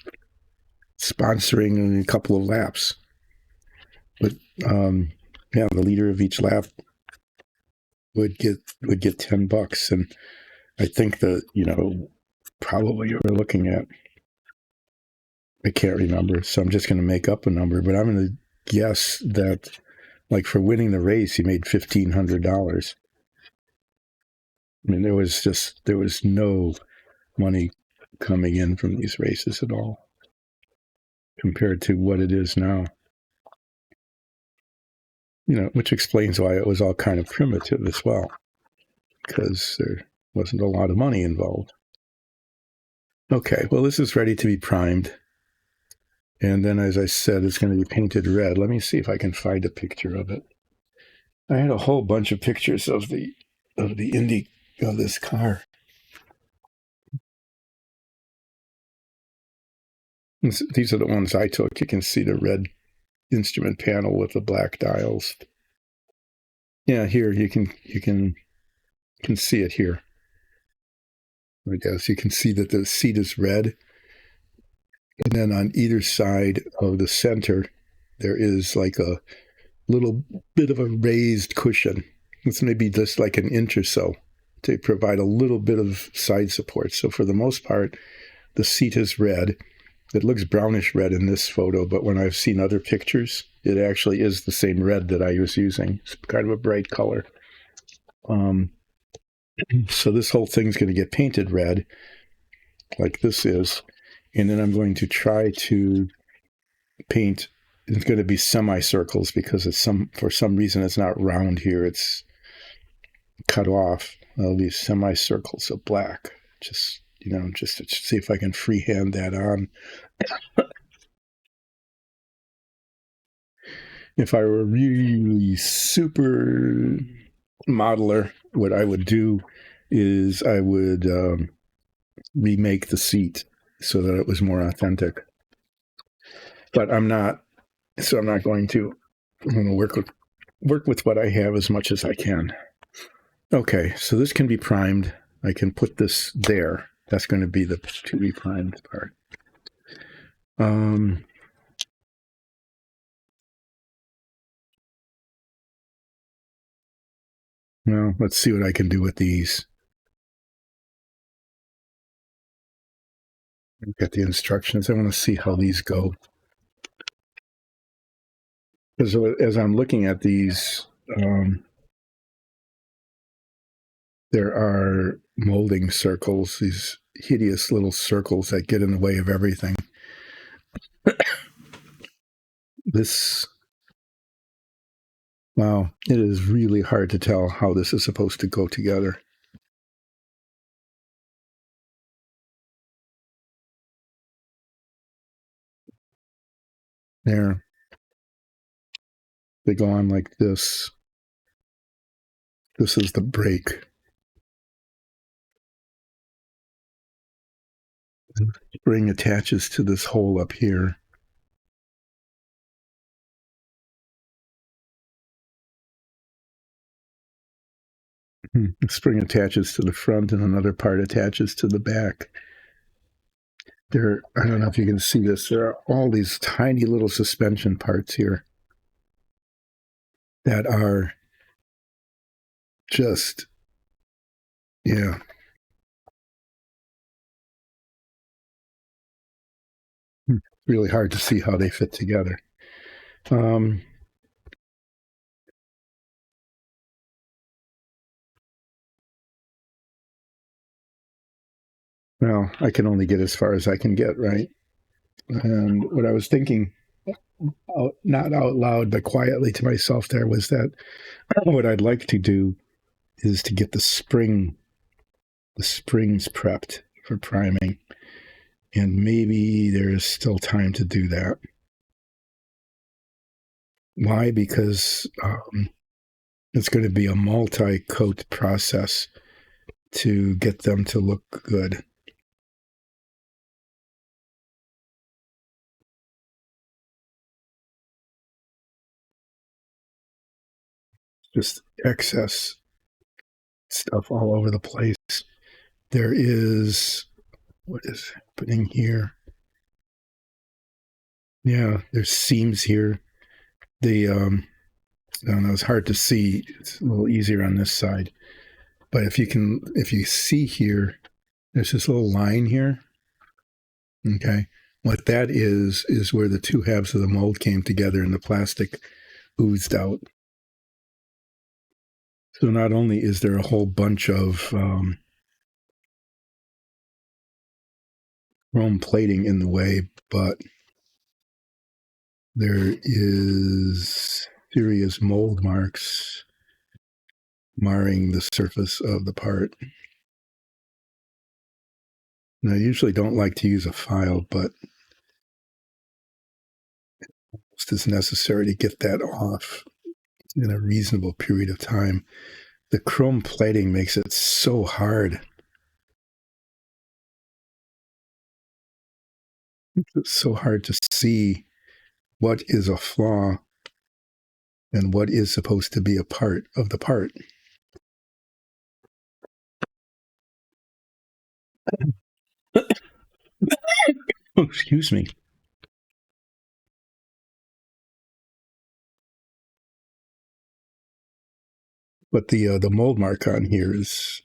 sponsoring a couple of laps. But the leader of each lap would get $10, and I think that probably you were looking at, I can't remember, so I'm just going to make up a number, but I'm going to guess that, like, for winning the race, he made $1,500. I mean, there was no money coming in from these races at all compared to what it is now. Which explains why it was all kind of primitive as well, because there wasn't a lot of money involved. Okay, well, this is ready to be primed. And then, as I said, it's going to be painted red. Let me see if I can find a picture of it. I had a whole bunch of pictures of the Indy, of this car. These are the ones I took. You can see the red instrument panel with the black dials. Yeah, here you can see it here. I guess you can see that the seat is red. And then on either side of the center, there is like a little bit of a raised cushion. It's maybe just like an inch or so to provide a little bit of side support. So for the most part, the seat is red. It looks brownish red in this photo, but when I've seen other pictures, it actually is the same red that I was using. It's kind of a bright color. So this whole thing's going to get painted red, like this is. And then I'm going to try to paint, it's going to be semicircles because for some reason it's not round here, it's cut off. There'll be semicircles of black, just to see if I can freehand that on. If I were a really super modeler, what I would do is I would remake the seat so that it was more authentic. But I'm not, so I'm not going to. I'm going to work with what I have as much as I can. Okay, so this can be primed. I can put this there. That's going to be the to be primed part. Well, let's see what I can do with these. Get the instructions. I want to see how these go. Because as I'm looking at these, there are molding circles, these hideous little circles that get in the way of everything. Wow, it is really hard to tell how this is supposed to go together. There. They go on like this. This is the brake. The spring attaches to this hole up here. The spring attaches to the front and another part attaches to the back. I don't know if you can see this, there are all these tiny little suspension parts here that are just, yeah. Really hard to see how they fit together. Well, I can only get as far as I can get, right? And what I was thinking, not out loud, but quietly to myself there, was that what I'd like to do is to get the springs prepped for priming. And maybe there's still time to do that. Why? Because it's going to be a multi-coat process to get them to look good. Just excess stuff all over the place. There is, what is happening here? Yeah, there's seams here. I don't know, it's hard to see. It's a little easier on this side. But if you see here, there's this little line here. Okay. What that is where the two halves of the mold came together and the plastic oozed out. So not only is there a whole bunch of chrome plating in the way, but there is serious mold marks marring the surface of the part. Now, I usually don't like to use a file, but it is necessary to get that off in a reasonable period of time. The chrome plating makes it so hard. It's so hard to see what is a flaw and what is supposed to be a part of the part. Oh, excuse me. But the mold mark on here it's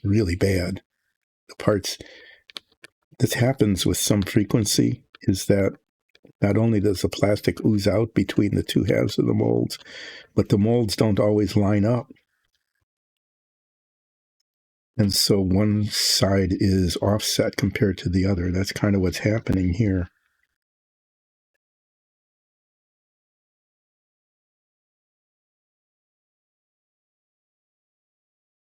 really bad. The parts, this happens with some frequency, is that not only does the plastic ooze out between the two halves of the molds, but the molds don't always line up. And so one side is offset compared to the other. That's kind of what's happening here.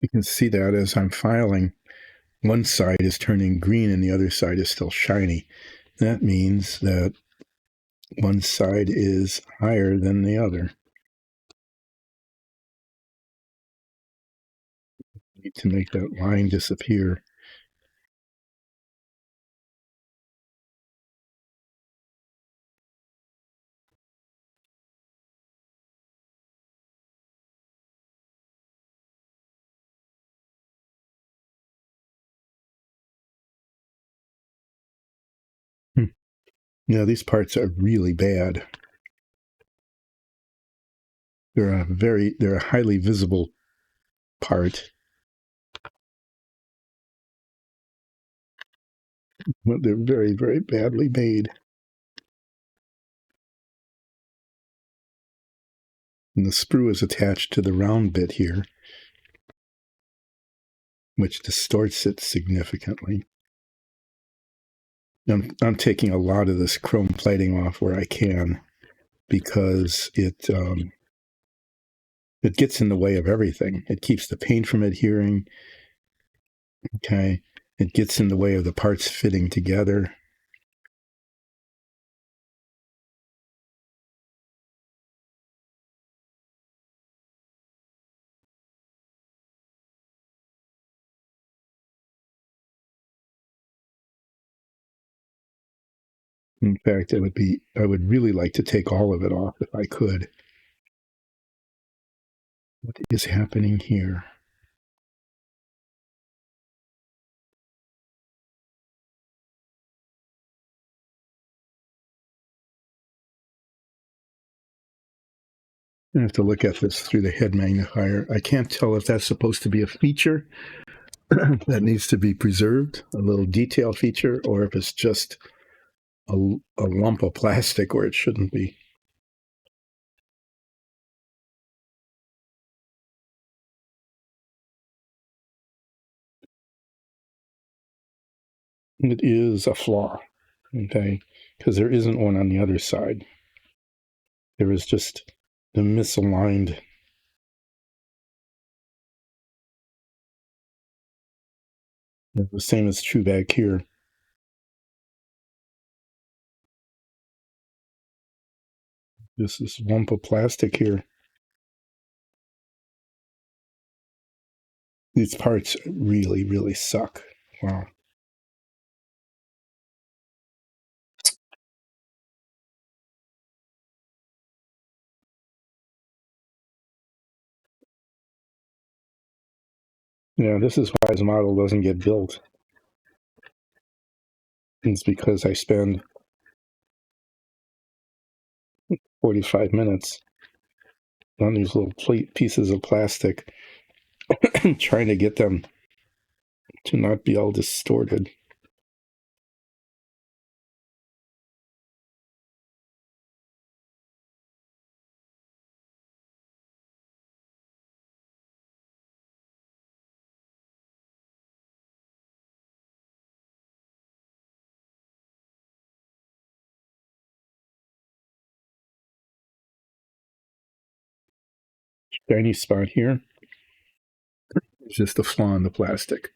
You can see that as I'm filing, one side is turning green and the other side is still shiny. That means that one side is higher than the other. I need to make that line disappear. Yeah, these parts are really bad. They're a highly visible part, but they're very, very badly made. And the sprue is attached to the round bit here, which distorts it significantly. I'm taking a lot of this chrome plating off where I can because it gets in the way of everything. It keeps the paint from adhering. Okay. It gets in the way of the parts fitting together. In fact, I would really like to take all of it off if I could. What is happening here? I have to look at this through the head magnifier. I can't tell if that's supposed to be a feature that needs to be preserved, a little detail feature, or if it's just a lump of plastic where it shouldn't be. It is a flaw, okay, because there isn't one on the other side. There is just the misaligned. The same is true back here. This is a lump of plastic here. These parts really, really suck. Wow. Yeah, this is why his model doesn't get built. It's because I spend 45 minutes on these little pieces of plastic trying to get them to not be all distorted. Shiny spot here. It's just a flaw in the plastic.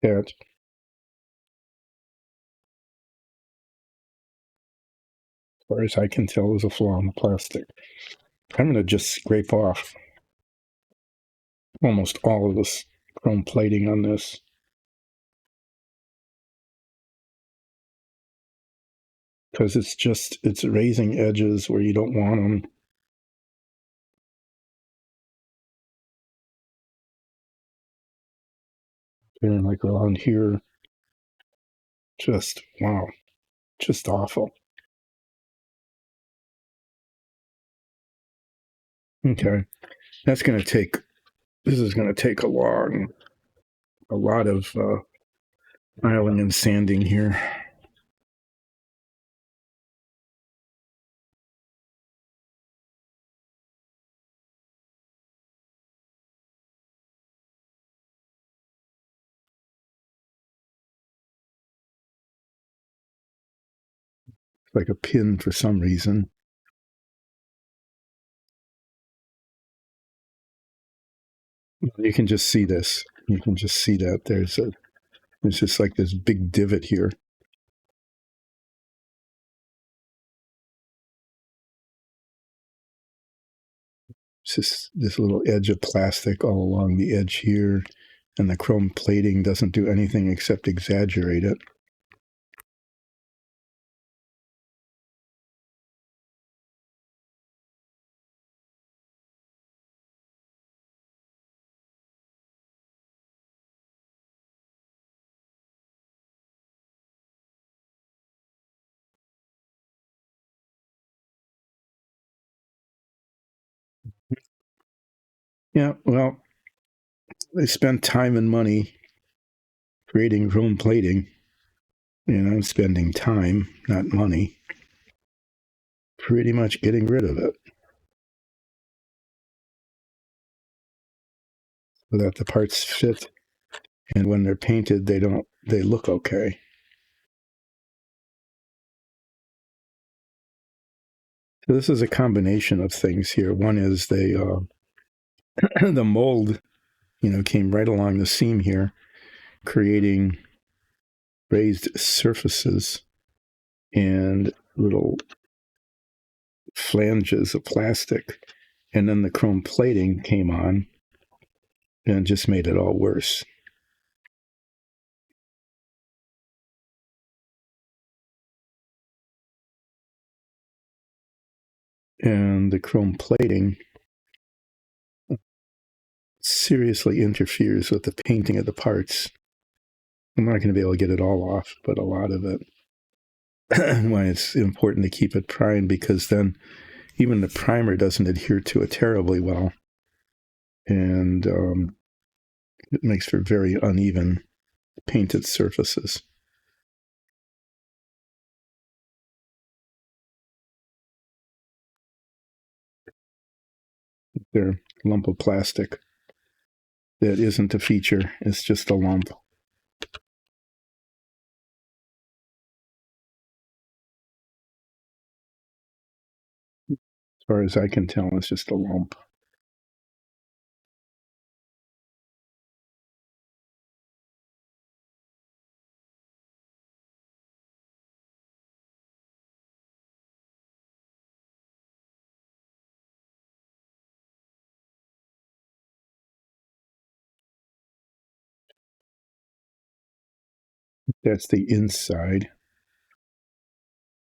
That, as far as I can tell, is a flaw in the plastic. I'm going to just scrape off almost all of this chrome plating on this. Because it's raising edges where you don't want them. And like around here, just, wow, just awful. Okay, this is going to take a lot of filing and sanding here. Like a pin for some reason. You can just see this. You can just see that there's just like this big divot here. It's just this little edge of plastic all along the edge here, and the chrome plating doesn't do anything except exaggerate it. Yeah, well, they spent time and money creating chrome plating, and I'm spending time, not money, pretty much getting rid of it so that the parts fit, and when they're painted, they look okay. So this is a combination of things here. One is the mold, came right along the seam here, creating raised surfaces and little flanges of plastic. And then the chrome plating came on and just made it all worse. And the chrome plating seriously interferes with the painting of the parts. I'm not going to be able to get it all off, but a lot of it. Why it's important to keep it primed, because then even the primer doesn't adhere to it terribly well. And it makes for very uneven painted surfaces. They're a lump of plastic that isn't a feature, it's just a lump. As far as I can tell, it's just a lump. That's the inside.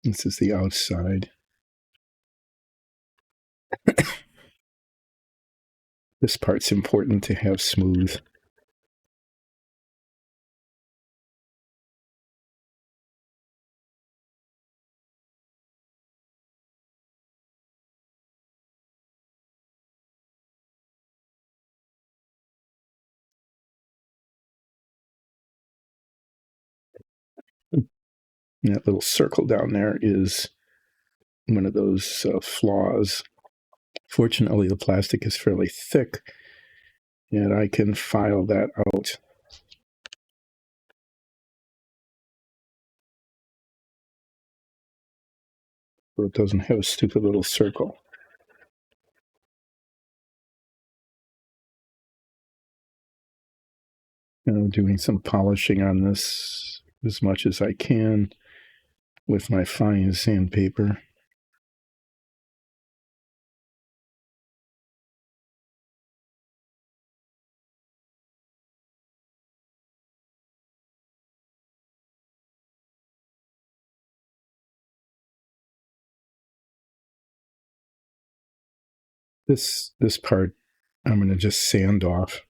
This is the outside. This part's important to have smooth. And that little circle down there is one of those flaws. Fortunately, the plastic is fairly thick, and I can file that out. So it doesn't have a stupid little circle. Doing some polishing on this as much as I can with my fine sandpaper. This part I'm going to just sand off.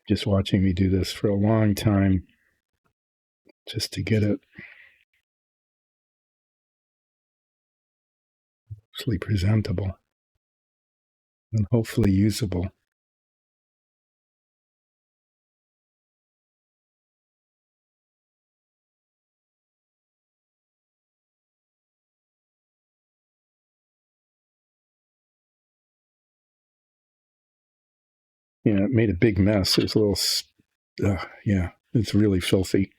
Just watching me do this for a long time just to get it actually presentable and hopefully usable. Yeah, it made a big mess. There's a little, yeah, it's really filthy.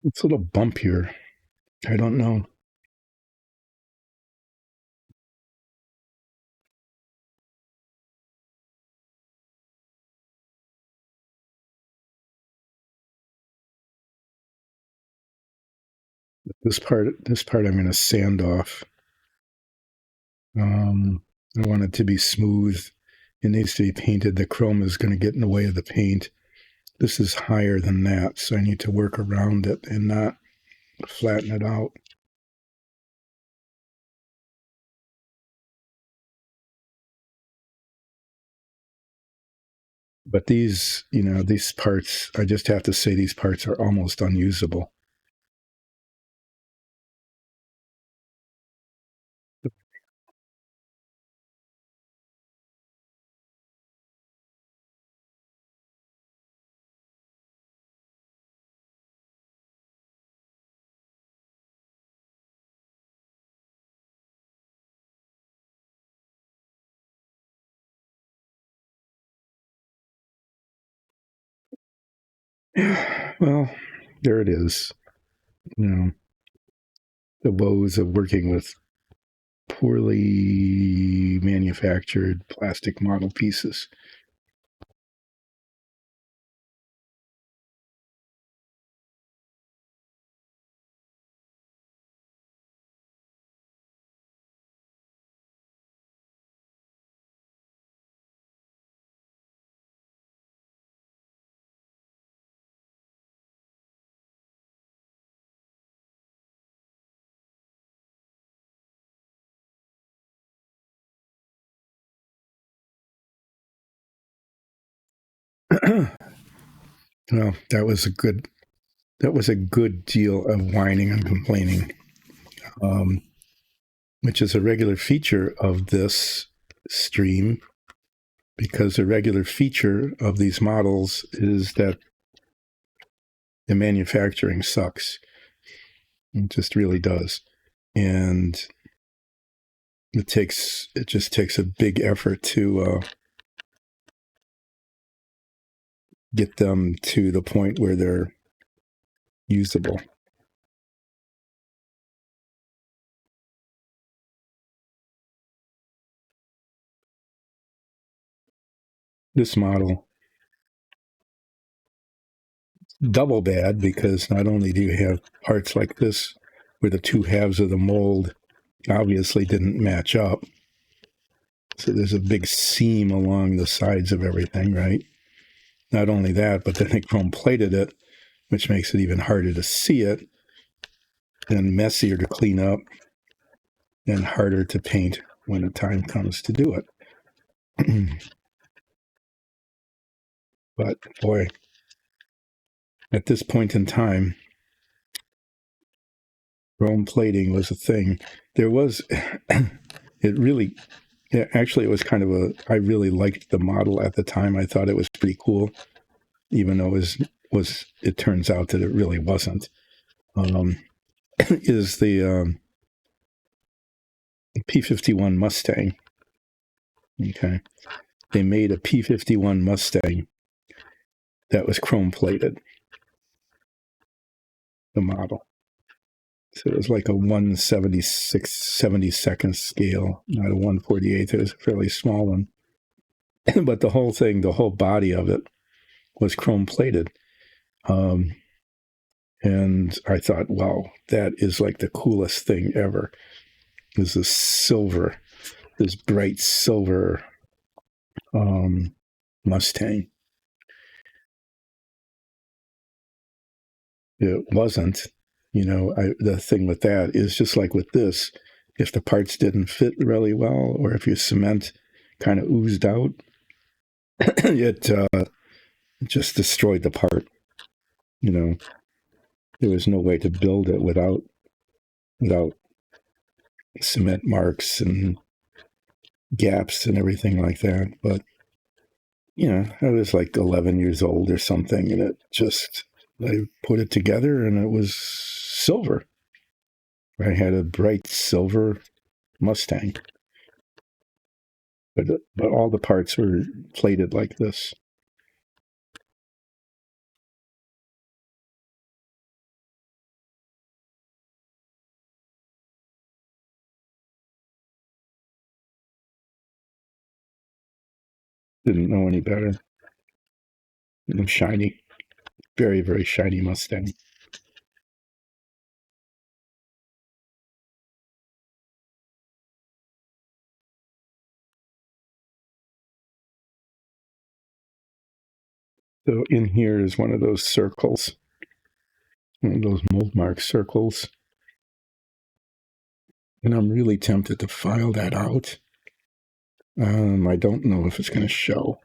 It's a little bump here. I don't know. This part I'm going to sand off. I want it to be smooth. It needs to be painted. The chrome is going to get in the way of the paint. This is higher than that, so I need to work around it and not flatten it out. But these parts, I just have to say these parts are almost unusable. Well, there it is. You know, the woes of working with poorly manufactured plastic model pieces. Well, that was a good deal of whining and complaining, which is a regular feature of this stream, because a regular feature of these models is that the manufacturing sucks. It just really does. And it just takes a big effort to get them to the point where they're usable. This model, double bad, because not only do you have parts like this where the two halves of the mold obviously didn't match up, so there's a big seam along the sides of everything, right? Not only that, but then they chrome plated it, which makes it even harder to see it and messier to clean up and harder to paint when the time comes to do it. But boy, at this point in time, chrome plating was a thing. There was, it really, yeah, actually, it was kind of I really liked the model at the time. I thought it was pretty cool, even though it turns out that it really wasn't. Is the P-51 Mustang. Okay. They made a P-51 Mustang that was chrome plated, the model. So it was like a 1/72nd scale, not a 1/48. It was a fairly small one. But the whole thing, the whole body of it was chrome plated. And I thought, wow, that is like the coolest thing ever. Is this bright silver Mustang. It wasn't. The thing with that is just like with this, if the parts didn't fit really well, or if your cement kind of oozed out, it just destroyed the part. There was no way to build it without cement marks and gaps and everything like that. But I was like 11 years old or something, and I put it together, and it was silver. I had a bright silver Mustang, but all the parts were plated like this. Didn't know any better. Shiny, very, very shiny Mustang. So in here is one of those circles, one of those mold mark circles. And I'm really tempted to file that out. I don't know if it's going to show.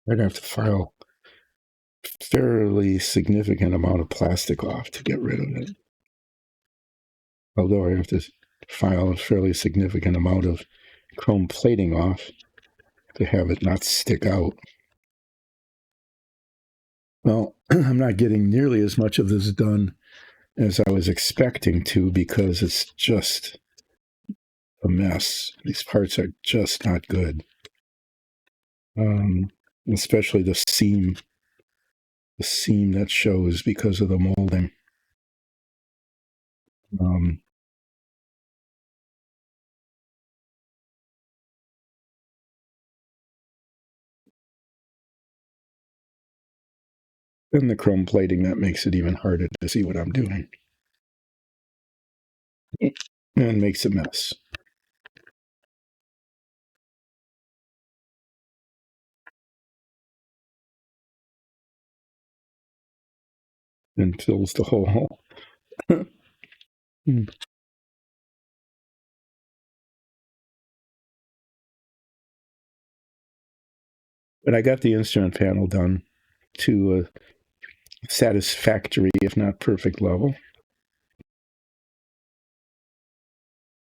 I'd have to file a fairly significant amount of plastic off to get rid of it. Although I have to file a fairly significant amount of chrome plating off to have it not stick out. Well, I'm not getting nearly as much of this done as I was expecting to, because it's just a mess. These parts are just not good. Especially the seam the seam that shows because of the molding. And the chrome plating, that makes it even harder to see what I'm doing. And makes a mess. And fills the whole hole. But I got the instrument panel done to a satisfactory, if not perfect level.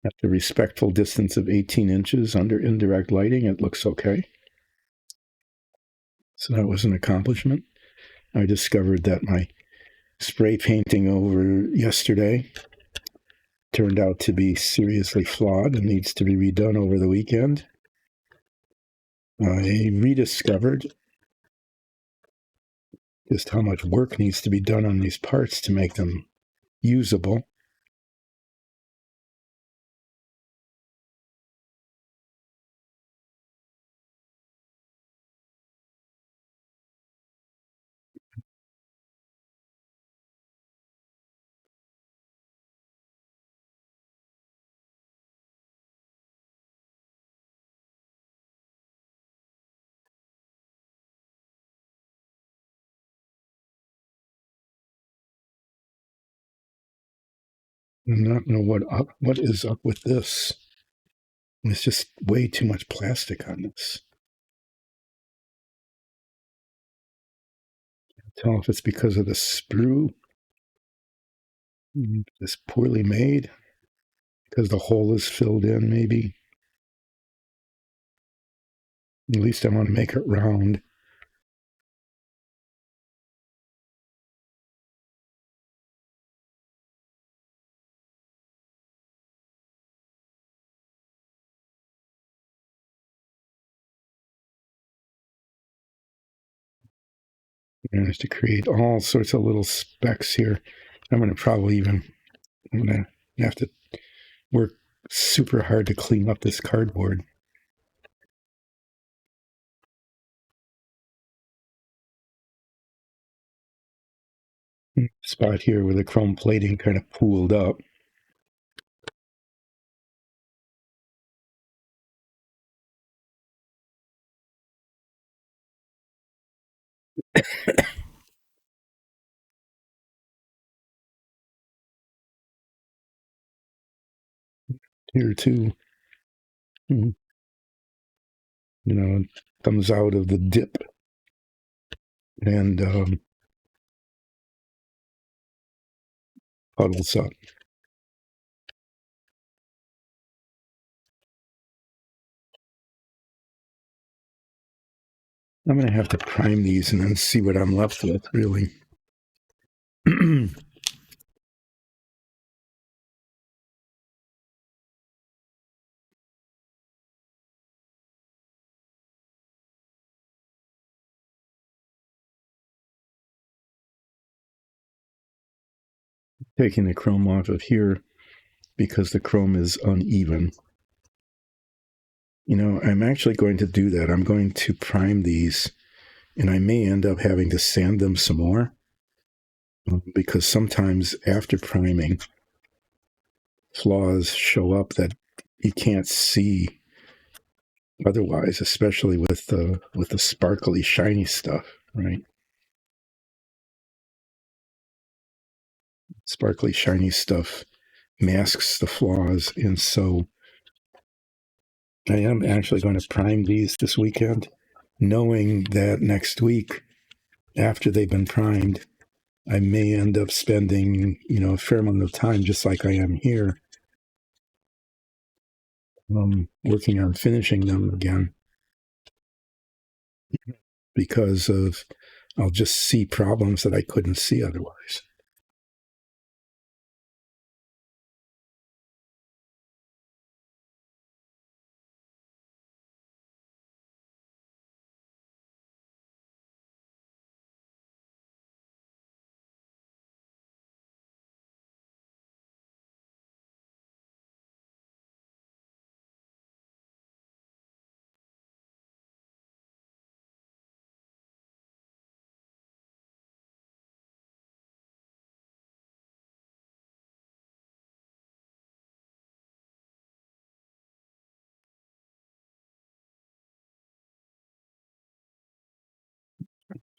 At the respectful distance of 18 inches under indirect lighting, it looks okay. So that was an accomplishment. I discovered that my spray painting over yesterday turned out to be seriously flawed and needs to be redone over the weekend. I rediscovered just how much work needs to be done on these parts to make them usable. I do not know what is up with this. There's just way too much plastic on this. Can't tell if it's because of the sprue. It's poorly made. Because the hole is filled in, maybe. At least I want to make it round. Managed to create all sorts of little specks here. I'm going to have to work super hard to clean up this cardboard. Spot here where the chrome plating kind of pooled up. Here too. You know, it comes out of the dip and puddles up. I'm going to have to prime these and then see what I'm left with, really. Taking the chrome off of here because the chrome is uneven. You know, I'm actually going to do that. I'm going to prime these, and I may end up having to sand them some more because sometimes after priming, flaws show up that you can't see otherwise, especially with the sparkly, shiny stuff, right? Sparkly, shiny stuff masks the flaws, and so I am actually going to prime these this weekend, knowing that next week, after they've been primed, I may end up spending, a fair amount of time, just like I am here, working on finishing them again, because I'll just see problems that I couldn't see otherwise.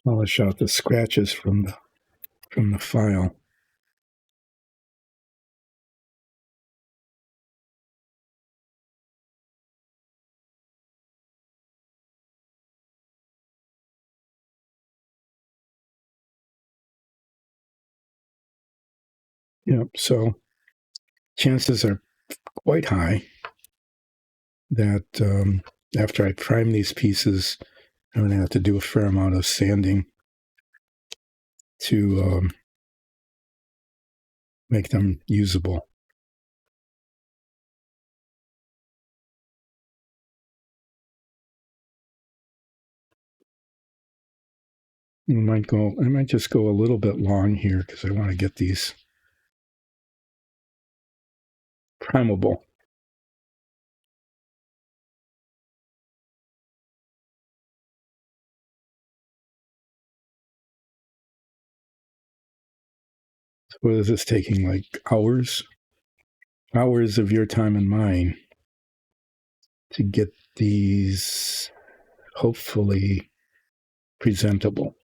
polish out the scratches from the file. Yep. So chances are quite high that after I prime these pieces, I'm going to have to do a fair amount of sanding to make them usable. I might just go a little bit long here because I want to get these primable. So what is this taking, like hours? Hours of your time and mine to get these hopefully presentable.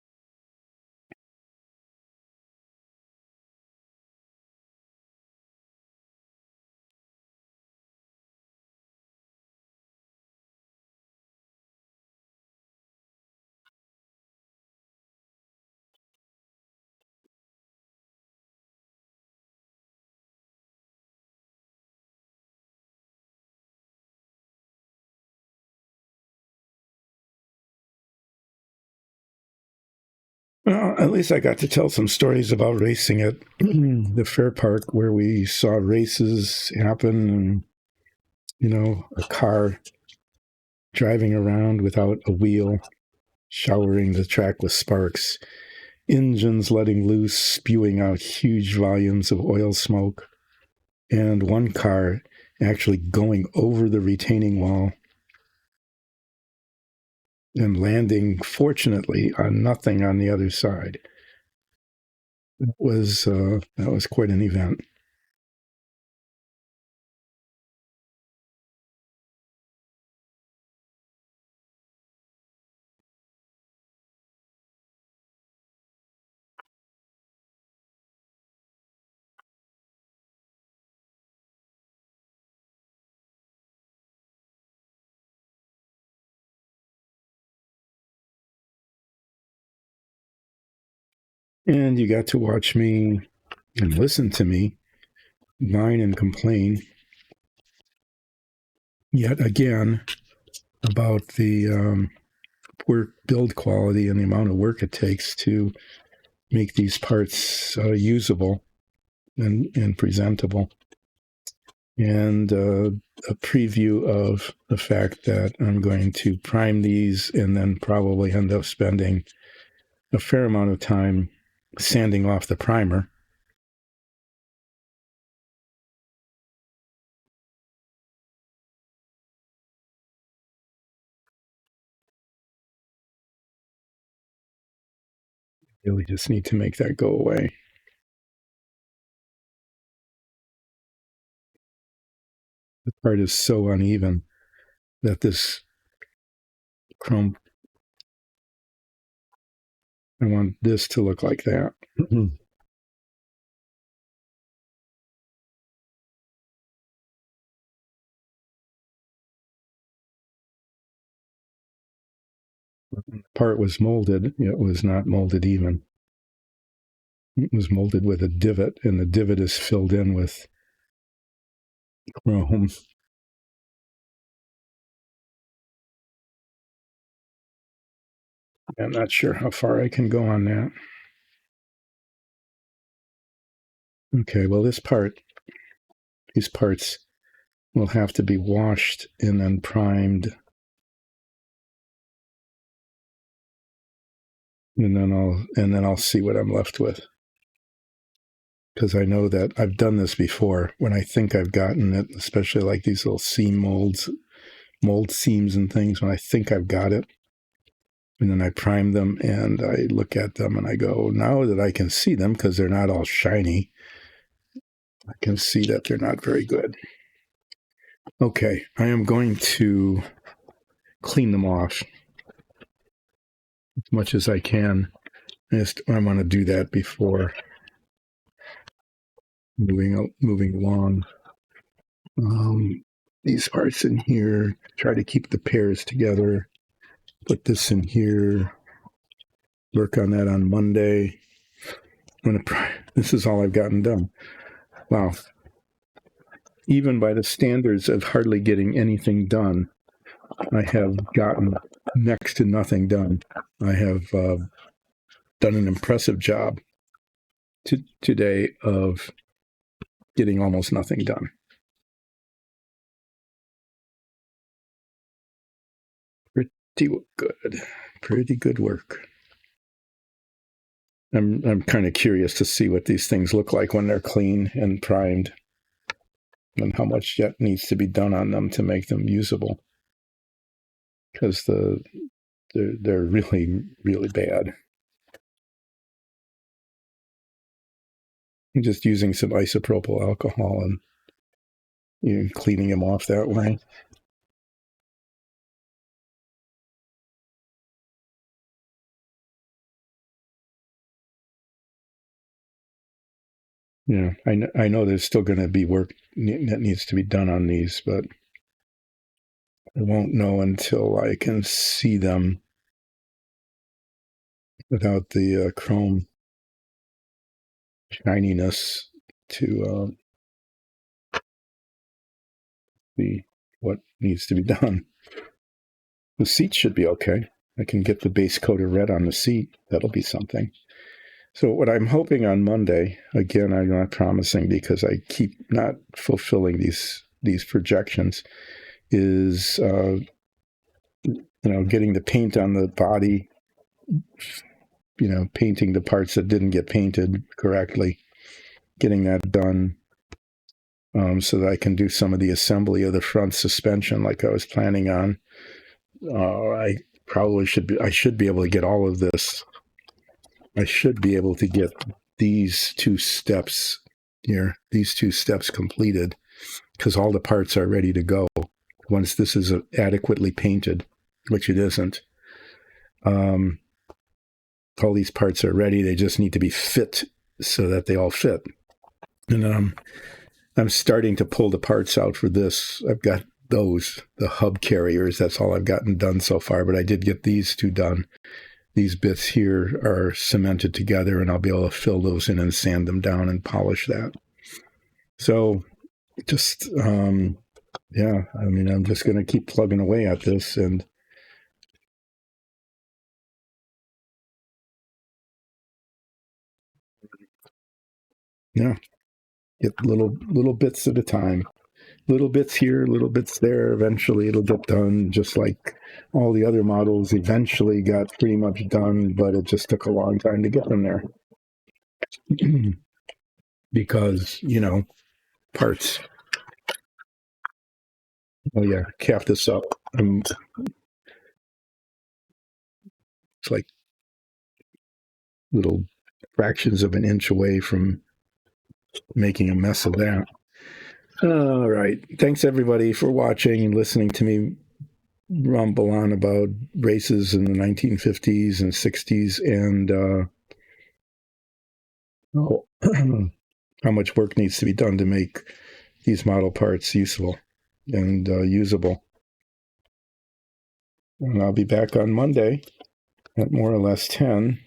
Well, at least I got to tell some stories about racing at the fair park where we saw races happen and, a car driving around without a wheel, showering the track with sparks, engines letting loose, spewing out huge volumes of oil smoke, and one car actually going over the retaining wall and landing, fortunately, on nothing on the other side. That was quite an event. And you got to watch me and listen to me whine and complain yet again about the poor build quality and the amount of work it takes to make these parts usable and presentable. And a preview of the fact that I'm going to prime these and then probably end up spending a fair amount of time sanding off the primer. Really just need to make that go away. The part is so uneven that this chrome, I want this to look like that. The part was molded. It was not molded even. It was molded with a divot, and the divot is filled in with chrome. I'm not sure how far I can go on that. Okay, well, these parts will have to be washed and then primed. And then I'll see what I'm left with. Because I know that I've done this before when I think I've gotten it, especially like these little seam mold seams and things, when I think I've got it. And then I prime them and I look at them and I go, now that I can see them, because they're not all shiny, I can see that they're not very good. Okay, I am going to clean them off. as much as I can. I want to do that before moving along. These parts in here, try to keep the pairs together. Put this in here. Work on that on Monday. This is all I've gotten done. Wow. Even by the standards of hardly getting anything done, I have gotten next to nothing done. I have done an impressive job today of getting almost nothing done. Pretty good work. I'm kind of curious to see what these things look like when they're clean and primed, and how much yet needs to be done on them to make them usable, because they're really, really bad. I'm just using some isopropyl alcohol and cleaning them off that way. Yeah, I know there's still going to be work that needs to be done on these, but I won't know until I can see them without the chrome shininess to see what needs to be done. The seat should be okay. I can get the base coat of red on the seat. That'll be something. So what I'm hoping on Monday, again, I'm not promising because I keep not fulfilling these projections, is getting the paint on the body, painting the parts that didn't get painted correctly, getting that done, so that I can do some of the assembly of the front suspension like I was planning on. I should be able to get all of this. I should be able to get these two steps completed, because all the parts are ready to go once this is adequately painted, which it isn't. All these parts are ready. They just need to be fit so that they all fit. And I'm starting to pull the parts out for this. I've got the hub carriers. That's all I've gotten done so far, but I did get these two done. These bits here are cemented together, and I'll be able to fill those in and sand them down and polish that. So just, I'm just going to keep plugging away at this, and get little bits at a time. Little bits here, little bits there. Eventually it'll get done, just like all the other models eventually got pretty much done, but it just took a long time to get them there. Because, parts. Oh yeah, cap this up. It's like little fractions of an inch away from making a mess of that. All right. Thanks everybody for watching and listening to me rumble on about races in the 1950s and 60s and how much work needs to be done to make these model parts useful and usable. And I'll be back on Monday at more or less 10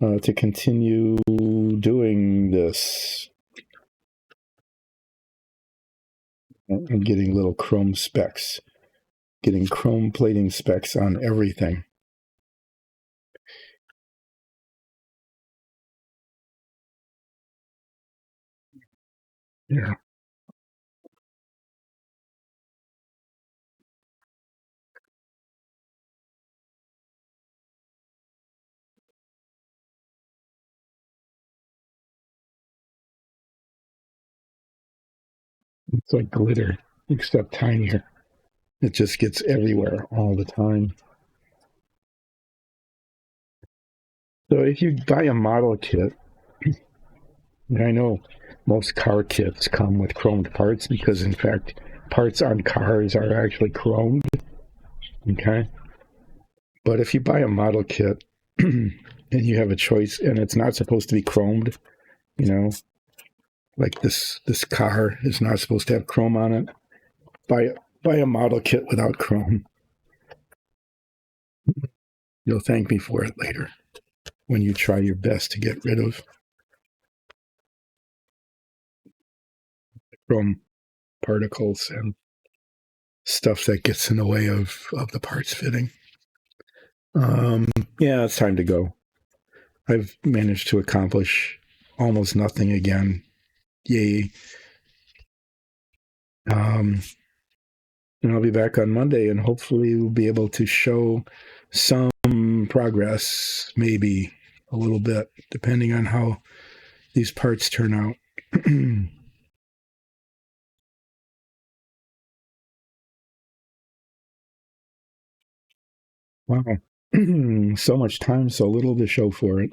to continue doing this. I'm getting little chrome specks, getting chrome plating specks on everything. Yeah. It's like glitter, except tinier. It just gets everywhere all the time. So if you buy a model kit, and I know most car kits come with chromed parts because, in fact, parts on cars are actually chromed. Okay? But if you buy a model kit and you have a choice, and it's not supposed to be chromed, you know, like this car is not supposed to have chrome on it. Buy a model kit without chrome. You'll thank me for it later when you try your best to get rid of chrome particles and stuff that gets in the way of the parts fitting. Yeah, it's time to go. I've managed to accomplish almost nothing again. Yay. And I'll be back on Monday, and hopefully we'll be able to show some progress, maybe a little bit, depending on how these parts turn out. Wow. So much time, so little to show for it.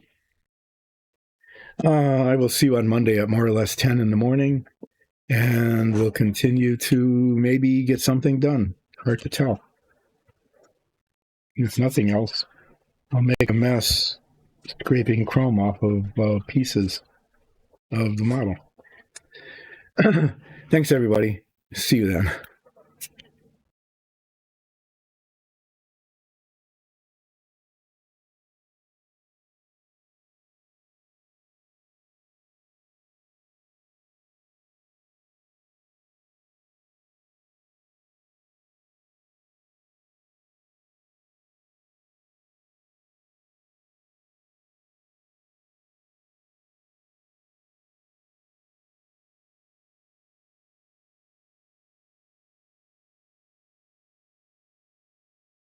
I will see you on Monday at more or less 10 in the morning, and we'll continue to maybe get something done. Hard to tell. If nothing else, I'll make a mess scraping chrome off of pieces of the model. Thanks, everybody. See you then.